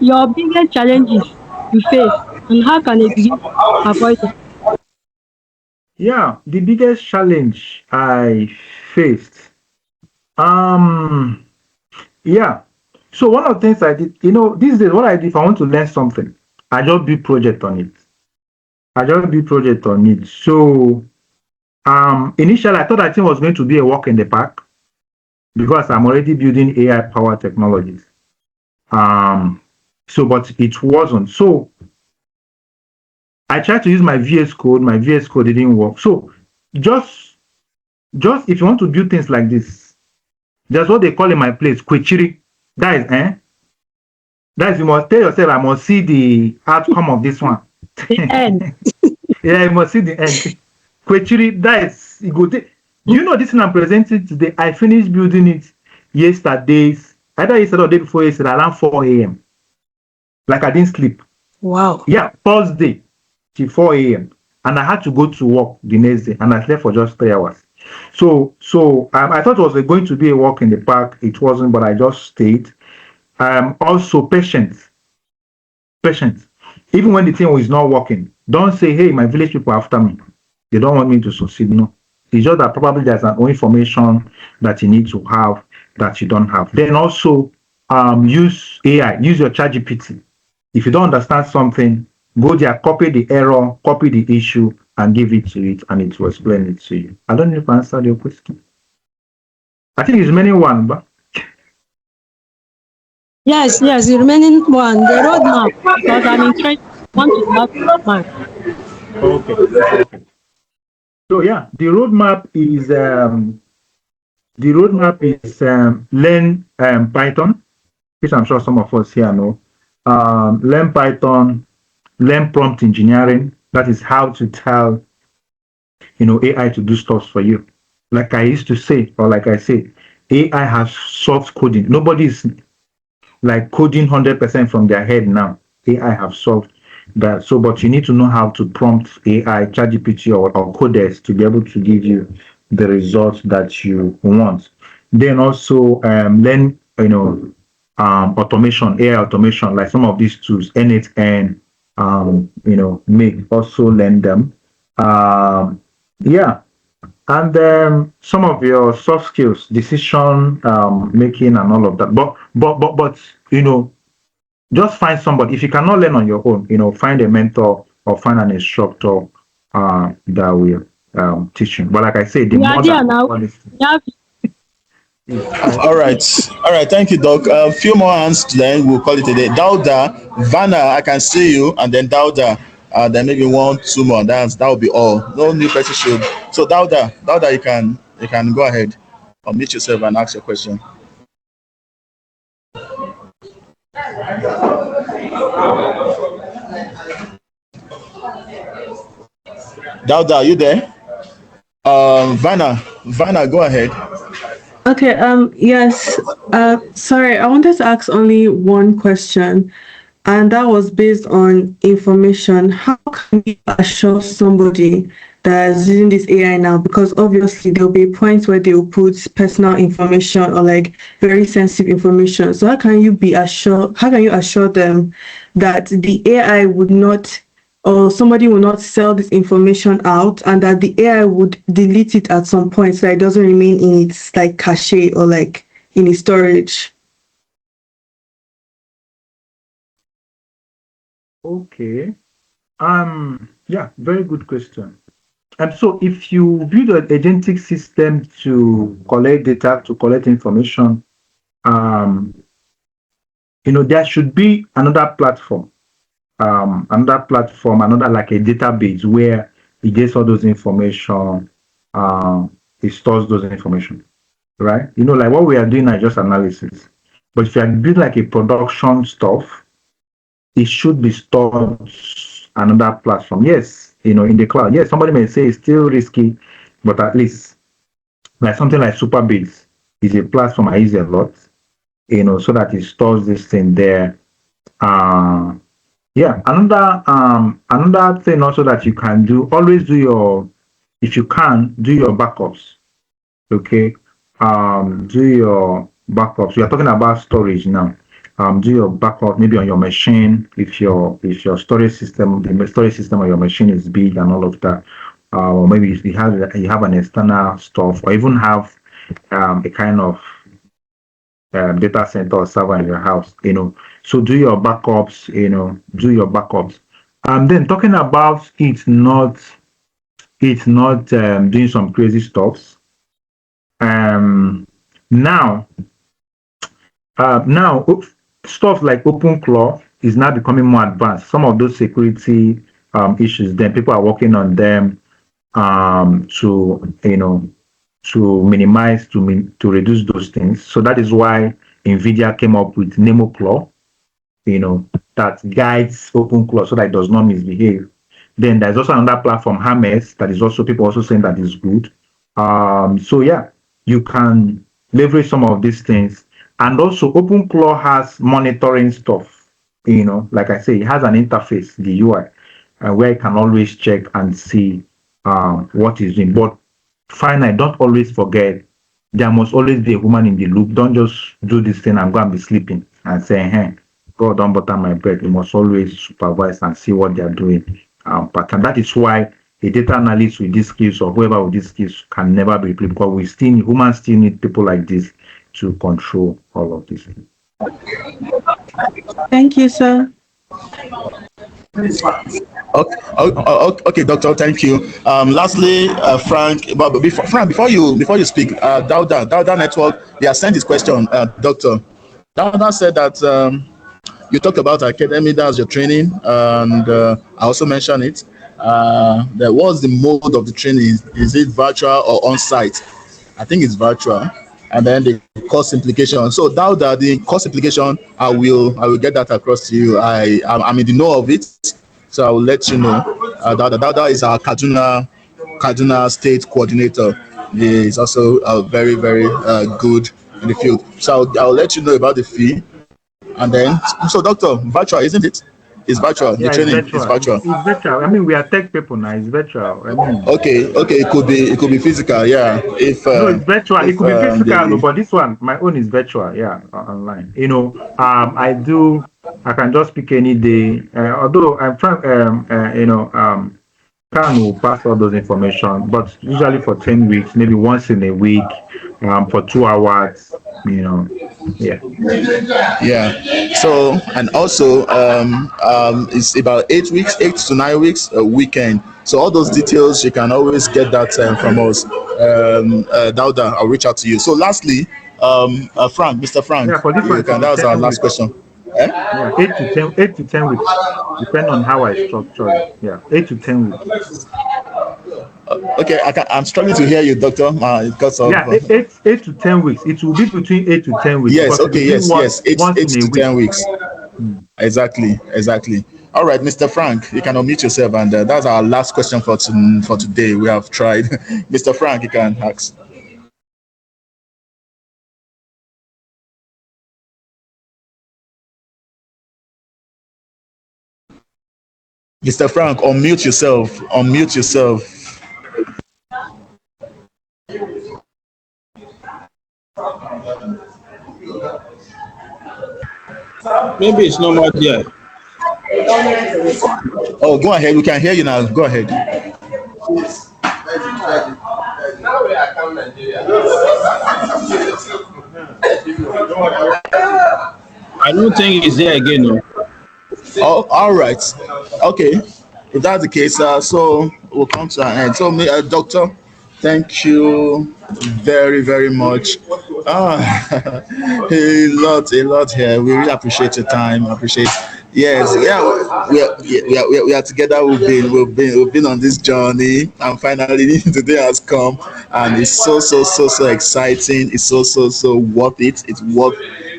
your biggest challenges you face and how can you avoid them? Yeah, the biggest challenge I faced. Yeah. So one of the things I did, these days, what I do if I want to learn something, I just build project on it. So initially I thought that thing was going to be a walk in the park because I'm already building AI powered technologies. But it wasn't. So I tried to use my VS Code. My VS Code didn't work. So just if you want to build things like this, that's what they call in my place, Kwechiri. That is, That's you must tell yourself, I must see the outcome of this one. The end. Yeah, you must see the end. Kwechiri, that is, you go do you know this thing I'm presenting today? I finished building it yesterday, either yesterday or day before yesterday, around 4 a.m. Like I didn't sleep. Wow. Yeah, Thursday till 4 a.m. And I had to go to work the next day, and I slept for just 3 hours. So I thought it was going to be a walk in the park. It wasn't, but I just stayed. Also patience. Even when the thing is not working, don't say, hey, my village people are after me. They don't want me to succeed. No. It's just that probably there's an information that you need to have that you don't have. Then also use AI, use your ChatGPT. If you don't understand something, go there, copy the error, copy the issue, and give it to it, and it will explain it to you. I don't know if I answered your question. I think it's many one, but Yes, the remaining one, the roadmap, because I'm interested. Want to have one. Okay. So yeah, the roadmap is learn Python, which I'm sure some of us here know. Learn Python, learn prompt engineering. That is how to tell AI to do stuff for you. Like I used to say, or like I say, AI has soft coding. Nobody's like coding 100% from their head now. AI have solved that. So, but you need to know how to prompt AI, ChatGPT, or coders to be able to give you the results that you want. Then also learn, automation, AI automation, like some of these tools, N8N, make also learn them. Yeah, and some of your soft skills, decision making, and all of that. But just find somebody. If you cannot learn on your own, find a mentor or find an instructor that will teach you. But like I said, the more that All right. Thank you, Doc. A few more hands, then we'll call it a day. Dauda, Vanna, I can see you, and then Dauda, then maybe 1, 2 more. That will be all. No new person should. So Dauda, you can go ahead, unmute yourself and ask your question. Dauda, are you there? Vanna, go ahead. Okay, yes. Sorry, I wanted to ask only one question, and that was based on information. How can you assure somebody that is using this AI now? Because obviously there'll be points where they'll put personal information or like very sensitive information. So how can you assure them that the AI would not, or somebody will not sell this information out, and that the AI would delete it at some point so it doesn't remain in its like cache or like in its storage? Okay. Yeah, very good question. And so if you build an agentic system to collect data, to collect information, there should be another platform, another like a database where it gets all those information, it stores those information, right? Like what we are doing is just analysis. But if you are building like a production stuff, it should be stored another platform. Yes, in the cloud. Yes, somebody may say it's still risky, but at least like something like Superbase is a platform I use a lot, so that it stores this thing there. Yeah, another thing also that you can do, always if you can, do your backups. Okay. Do your backups. We are talking about storage now. Do your backup maybe on your machine if your storage system, the storage system on your machine is big and all of that. Or maybe if you have an external stuff, or even have a kind of data center or server in your house, So do your backups, do your backups. Then talking about it's not doing some crazy stuff. Now stuff like OpenClaw is now becoming more advanced. Some of those security issues, then people are working on them to minimize, to reduce those things. So that is why NVIDIA came up with NemoClaw, that guides OpenClaw so that it does not misbehave. Then there's also another platform, Hermes, that is also people also saying that is good. So yeah, you can leverage some of these things. And also OpenClaw has monitoring stuff. Like I say, it has an interface, the UI, where you can always check and see what is doing. But finally, don't always forget there must always be a woman in the loop. Don't just do this thing and go and be sleeping and say, hey, God, don't butter my bread. You must always supervise and see what they're doing. And that is why a data analyst with these skills or whoever with these skills can never be replaced, because humans still need people like this to control all of this. Thank you, sir. Okay, doctor, thank you. Lastly, Frank, but before you speak, Dauda Network, they have sent this question, doctor. Dauda said that you talked about academy, that's your training, and I also mentioned it. There was the mode of the training. Is it virtual or on-site? I think it's virtual. And then the cost implication. So now that the cost implication, I will get that across to you. I'm in the know of it, so I will let you know. Dauda is our Kaduna State coordinator. He is also very good in the field. So I'll let you know about the fee. And then, so doctor, virtual, isn't it? It's virtual. Yeah, the training it's virtual. It's virtual. I mean, we are tech people now. It's virtual. I mean, okay. It could be physical. Yeah. If no, it's virtual. It could be physical, but this one, my own is virtual. Yeah, online. I can just pick any day. Although I'm trying, can pass all those information, but usually for 10 weeks, maybe once in a week, for 2 hours. Yeah. So, and also it's about 8 weeks, 8 to 9 weeks a weekend. So all those details you can always get that from us. Dauda, I'll reach out to you. So lastly, Frank, Mr. Frank, yeah, for this one, that was our last question. Yeah, 8 to 10 weeks, depending on how I structure it. Yeah, 8 to 10 weeks. Okay, I'm struggling to hear you, doctor. Because of 8 to 10 weeks. It will be between 8 to 10 weeks. Yes, okay, yes. 8 to 10 weeks. Exactly. All right, Mr. Frank, you can unmute yourself, and that's our last question for today. We have tried. Mr. Frank, you can ask. Mr. Frank, unmute yourself. Maybe it's not more there. Oh, go ahead. We can hear you now. Go ahead. I don't think it's there again. No. Oh, all right. Okay. If that's the case, so we'll come to an end. So, doctor, thank you very much. A lot here. We really appreciate your time. Yes, we are together. We've been on this journey, and finally today has come, and it's so exciting. It's so worth it. It's worth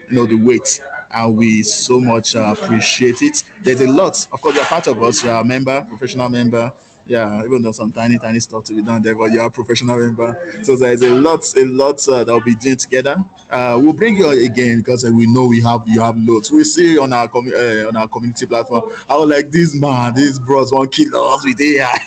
the wait, and we so much appreciate it. There's a lot. Of course, you're part of us. You're a member, professional member. Yeah, even though some tiny stuff to be done there, but you're a professional member. So there's a lot that we'll be doing together. We'll bring you again because we know you have loads. We see you on our community platform. I was like, these bros won't kill us with AI.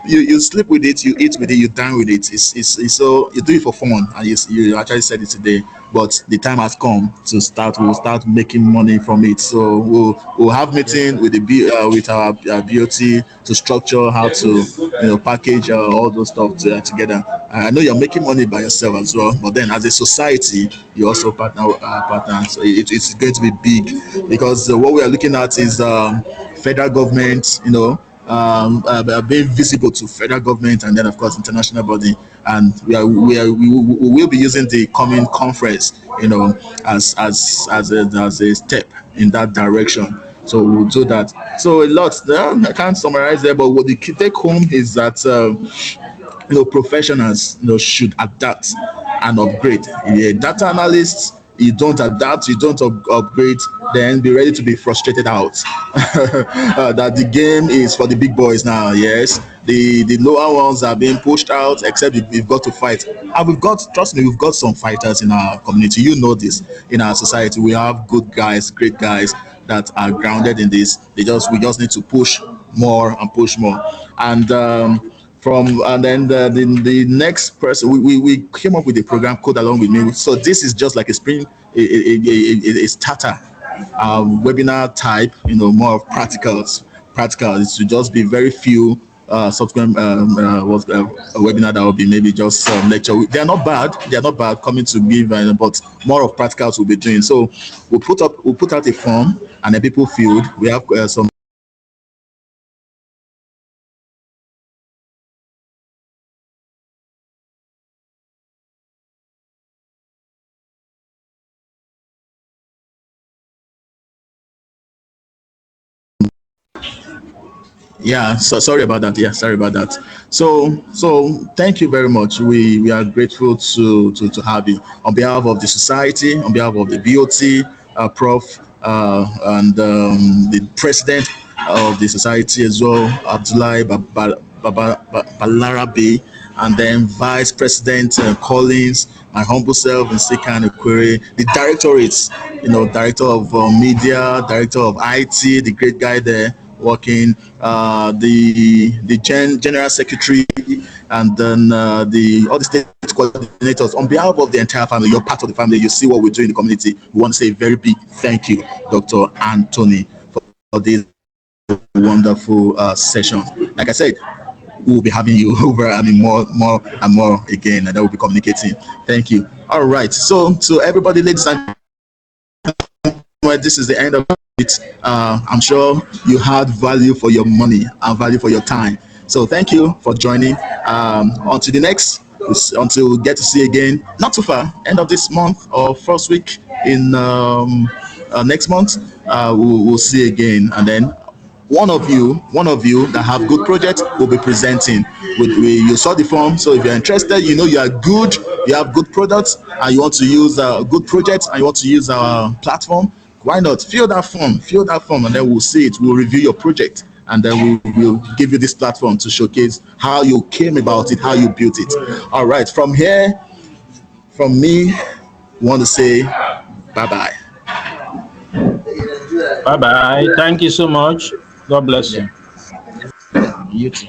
you sleep with it, you eat with it, you dine with it. It's so you do it for fun, and you actually said it today. But the time has come to start. We'll start making money from it. So we'll have meeting with with our BOT to structure how to package all those stuff together. I know you're making money by yourself as well, but then as a society, you also partner. So it's going to be big because what we are looking at is federal government. Being visible to federal government and then of course international body, and we will be using the coming conference as a step in that direction. So we'll do that. So a lot I can't summarize there, but what the take home is that professionals should adapt and upgrade. A data analyst you don't adapt, you don't upgrade, then be ready to be frustrated out. That the game is for the big boys now. Yes, the lower ones are being pushed out, except we've got to fight. And we've got, trust me, we've got some fighters in our community. You know this. In our society, we have good guys, great guys that are grounded in this. We just need to push more and push more. And and then the next person, we came up with a program code along with me. So this is just like a spring, a starter webinar type, more of practicals. Practical is to just be very few subsequent a webinar that will be maybe just some lecture. They are not bad. They are not bad coming to give, but more of practicals we'll be doing. So we'll put out a form, and then people filled. We have some. Yeah, so sorry about that. Yeah, sorry about that. So thank you very much. We are grateful to have you on behalf of the society, on behalf of the BOT, Prof, and the president of the society as well, Abdullahi Balarabe, and then Vice President Collins, my humble self, and Sekan Ekwere, the directorates, Director of Media, Director of IT, the great guy there working, the General Secretary, and then all the state coordinators. On behalf of the entire family, you're part of the family, you see what we do in the community. We want to say a very big thank you, Dr. Anthony, for this wonderful session. Like I said, we will be having you over, more and more again, and I will be communicating. Thank you. All right. So to everybody, ladies and gentlemen, this is the end of it. I'm sure you had value for your money and value for your time. So thank you for joining. Until the next, until we get to see you again, not too far, end of this month or first week in next month, we'll see you again. And then one of you that have good projects will be presenting. You saw the form, so if you're interested, you are good, you have good products, and you want to use good projects, and you want to use our platform, why not fill that form, and then we'll see it, we'll review your project, and then we'll give you this platform to showcase how you came about it, how you built it. All right, from here, from me, want to say bye-bye. Bye-bye. Thank you so much. God bless you. You too.